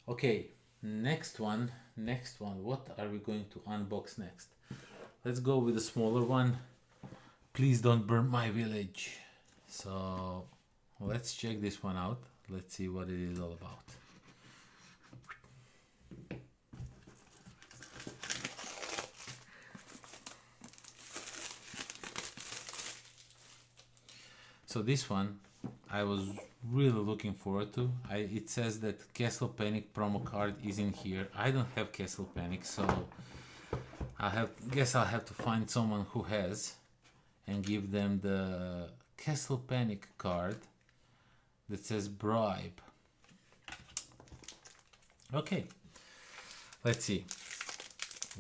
Okay, next one, what are we going to unbox next? Let's go with the smaller one. Please don't burn my village. So let's check this one out. Let's see what it is all about. So this one I was really looking forward to. It says that Castle Panic promo card is in here. I don't have Castle Panic, so guess I'll have to find someone who has and give them the Castle Panic card that says bribe. Okay, let's see.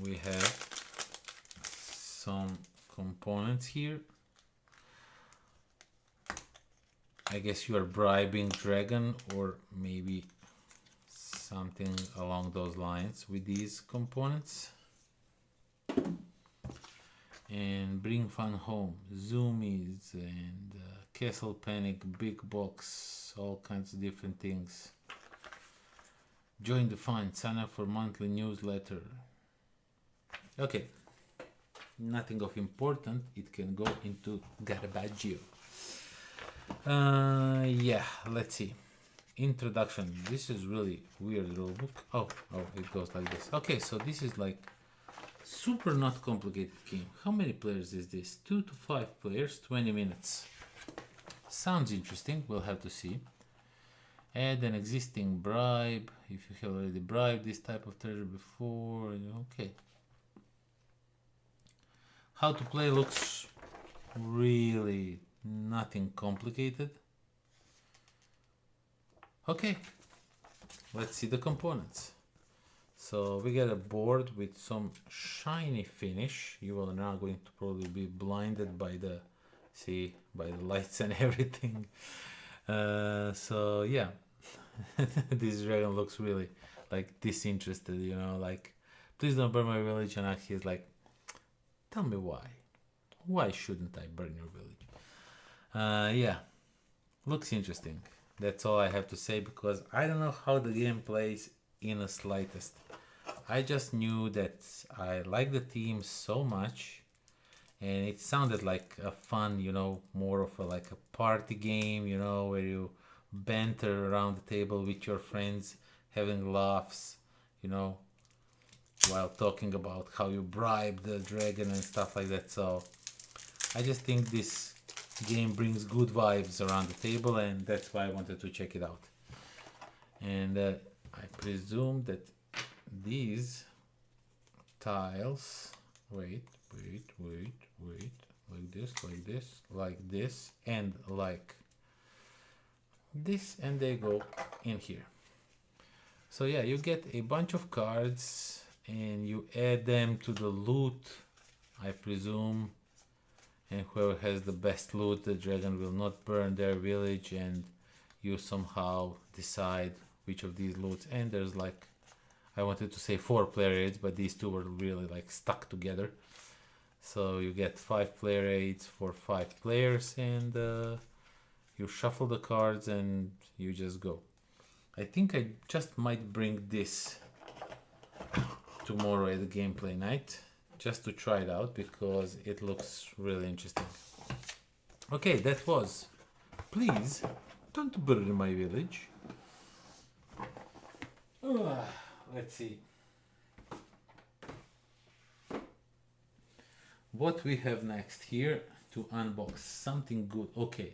We have some components here. I guess you are bribing dragon, or maybe something along those lines with these components. And bring fun home, zoomies, and Castle Panic, big box, all kinds of different things. Join the fun, sign up for monthly newsletter. Okay, nothing of important. It can go into Garbaggio. Yeah, let's see. Introduction. This is really weird rulebook. Oh, it goes like this. Okay, so this is like super not complicated game. How many players is this? 2 to 5 players, 20 minutes. Sounds interesting. We'll have to see. Add an existing bribe if you have already bribed this type of treasure before. Okay. How to play looks really nothing complicated. Okay, let's see the components. So we get a board with some shiny finish. You are now going to probably be blinded by the lights and everything. So yeah, this dragon looks really like disinterested, like, please don't burn my village. And he's like, tell me why shouldn't I burn your village? Yeah, looks interesting. That's all I have to say, because I don't know how the game plays in the slightest. I just knew that I like the theme so much, and it sounded like a fun, more of like a party game, where you banter around the table with your friends, having laughs, while talking about how you bribe the dragon and stuff like that. So I just think this game brings good vibes around the table, and that's why I wanted to check it out. And I presume that these tiles, wait, like this, and like this, and they go in here. So yeah, you get a bunch of cards and you add them to the loot, I presume, and whoever has the best loot, the dragon will not burn their village, and you somehow decide which of these loots. And there's like, I wanted to say 4 player aids, but these two were really like stuck together. So you get 5 player aids for 5 players, and you shuffle the cards and you just go. I think I just might bring this tomorrow at the gameplay night, just to try it out, because it looks really interesting. Okay, that was Please Don't Burn My Village. Let's see what we have next here to unbox. Something good. Okay,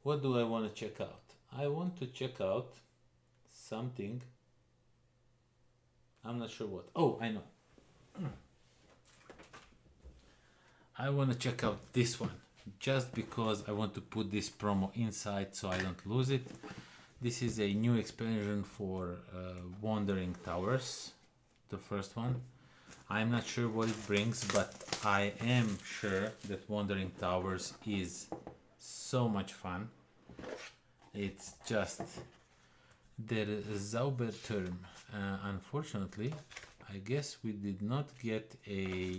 what do I want to check out? I want to check out something. I'm not sure what. Oh, I know. I want to check out this one. just because I want to put this promo inside so I don't lose it. This is a new expansion for Wandering Towers, the first one. I'm not sure what it brings, but I am sure that Wandering Towers is so much fun. It's just der Zauberturm. Unfortunately, I guess we did not get a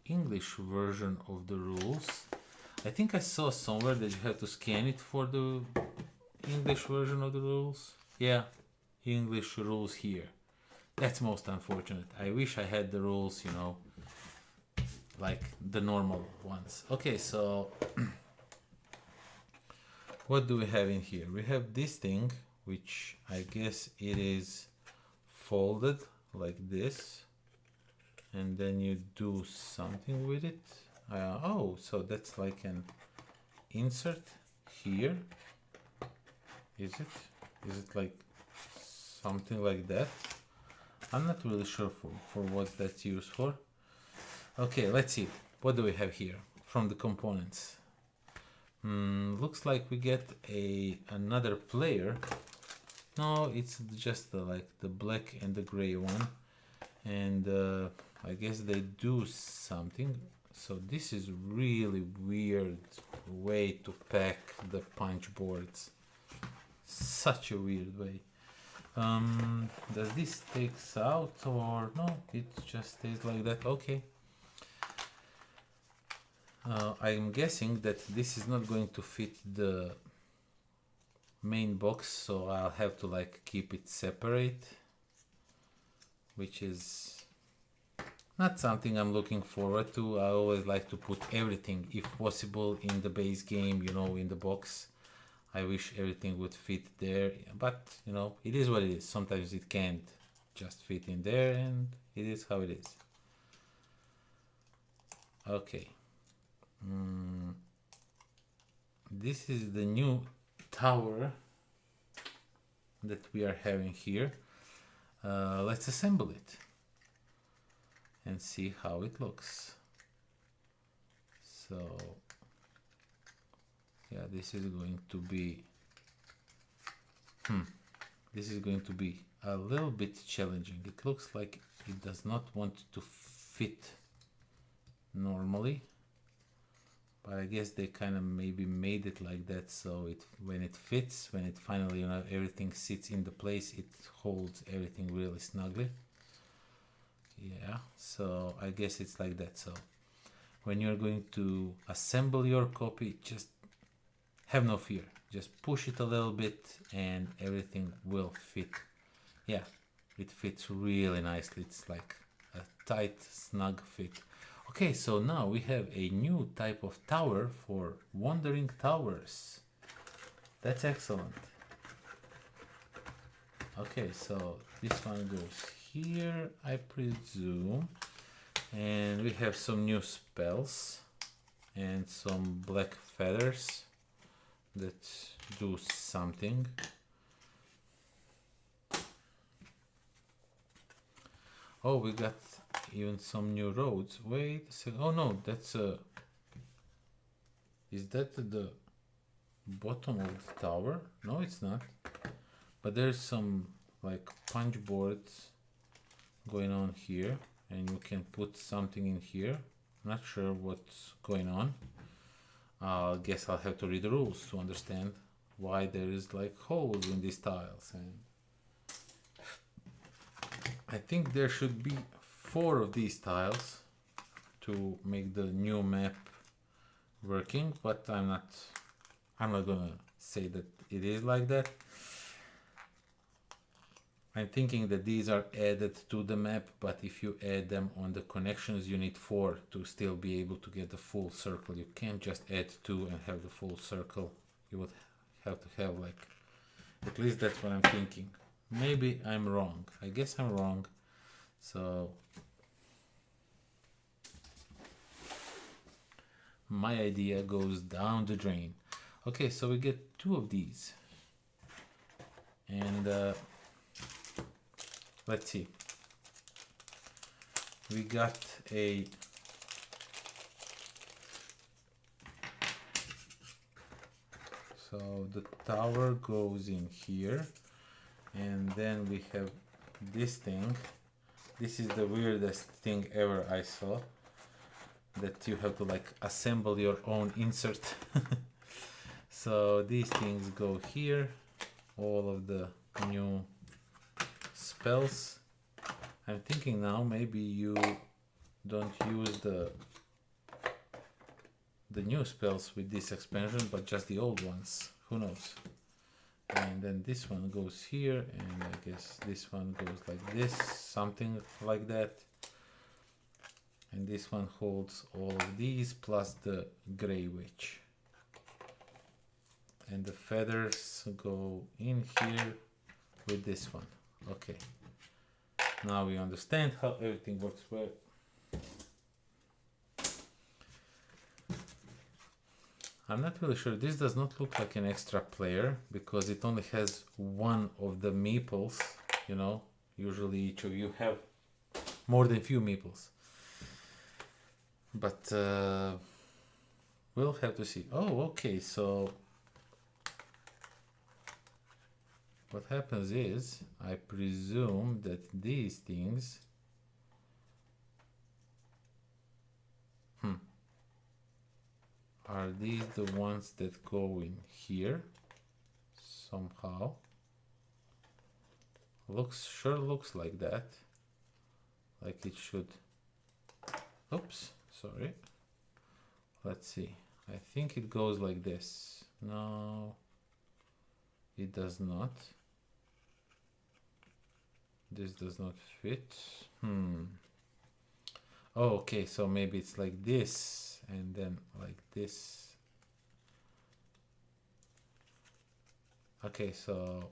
English version of the rules. I think I saw somewhere that you have to scan it for the English version of the rules. Yeah, English rules here. That's most unfortunate. I wish I had the rules, you know, like the normal ones. Okay, so what do we have in here? We have this thing, which I guess it is folded like this, and then you do something with it. Oh, so that's like an insert here. Is it like something like that? I'm not really sure for what that's used for. Okay, let's see. What do we have here from the components? Looks like we get another player. No, it's just like the black and the gray one. And I guess they do something. So this is really weird way to pack the punch boards. Such a weird way. Does this takes out or no? It just stays like that. Okay. I'm guessing that this is not going to fit the main box, so I'll have to like keep it separate, which is not something I'm looking forward to. I always like to put everything, if possible, in the base game, you know, in the box. I wish everything would fit there, but you know, it is what it is. Sometimes it can't just fit in there, and it is how it is. Okay. This is the new tower that we are having here. Let's assemble it and see how it looks. So yeah, this is going to be a little bit challenging. It looks like it does not want to fit normally, but I guess they kind of maybe made it like that, so when it fits, when it finally, you know, everything sits in the place, it holds everything really snugly. Yeah, so I guess it's like that. So when you're going to assemble your copy, just have no fear, just push it a little bit and everything will fit. Yeah, it fits really nicely. It's like a tight, snug fit. Okay, so now we have a new type of tower for Wandering Towers. That's excellent. Okay, so this one goes here, I presume. And we have some new spells and some black feathers that do something. Oh, we got even some new roads. Wait a second. Oh no, that's is that the bottom of the tower? No, it's not. But there's some like punch boards going on here, and you can put something in here. Not sure what's going on. I guess I'll have to read the rules to understand why there is like holes in these tiles. And I think there should be 4 of these tiles to make the new map working, but I'm not gonna say that it is like that. I'm thinking that these are added to the map, but if you add them on the connections, you need 4 to still be able to get the full circle. You can't just add 2 and have the full circle. You would have to have like, at least that's what I'm thinking. Maybe I'm wrong. I guess I'm wrong. So my idea goes down the drain. Okay, so we get 2 of these. And let's see. We got a So the tower goes in here, and then we have this thing. This is the weirdest thing ever I saw, that you have to like assemble your own insert. So these things go here, all of the new spells. I'm thinking now maybe you don't use the new spells with this expansion, but just the old ones, who knows. And then this one goes here, and I guess this one goes like this, something like that. And this one holds all of these plus the gray witch. And the feathers go in here with this one. Okay. Now we understand how everything works well. I'm not really sure. This does not look like an extra player because it only has one of the meeples. You know, usually each of you have more than few meeples. But we'll have to see. Oh, okay. So what happens is, I presume that these things are these the ones that go in here somehow. Sure looks like that, like it should. Oops, sorry. Let's see. I think it goes like this. No, it does not. This does not fit. Oh, okay, so maybe it's like this and then like this. Okay, so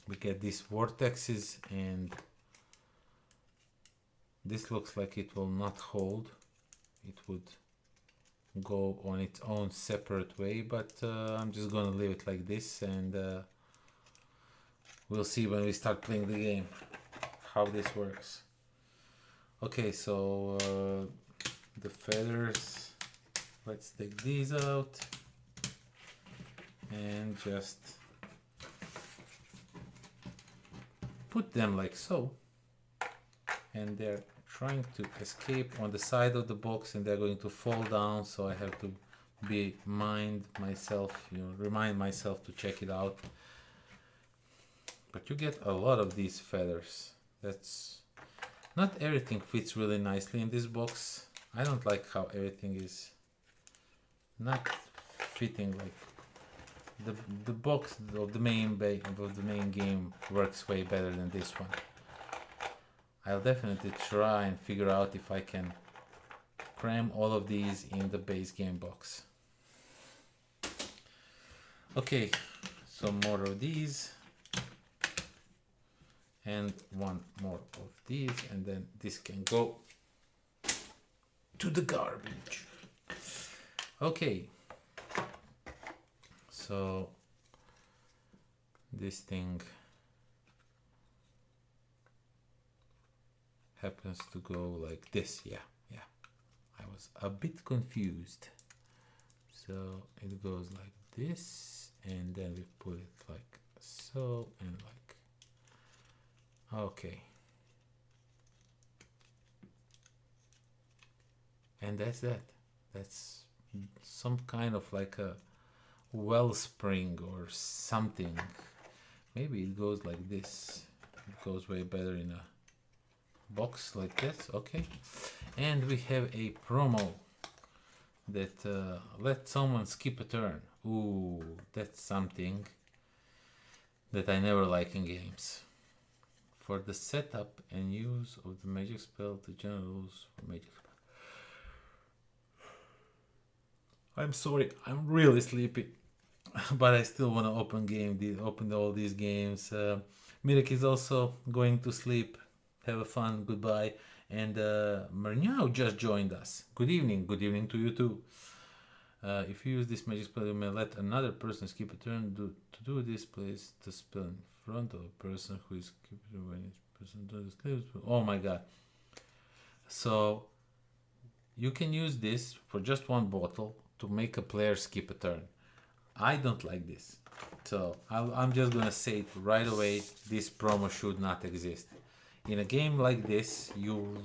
we get these vortexes, and this looks like it will not hold. It would go on its own separate way, but I'm just gonna leave it like this, and we'll see when we start playing the game how this works. Okay, so the feathers, let's take these out and just put them like so, and they're trying to escape on the side of the box, and they're going to fall down, so I have to remind myself to check it out. But you get a lot of these feathers. That's not everything fits really nicely in this box. I don't like how everything is not fitting. Like the box of the main game works way better than this one. I'll definitely try and figure out if I can cram all of these in the base game box. Okay, some more of these. And one more of these, and then this can go to the garbage. Okay, so this thing happens to go like this. Yeah, I was a bit confused. So it goes like this, and then we put it like so, and like, okay. And that's that. That's some kind of like a wellspring or something. Maybe it goes like this. It goes way better in a box like this. Okay. And we have a promo that let someone skip a turn. Ooh, that's something that I never like in games. For the setup and use of the magic spell, the general rules for magic spell. I'm sorry, I'm really sleepy, but I still want to open all these games. Mirek is also going to sleep. Have a fun, goodbye. And Marniau just joined us. Good evening to you too. If you use this magic spell, you may let another person skip a turn. To do this, place the spell in front of a person who is skipping when each person does this. Oh my god. So you can use this for just one bottle to make a player skip a turn. I don't like this. So I'm just gonna say it right away, this promo should not exist. In a game like this, you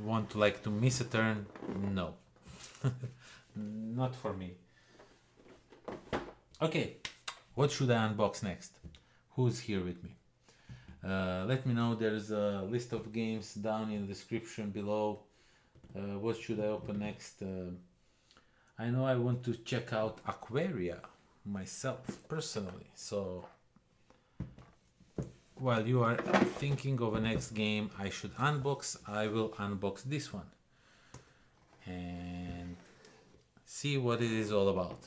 want to like to miss a turn? No. Not for me. Okay, what should I unbox next? Who's here with me? Let me know. There's a list of games down in the description below. What should I open next? I know I want to check out AQUARIA myself personally. So while you are thinking of a next game I should unbox, I will unbox this one and see what it is all about.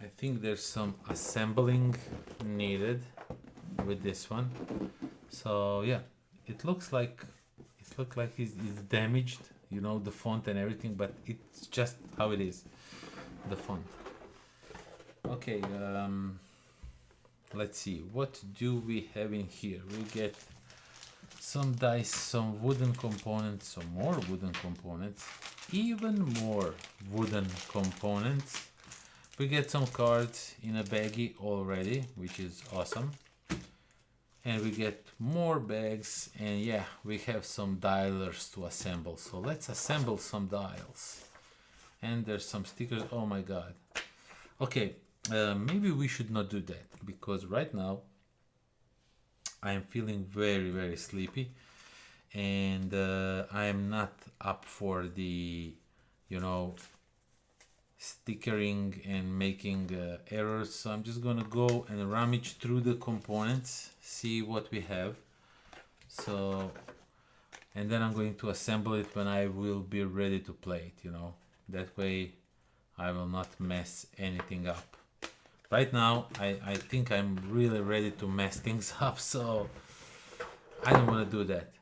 I think there's some assembling needed with this one. So yeah, it looks like it's damaged, you know, the font and everything, but it's just how it is, the font. Okay, let's see, what do we have in here? We get some dice, some wooden components, some more wooden components, even more wooden components. We get some cards in a baggie already, which is awesome. And we get more bags, and yeah, we have some dialers to assemble. So let's assemble some dials. And there's some stickers. Oh my god. Okay, maybe we should not do that, because right now I am feeling very, very sleepy, and I am not up for the, you know, stickering and making errors. So I'm just gonna go and rummage through the components, see what we have. So, and then I'm going to assemble it when I will be ready to play it, you know, that way I will not mess anything up. Right now I think I'm really ready to mess things up, so I don't want to do that.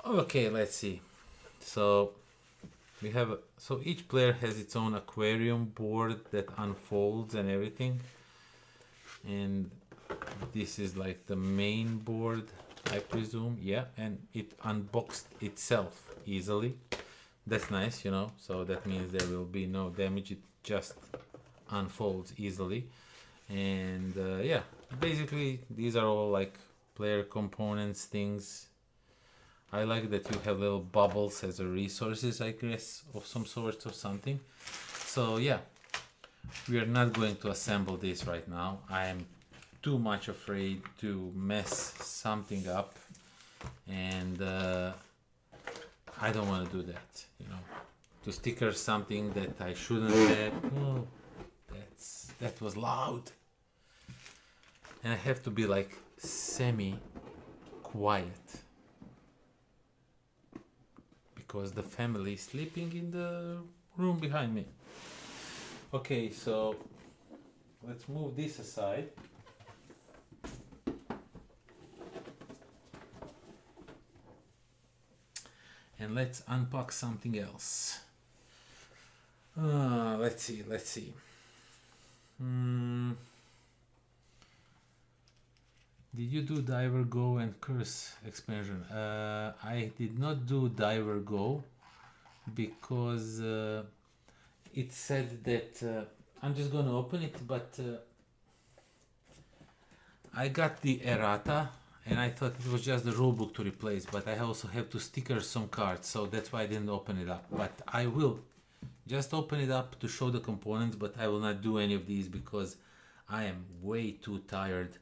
Okay, let's see. So we have, so each player has its own aquarium board that unfolds and everything, and this is like the main board, I presume. Yeah, and it unboxed itself easily. That's nice, you know, so that means there will be no damage, it just unfolds easily. And yeah, basically these are all like player components, things. I like that you have little bubbles as a resources, I guess, of some sort or something. So yeah, we are not going to assemble this right now. I am too much afraid to mess something up, and I don't want to do that, you know, to sticker something that I shouldn't have. Oh, that was loud. And I have to be like semi quiet, because the family is sleeping in the room behind me. Okay, so let's move this aside. And let's unpack something else. Let's see. Did you do Diver Go and Curse expansion? I did not do Diver Go because it said that I'm just gonna open it, but I got the errata and I thought it was just the rulebook to replace, but I also have to sticker some cards, so that's why I didn't open it up. But I will just open it up to show the components, but I will not do any of these because I am way too tired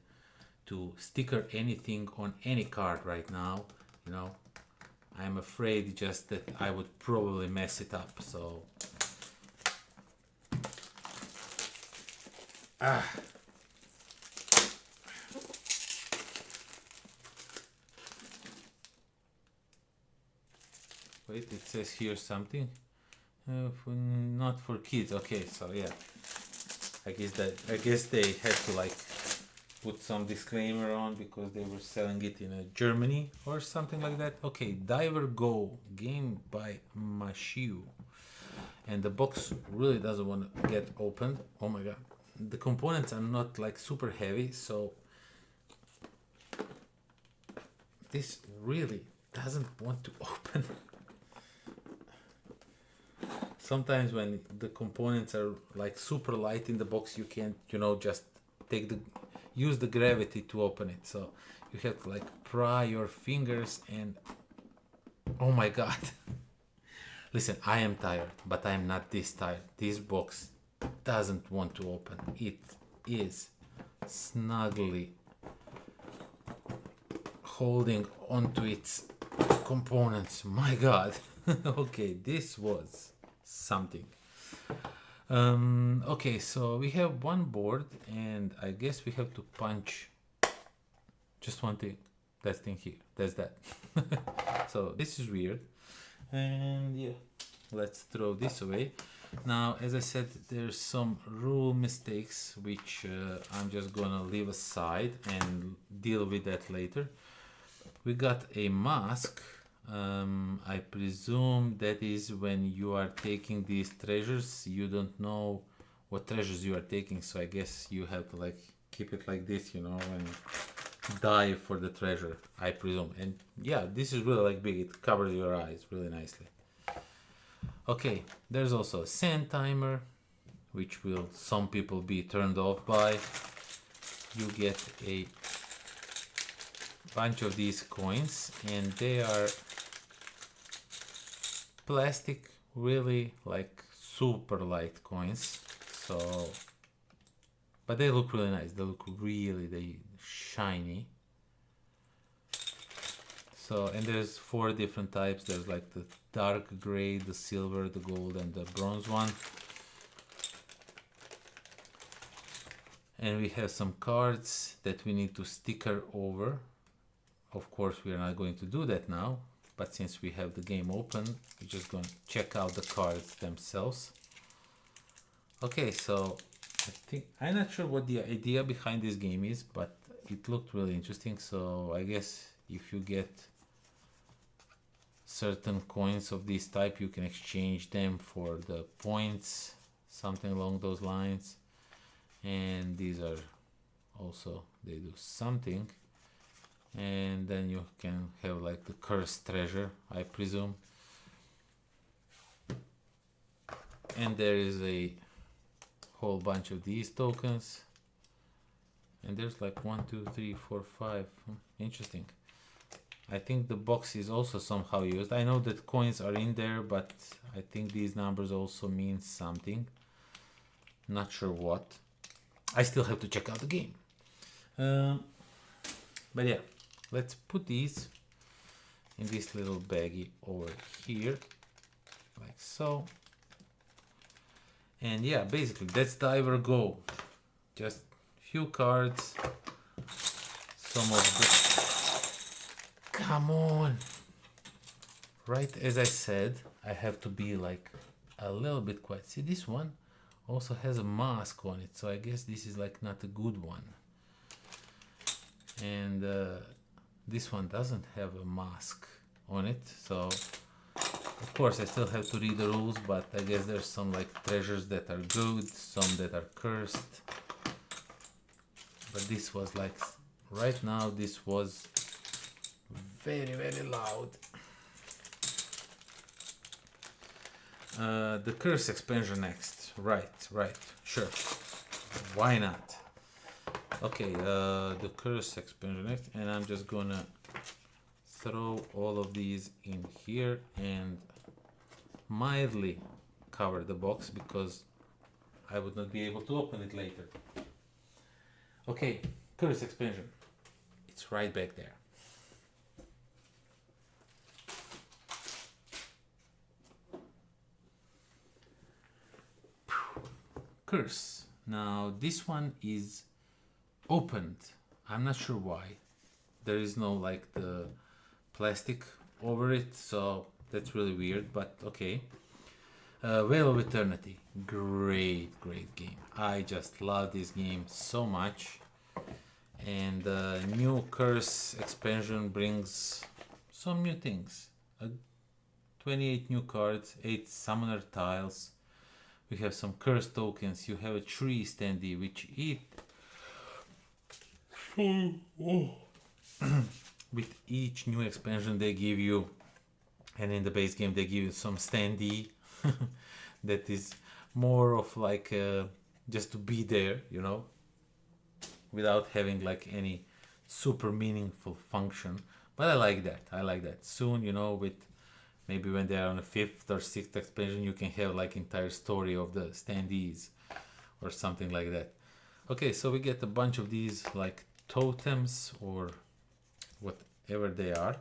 to sticker anything on any card right now, you know. I'm afraid just that I would probably mess it up, so wait, it says here something not for kids. Okay, so yeah, I guess they had to like put some disclaimer on because they were selling it in Germany or something like that. Okay, Diver Go, game by Mashiu. And the box really doesn't want to get opened. Oh my god, the components are not like super heavy, so this really doesn't want to open. Sometimes when the components are like super light in the box, you can't, you know, just use the gravity to open it. So you have to like pry your fingers and oh my god. Listen, I am tired, but I am not this tired. This box doesn't want to open. It is snugly holding onto its components. My god. Okay, this was something. Okay, so we have one board and I guess we have to punch just one thing. That thing here. That's that. So this is weird. And yeah, let's throw this away. Now, as I said, there's some rule mistakes which I'm just gonna leave aside and deal with that later. We got a mask. I presume that is when you are taking these treasures, you don't know what treasures you are taking, so I guess you have to like keep it like this, you know, and dive for the treasure, I presume. And yeah, this is really like big, it covers your eyes really nicely. Okay, there's also a sand timer, which will some people be turned off by. You get a bunch of these coins and they are plastic, really like super light coins. So but they look really nice. They look really shiny. So, and there's 4 different types. There's like the dark gray, the silver, the gold, and the bronze one. And we have some cards that we need to sticker over. Of course, we are not going to do that now, but since we have the game open, we're just going to check out the cards themselves. Okay, so I think I'm not sure what the idea behind this game is, but it looked really interesting. So I guess if you get certain coins of this type, you can exchange them for the points, something along those lines. And these are also, they do something. And then you can have like the cursed treasure, I presume. And there is a whole bunch of these tokens. And there's like 1, 2, 3, 4, 5. Interesting. I think the box is also somehow used. I know that coins are in there, but I think these numbers also mean something. Not sure what. I still have to check out the game. But yeah, let's put these in this little baggie over here, like so. And yeah, basically that's dive or go. Just few cards, some of the... Come on! Right as I said, I have to be like a little bit quiet. See, this one also has a mask on it, so I guess this is like not a good one. And this one doesn't have a mask on it, so of course I still have to read the rules, but I guess there's some like treasures that are good, some that are cursed. But this was like, right now this was very loud. The curse expansion next. Right, sure. Why not? Okay, the curse expansion next, and I'm just gonna throw all of these in here and mildly cover the box because I would not be able to open it later. Okay, curse expansion. It's right back there. Curse. Now this one is opened. I'm not sure why. There is no like the plastic over it, so that's really weird, but okay. Veil of Eternity. Great game. I just love this game so much. And the new curse expansion brings some new things. 28 new cards, 8 summoner tiles, We have some curse tokens. You have a tree standee, which with each new expansion they give you, and in the base game they give you some standee that is more of like just to be there, you know, without having like any super meaningful function. But I like that. I like that. Soon, you know, with maybe when they are on the 5th or 6th expansion, you can have like entire story of the standees or something like that. Okay, so we get a bunch of these like totems or whatever they are.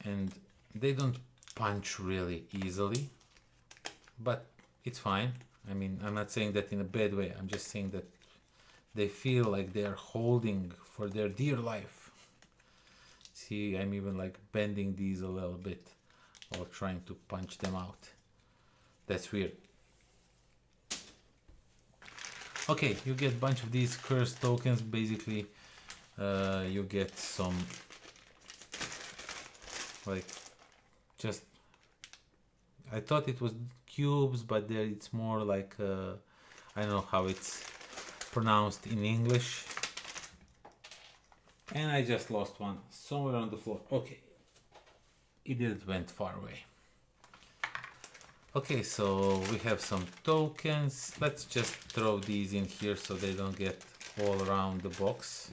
And they don't punch really easily, but it's fine. I mean, I'm not saying that in a bad way. I'm just saying that they feel like they are holding for their dear life. See, I'm even like bending these a little bit while trying to punch them out. That's weird. Okay, you get a bunch of these curse tokens. Basically, you get some like just, I thought it was cubes, but there it's more like I don't know how it's pronounced in English. And I just lost one somewhere on the floor. Okay, it didn't went far away. Okay, so we have some tokens. Let's just throw these in here so they don't get all around the box.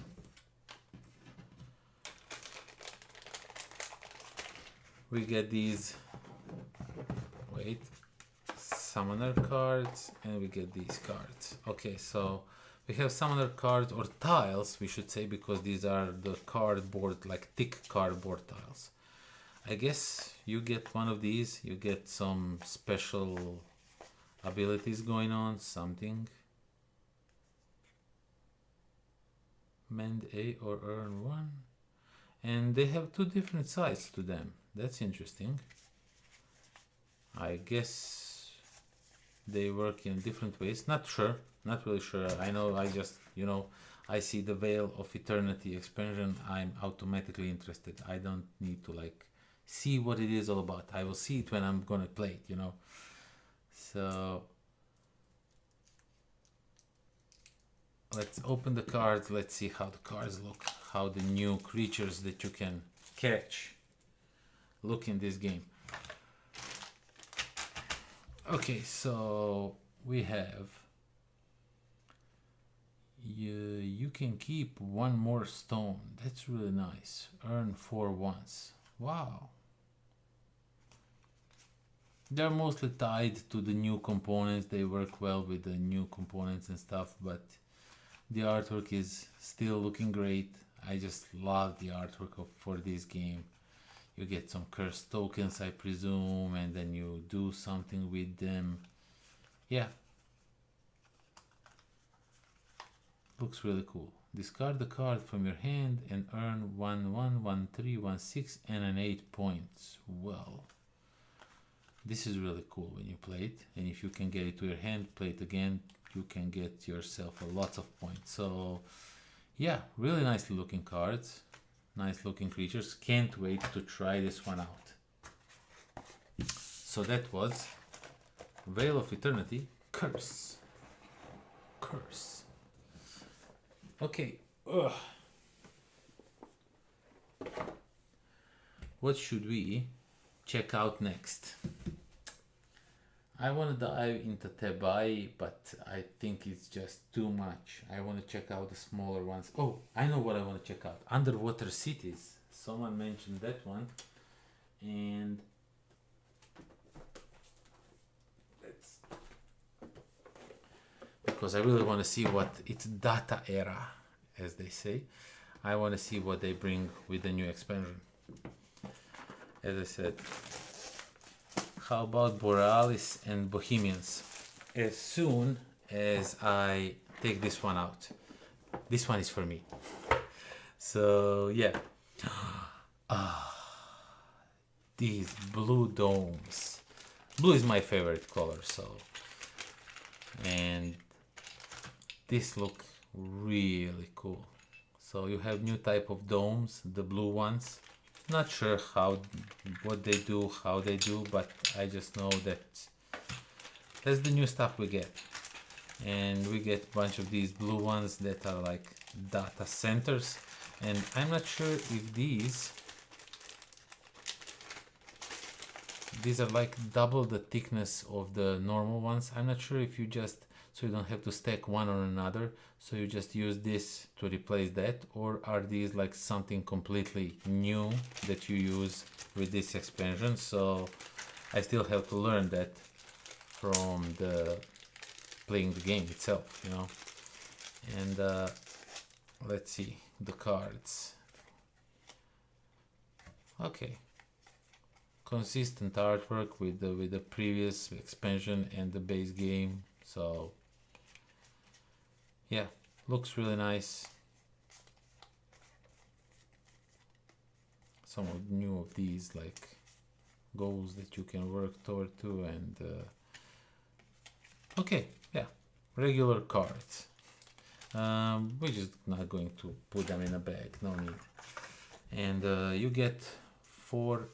We get these, wait, summoner cards, and we get these cards. Okay, so we have summoner cards, or tiles we should say, because these are the cardboard, like thick cardboard tiles. I guess you get one of these, you get some special abilities going on, something. Mend A or earn 1. And they have 2 different sides to them. That's interesting. I guess they work in different ways. Not sure, not really sure. I know, I just, you know, I see the Veil of Eternity expansion, I'm automatically interested. I don't need to like see what it is all about. I will see it when I'm gonna play it, you know. So let's open the cards. Let's see how the cards look, how the new creatures that you can catch look in this game. Okay, so we have you can keep 1 more stone. That's really nice. Earn 4 once. Wow. They're mostly tied to the new components. They work well with the new components and stuff, but the artwork is still looking great. I just love the artwork for this game. You get some cursed tokens, I presume, and then you do something with them. Yeah. Looks really cool. Discard the card from your hand and earn 1, 1, 1, 3, 1, 6, and an 8 points. Well, this is really cool when you play it. And if you can get it to your hand, play it again, you can get yourself a lot of points. So, yeah, really nicely looking cards. Nice looking creatures. Can't wait to try this one out. So that was Veil of Eternity Curse. Curse. Okay. Ugh. What should we check out next? I want to dive into THEBAI, but I think it's just too much. I want to check out the smaller ones. Oh, I know what I want to check out. Underwater cities. Someone mentioned that one. And let's... because I really want to see what... it's data era, as they say. I want to see what they bring with the new expansion. As I said... how about Borealis and Bohemians? As soon as I take this one out. This one is for me. So yeah. These blue domes. Blue is my favorite color, so. And this look really cool. So you have new type of domes, the blue ones. Not sure what they do, how they do, but I just know that that's the new stuff we get. And we get a bunch of these blue ones that are like data centers, and I'm not sure if these are like double the thickness of the normal ones. I'm not sure if you just, so you don't have to stack one on another, so you just use this to replace that, or are these like something completely new that you use with this expansion. So I still have to learn that from the playing the game itself, you know. And let's see the cards. Okay, consistent artwork with the previous expansion and the base game. So yeah, looks really nice. Some of new of these like goals that you can work toward too, and okay, yeah, regular cards. We're just not going to put them in a bag, no need. And you get four,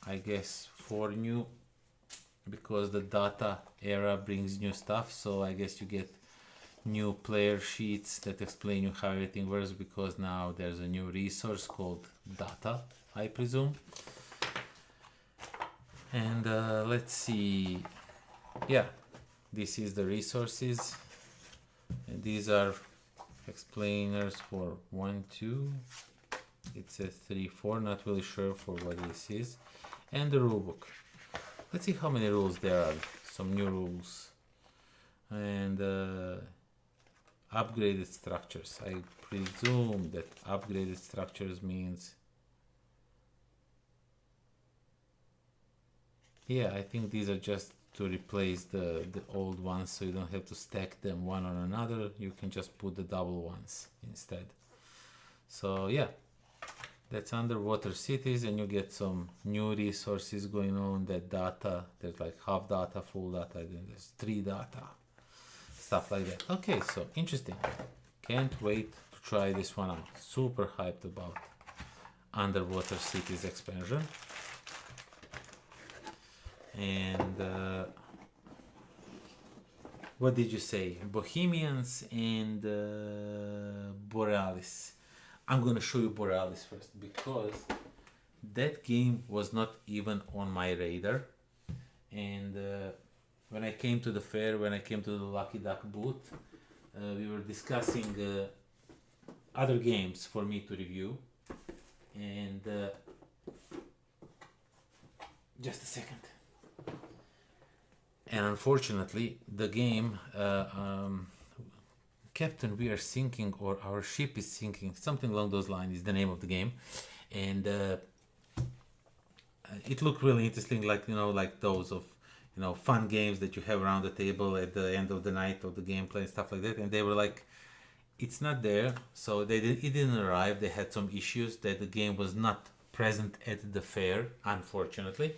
I guess, four new, because the data era brings new stuff. So I guess you get new player sheets that explain you how everything works, because now there's a new resource called data, I presume. And let's see, yeah, this is the resources, and these are explainers for 1, 2, it says 3, 4, not really sure for what this is, and the rulebook. Let's see how many rules there are. Some new rules. And upgraded structures. I presume that upgraded structures means, yeah, I think these are just to replace the old ones, so you don't have to stack them one on another. You can just put the double ones instead. So yeah, that's underwater cities, and you get some new resources going on. That data, there's like half data, full data, then there's 3 data, stuff like that. Okay, so interesting. Can't wait to try this one out. Super hyped about underwater cities expansion. And what did you say? Bohemians and Borealis. I'm gonna show you Borealis first, because that game was not even on my radar. And when I came to the fair, when I came to the Lucky Duck booth, we were discussing other games for me to review. And just a second. And unfortunately, the game, Captain, we are sinking, or our ship is sinking, something along those lines is the name of the game. And it looked really interesting, like, you know, like those of, you know, fun games that you have around the table at the end of the night of the gameplay and stuff like that. And they were like, it's not there. So it didn't arrive. They had some issues that the game was not present at the fair, unfortunately.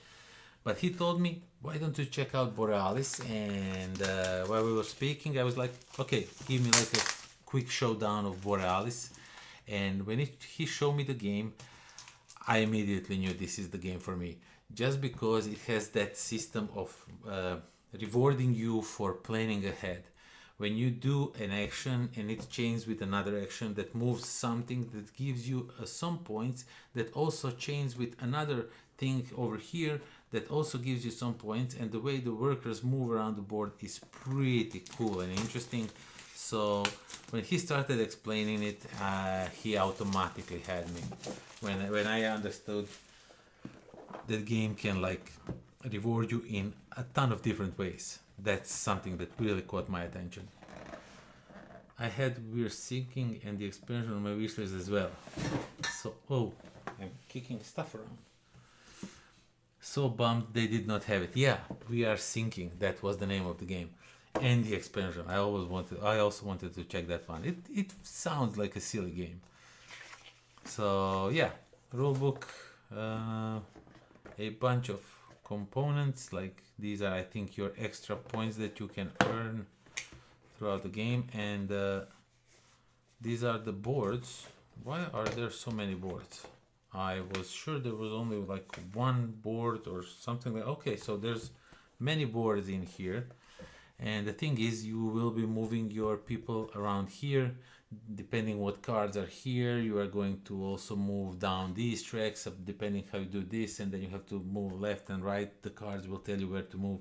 But he told me, why don't you check out Borealis? And while we were speaking, I was like, okay, give me like a quick showdown of Borealis. And when he showed me the game, I immediately knew this is the game for me. Just because it has that system of rewarding you for planning ahead. When you do an action and it changes with another action that moves something that gives you some points, that also changes with another thing over here that also gives you some points, and the way the workers move around the board is pretty cool and interesting. So when he started explaining it, he automatically had me. When I understood that game can like reward you in a ton of different ways, that's something that really caught my attention. I had We're Sinking and the expansion on my wishlist as well. So, oh, I'm kicking stuff around. So bummed they did not have it. Yeah, We Are Sinking, that was the name of the game. And the expansion. I also wanted to check that one. It sounds like a silly game. So yeah, rulebook, a bunch of components, like these are, I think, your extra points that you can earn throughout the game. And these are the boards. Why are there so many boards? I was sure there was only like one board or something like. Okay, so there's many boards in here, and the thing is, you will be moving your people around here. Depending what cards are here, you are going to also move down these tracks. Depending how you do this, and then you have to move left and right. The cards will tell you where to move.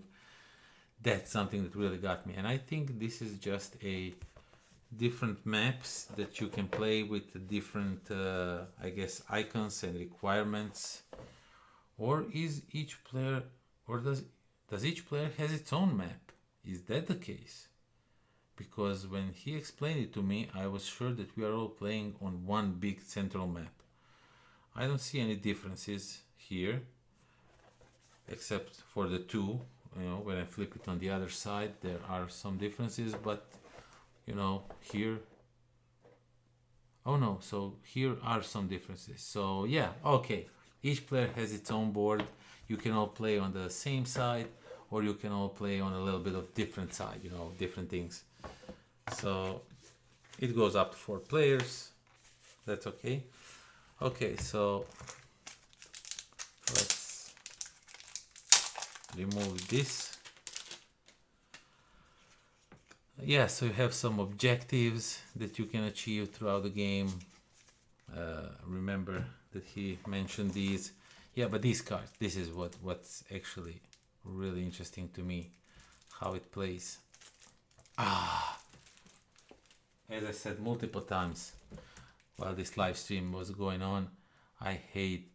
That's something that really got me, and I think this is just a different maps that you can play with different I guess icons and requirements. Or is each player, or does each player has its own map? Is that the case? Because when he explained it to me, I was sure that we are all playing on one big central map. I don't see any differences here except for the two. You know, when I flip it on the other side, there are some differences, but you know, here, oh no, so here are some differences. So yeah, okay, each player has its own board. You can all play on the same side, or you can all play on a little bit of different side, you know, different things. So it goes up to 4 players. That's okay. Okay, so let's remove this. Yeah, so you have some objectives that you can achieve throughout the game. Remember that he mentioned these. Yeah, but these cards, this is what's actually really interesting to me, how it plays. As I said multiple times while this live stream was going on, I hate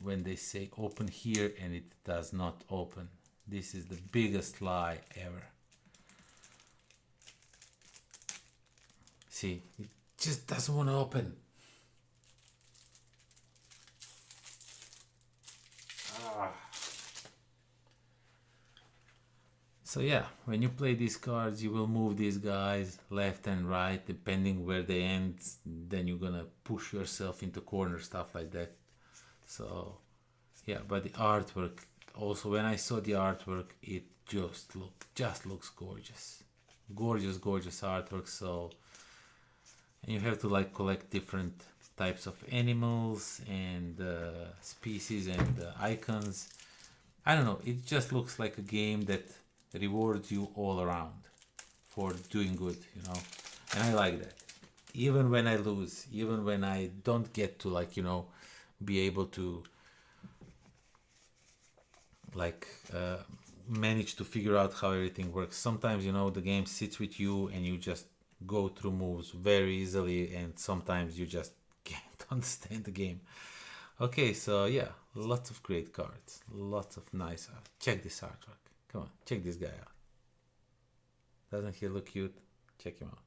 when they say open here and it does not open. This is the biggest lie ever. See, it just doesn't want to open. So yeah, when you play these cards, you will move these guys left and right, depending where they end. Then you're gonna push yourself into corner, stuff like that. So yeah, but the artwork, also when I saw the artwork, it just looks gorgeous. Gorgeous artwork. So, and you have to like collect different types of animals and species and icons. I don't know, it just looks like a game that rewards you all around for doing good, you know. And I like that. Even when I lose, even when I don't get to, like, you know, be able to like manage to figure out how everything works. Sometimes, you know, the game sits with you and you just go through moves very easily, and sometimes you just can't understand the game. Okay, so yeah, lots of great cards, lots of nice art. Check this artwork. Come on, check this guy out. Doesn't he look cute? Check him out.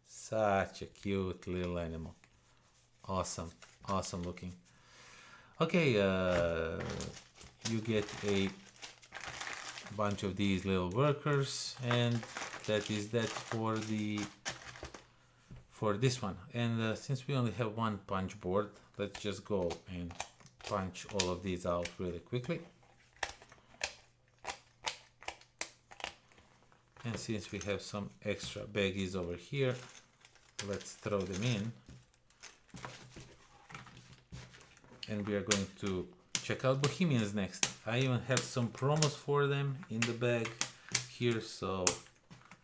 Such a cute little animal. Awesome looking. Okay, you get a bunch of these little workers, and that is that for this one. And since we only have one punch board, let's just go and punch all of these out really quickly. And since we have some extra baggies over here, let's throw them in. And we are going to check out Bohemians next. I even have some promos for them in the bag here, so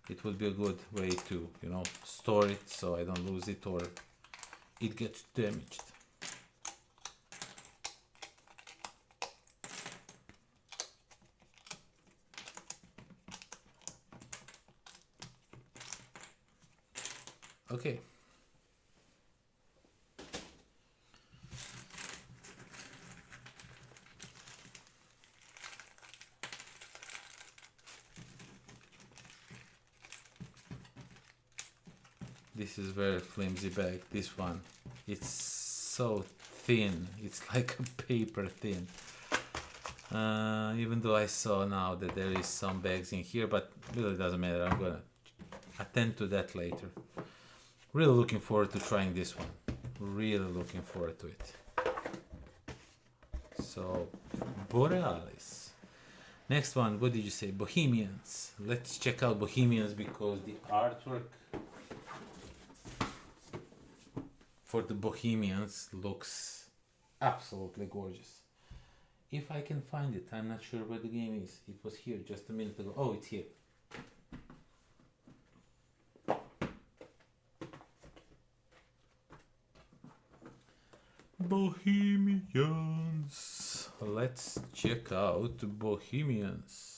it would be a good way to, you know, store it so I don't lose it or it gets damaged. Okay. This is very flimsy bag, this one. It's so thin, it's like a paper thin. Even though I saw now that there is some bags in here, but really doesn't matter, I'm gonna attend to that later. Really looking forward to trying this one. Really looking forward to it. So, Borealis. Next one, what did you say? Bohemians. Let's check out Bohemians because the artwork for the Bohemians looks absolutely gorgeous. If I can find it, I'm not sure where the game is. It was here just a minute ago. Oh, it's here. Bohemians. Let's check out Bohemians.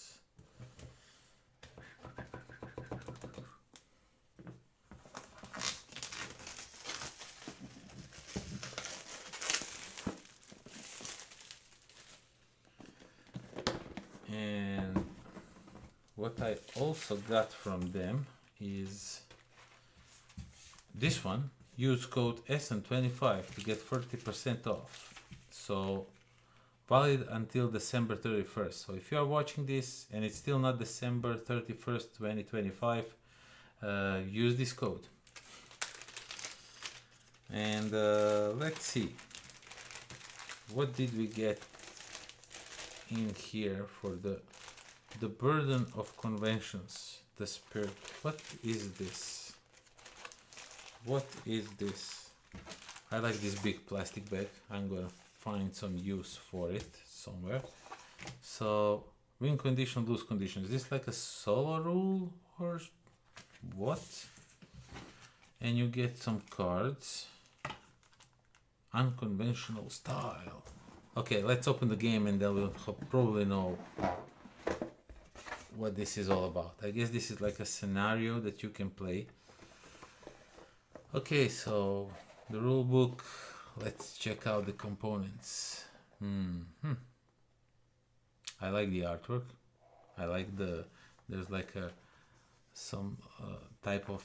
And what I also got from them is this one. Use code SN25 to get 30% off. So valid until December 31st. So if you are watching this and it's still not December 31st, 2025, use this code. And let's see. What did we get in here for the burden of conventions? The spirit. What is this? What is this? I like this big plastic bag. I'm gonna find some use for it somewhere. So, win condition, lose condition. Is this like a solo rule or what? And you get some cards. Unconventional style. Okay, let's open the game and then we'll probably know what this is all about. I guess this is like a scenario that you can play. Okay, so the rule book, let's check out the components. I like the artwork. I like there's like some type of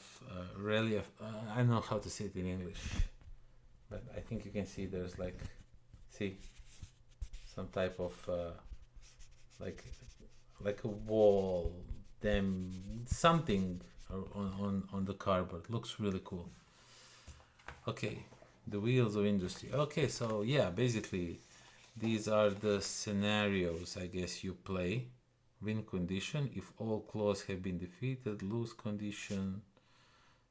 relief. I don't know how to say it in English, but I think you can see there's like, see, some type of like a wall, something on the cardboard. Looks really cool. Okay, the wheels of industry. Okay, so yeah, basically these are the scenarios I guess you play. Win condition, if all claws have been defeated. Lose condition,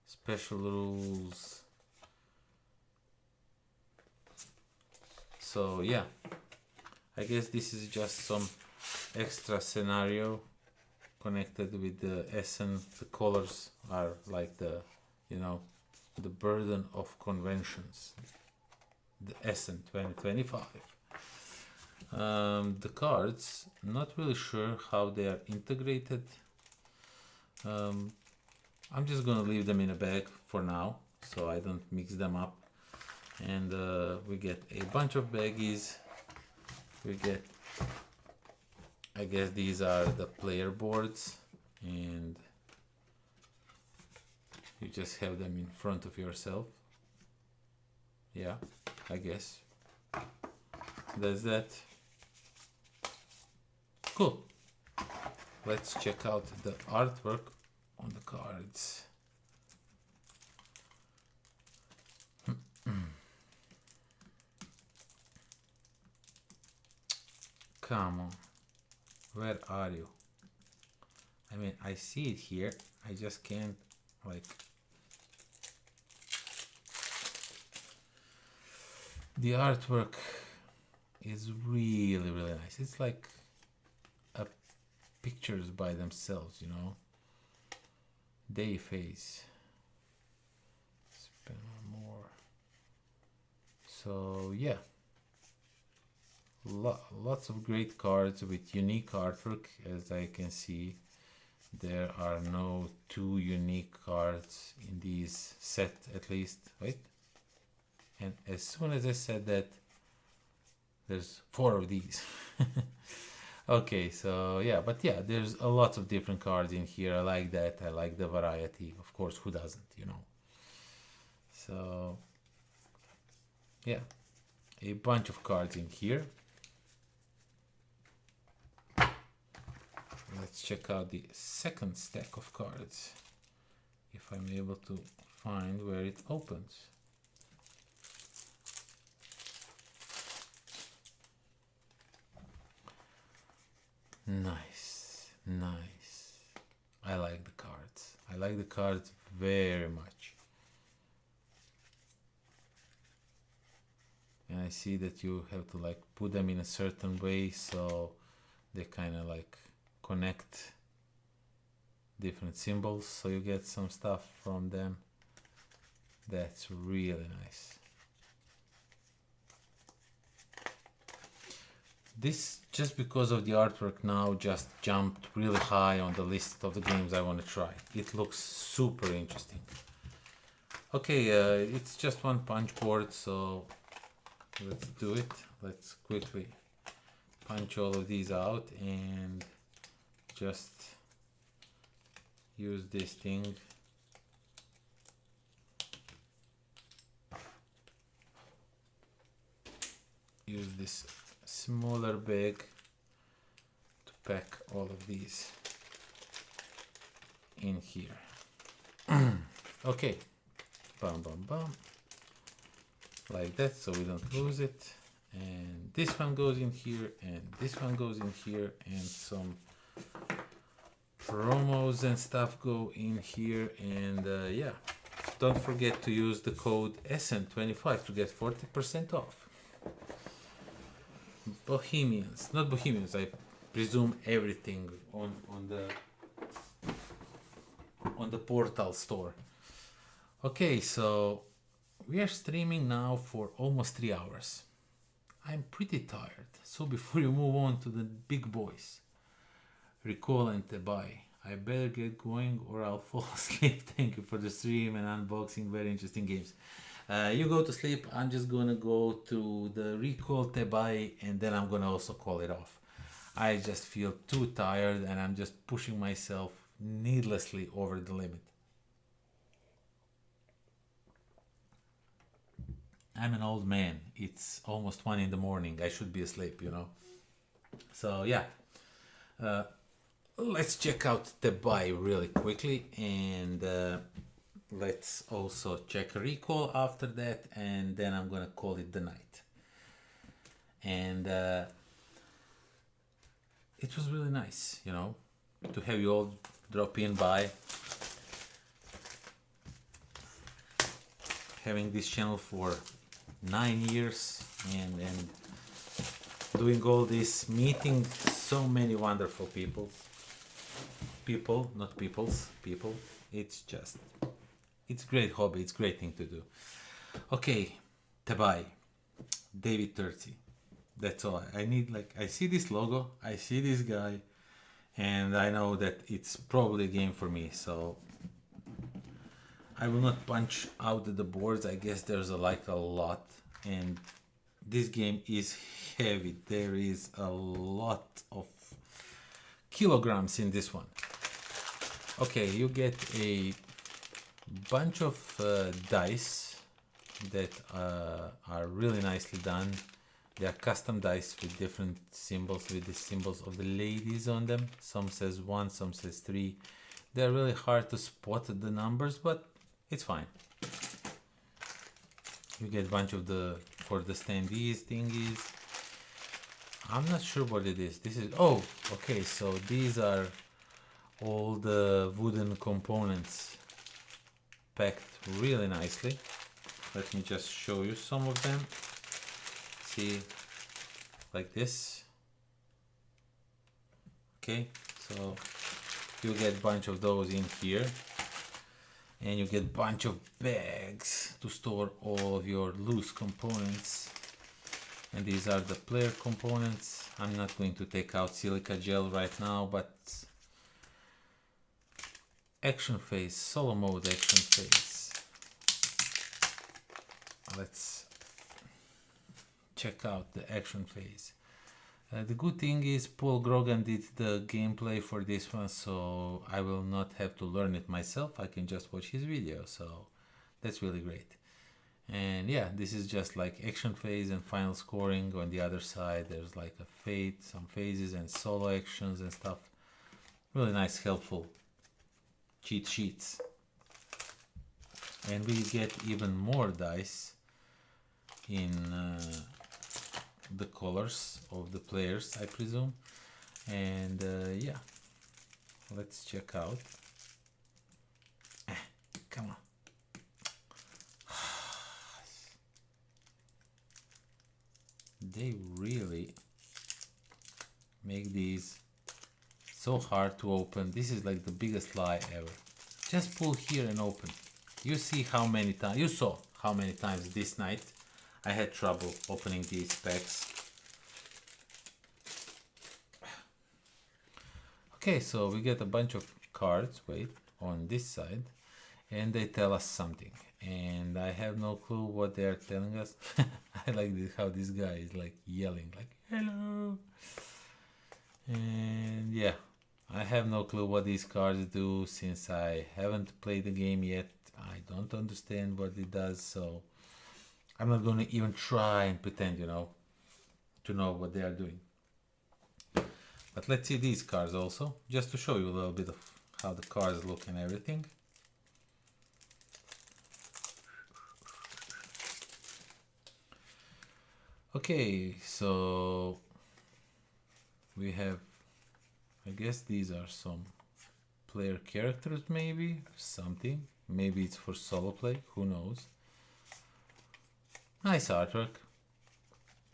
special rules. So yeah, I guess this is just some extra scenario connected with the SN. The colors are like the, you know, the burden of conventions, the SN 2025. The cards, not really sure how they are integrated. I'm just gonna leave them in a bag for now so I don't mix them up. And we get a bunch of baggies. We get, I guess these are the player boards, and you just have them in front of yourself. Yeah, I guess. That's that. Cool. Let's check out the artwork on the cards. Come on. Where are you? I mean, I see it here. I just can't, like... The artwork is really, really nice. It's like pictures by themselves, you know. Day phase. Spend more. So, yeah. Lots of great cards with unique artwork. As I can see, there are no two unique cards in these set, at least. Wait. And as soon as I said that, there's 4 of these. Okay, so yeah, but yeah, there's a lot of different cards in here. I like that. I like the variety. Of course, who doesn't, you know? So, yeah, a bunch of cards in here. Let's check out the second stack of cards, if I'm able to find where it opens. Nice, nice. I like the cards. I like the cards very much. I see that you have to like put them in a certain way so they kind of like connect different symbols, so you get some stuff from them. That's really nice. This, just because of the artwork, now just jumped really high on the list of the games I want to try. It looks super interesting. Okay, it's just one punch board, so let's do it. Let's quickly punch all of these out and just use this thing. Use this smaller bag to pack all of these in here. Okay, bam bam bam, like that, so we don't lose it. And this one goes in here, and this one goes in here, and some promos and stuff go in here. And yeah, don't forget to use the code SN25 to get 40% off. Bohemians, not Bohemians, I presume everything on the Portal store. Okay, so we are streaming now for almost 3 hours. I'm pretty tired, so before you move on to the big boys, R.A.V.E.L and THEBAI, I better get going or I'll fall asleep. Thank you for the stream and unboxing, very interesting games. You go to sleep, I'm just gonna go to the R.A.V.E.L THEBAI, and then I'm gonna also call it off. I just feel too tired and I'm just pushing myself needlessly over the limit. I'm an old man. It's almost 1 in the morning. I should be asleep, you know. So yeah, let's check out THEBAI really quickly, and let's also check R.A.V.E.L after that, and then I'm gonna call it the night. And it was really nice, you know, to have you all drop in by. Having this channel for 9 years and doing all this, meeting so many wonderful people, not peoples, people. It's just, it's great hobby, it's great thing to do. Okay, THEBAI, David 30. That's all I need. Like, I see this logo, I see this guy, and I know that it's probably a game for me. So I will not punch out the boards. I guess there's like a lot, and this game is heavy. There is a lot of kilograms in this one. Okay, you get a bunch of dice that are really nicely done. They are custom dice with different symbols, with the symbols of the ladies on them. Some says 1, some says 3. They're really hard to spot the numbers, but it's fine. You get a bunch of the, for the standees thingies. I'm not sure what it is. This is, oh, okay, so these are all the wooden components packed really nicely. Let me just show you some of them. See, like this. Okay, so you get a bunch of those in here, and you get a bunch of bags to store all of your loose components. And these are the player components. I'm not going to take out silica gel right now, but action phase, solo mode action phase. Let's check out the action phase. The good thing is Paul Grogan did the gameplay for this one, so I will not have to learn it myself. I can just watch his video, so that's really great. And yeah, this is just like action phase and final scoring. On the other side there's like a fate, some phases and solo actions and stuff. Really nice, helpful cheat sheets. And we get even more dice in the colors of the players, I presume. And yeah, let's check out. Come on. they really make these so hard to open. This is like the biggest lie ever. Just pull here and open. You see how many times, you saw how many times this night I had trouble opening these packs. Okay, so we get a bunch of cards, wait, on this side, and they tell us something. And I have no clue what they are telling us. I like this, how this guy is like yelling, like, hello. And yeah, I have no clue what these cards do since I haven't played the game yet. I don't understand what it does, so I'm not gonna even try and pretend, you know, to know what they are doing. But let's see these cards also, just to show you a little bit of how the cards look and everything. Okay, so we have, I guess these are some player characters, maybe something. Maybe it's for solo play, who knows. Nice artwork.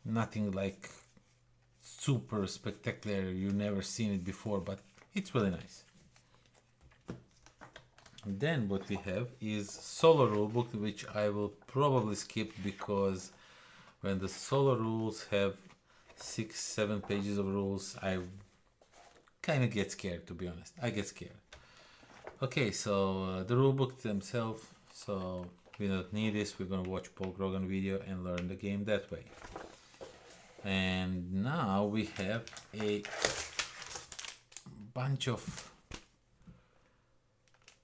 Nothing like super spectacular, you've never seen it before, but it's really nice. And then what we have is solo rulebook, which I will probably skip because when the solo rules have 6-7 pages of rules, I kind of get scared, to be honest. I get scared. Okay, so the rulebook themselves, so we don't need this. We're gonna watch Paul Grogan video and learn the game that way. And now we have a bunch of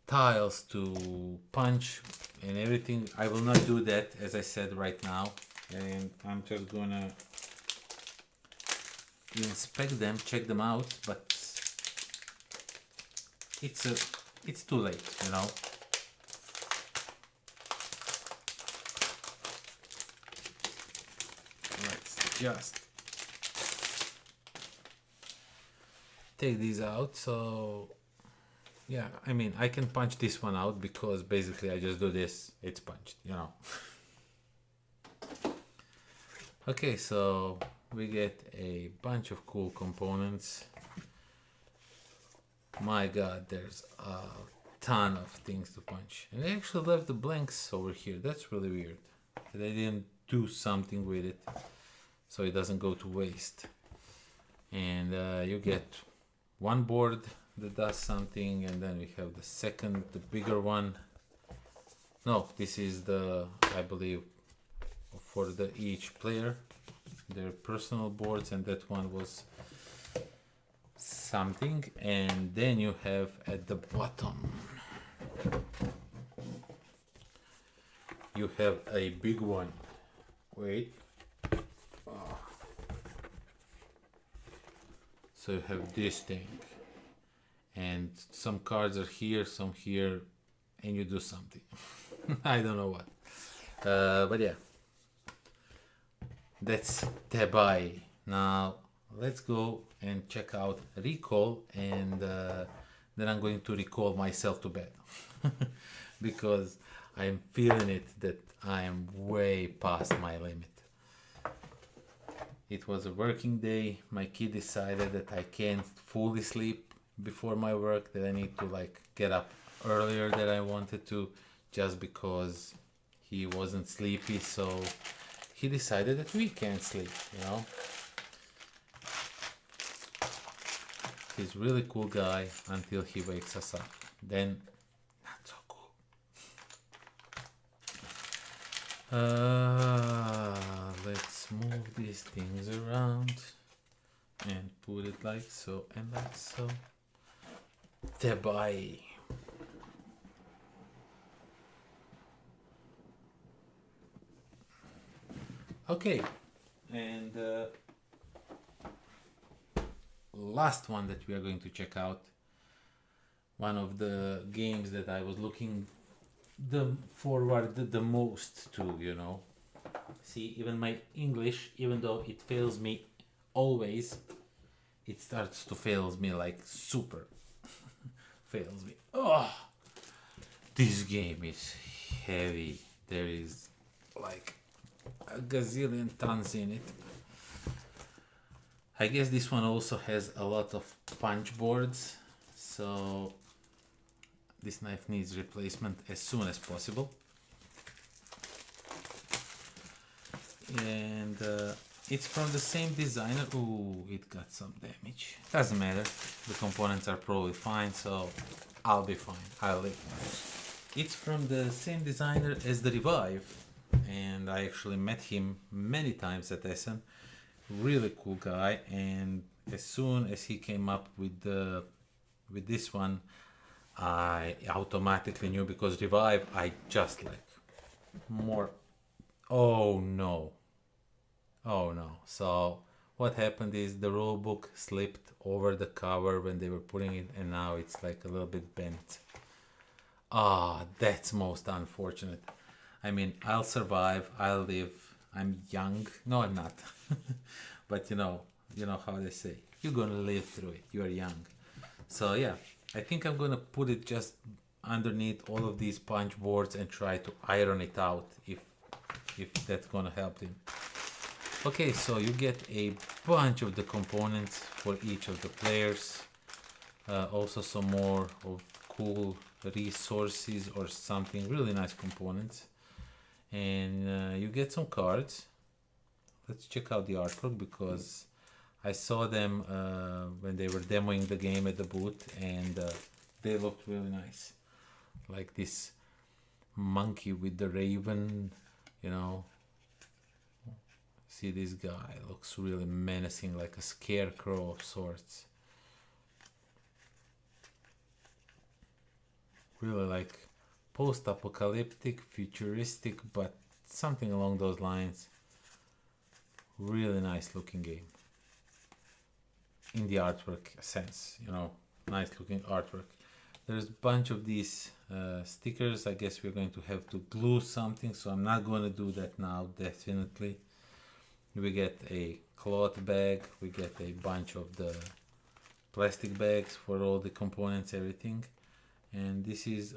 tiles to punch and everything. I will not do that, as I said, right now. And I'm just gonna inspect them, check them out, but it's too late, you know. Let's just take these out. So yeah, I mean, I can punch this one out because basically I just do this, it's punched, you know. Okay, so we get a bunch of cool components. My god, there's a ton of things to punch. And they actually left the blanks over here. That's really weird. They didn't do something with it so it doesn't go to waste. And you get one board that does something, and then we have the second, the bigger one. No, this is the, I believe, for the each player, their personal boards, and that one was something. And then you have at the bottom, you have a big one. Wait. Oh. So you have this thing, and some cards are here, some here, and you do something. I don't know what, but yeah, that's THEBAI. Now let's go and check out recall, and then I'm going to recall myself to bed because I'm feeling it that I am way past my limit. It was a working day. My kid decided that I can't fully sleep before my work, that I need to like get up earlier than I wanted to, just because he wasn't sleepy. So he decided that we can't sleep, you know. He's a really cool guy until he wakes us up. Then not so cool. Let's move these things around and put it like so and like so. THEBAI. Okay, and last one that we are going to check out, one of the games that I was looking forward the most to, you know. See, even my English, even though it fails me always, it starts to fails me like super. Fails me. Oh, this game is heavy. There is like a gazillion tons in it. I guess this one also has a lot of punch boards, so this knife needs replacement as soon as possible. And it's from the same designer. Ooh, it got some damage. Doesn't matter. The components are probably fine, so I'll be fine. I'll live. It's from the same designer as the Revive, and I actually met him many times at Essen. Really cool guy, and as soon as he came up with this one, I automatically knew, because Revive I just like more. Oh no. Oh no. So what happened is the rule book slipped over the cover when they were putting it, and now it's like a little bit bent. Ah, that's most unfortunate. I mean, I'll survive, I'll live. I'm young. No, I'm not. But you know how they say, you're gonna live through it. You are young. So yeah, I think I'm gonna put it just underneath all of these punch boards and try to iron it out if that's gonna help him. Okay, so you get a bunch of the components for each of the players. Also some more of cool resources or something, really nice components. And you get some cards. Let's check out the artwork, because I saw them when they were demoing the game at the booth, and they looked really nice. Like this monkey with the raven, See, this guy looks really menacing, like a scarecrow of sorts. Really like post-apocalyptic, futuristic, but something along those lines. Really nice looking game. In the artwork sense, nice looking artwork. There's a bunch of these stickers. I guess we're going to have to glue something, so I'm not going to do that now, definitely. We get a cloth bag, we get a bunch of the plastic bags for all the components, everything. And this is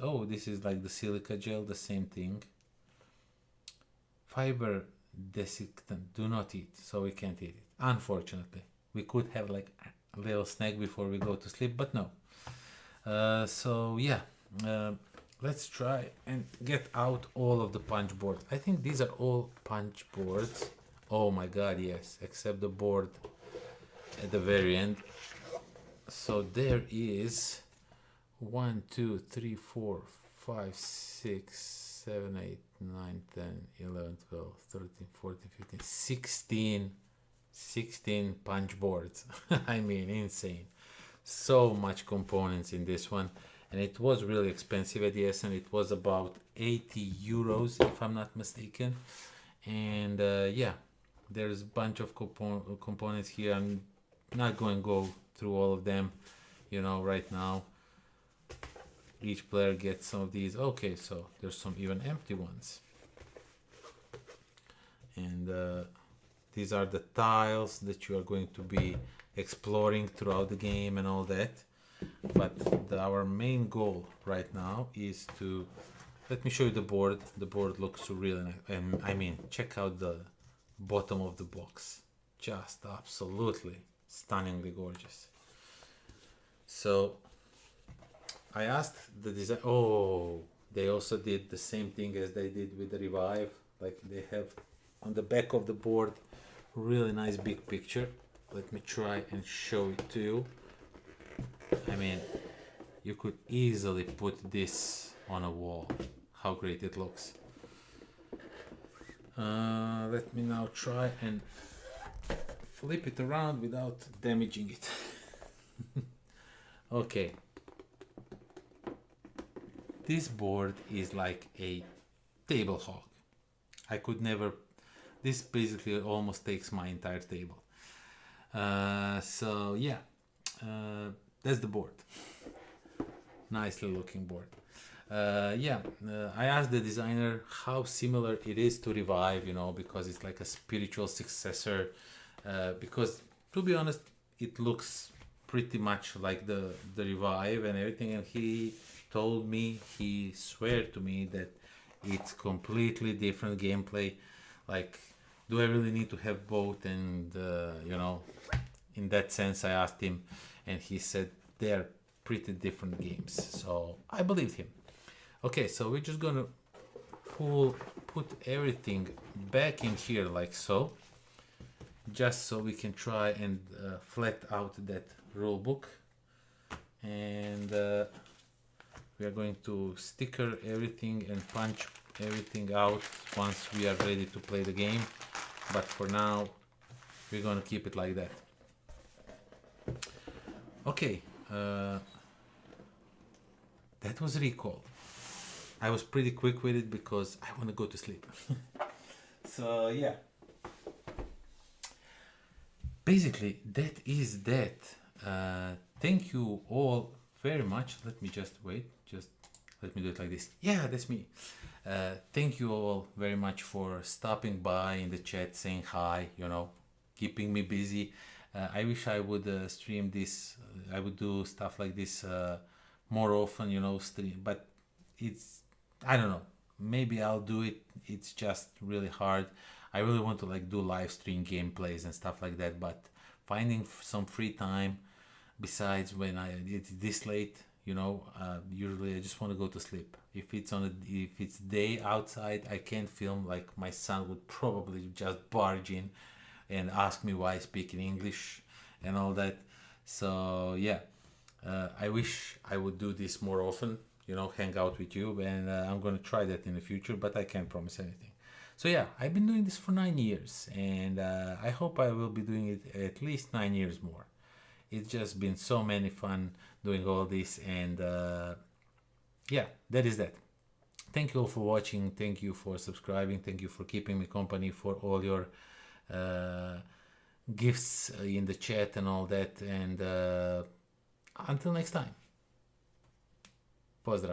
like the silica gel, the same thing. Fiber desiccant, do not eat, so we can't eat it, unfortunately. We could have like a little snack before we go to sleep, but no. So yeah, let's try and get out all of the punch boards. I think these are all punch boards. Oh my god, yes, except the board at the very end. So there is 1, 2, 3, 4, 5, 6, 7, 8, 9, 10, 11, 12, 13, 14, 15, 16 punch boards. I mean, insane. So much components in this one, and it was really expensive at the Essen. It was about 80 euros if I'm not mistaken. And yeah, there's a bunch of components here. I'm not going to go through all of them, right now. Each player gets some of these. Okay, so there's some even empty ones. And these are the tiles that you are going to be exploring throughout the game and all that. But our main goal right now is to... Let me show you the board. The board looks really nice. And I mean, check out the bottom of the box. Just absolutely stunningly gorgeous. So I asked the design. Oh, they also did the same thing as they did with the Revive. Like they have on the back of the board, really nice big picture. Let me try and show it to you. I mean, you could easily put this on a wall. How great it looks. Let me now try and flip it around without damaging it. Okay. This board is like a table hog. I could never... This basically almost takes my entire table. So yeah, that's the board. Nicely looking board. I asked the designer how similar it is to Revive, because it's like a spiritual successor. Because to be honest, it looks pretty much like the Revive and everything. And he told me, he swear to me that it's completely different gameplay. Like, do I really need to have both? And in that sense, I asked him, and he said they're pretty different games. So I believed him. Okay, so we're just gonna put everything back in here like so, just so we can try and flat out that rule book. And we are going to sticker everything and punch everything out once we are ready to play the game. But for now, we're going to keep it like that. Okay, that was recall. I was pretty quick with it because I want to go to sleep. So yeah, basically that is that. Thank you all very much. Let me just wait, just let me do it like this. Yeah, that's me. Thank you all very much for stopping by in the chat, saying hi, you know, keeping me busy. I wish I would stream this, I would do stuff like this more often, you know, stream, but it's, I don't know, maybe I'll do it. It's just really hard. I really want to like do live stream gameplays and stuff like that, but finding some free time besides when it's this late, you know, usually I just want to go to sleep. If it's day outside, I can't film. Like my son would probably just barge in and ask me why I speak in English and all that. So yeah, I wish I would do this more often, you know, hang out with you, and I'm going to try that in the future, but I can't promise anything. So yeah, I've been doing this for 9 years, and I hope I will be doing it at least 9 years more. It's just been so many fun doing all this, and yeah, that is that. Thank you all for watching. Thank you for subscribing. Thank you for keeping me company, for all your gifts in the chat and all that. And until next time, pozdrav.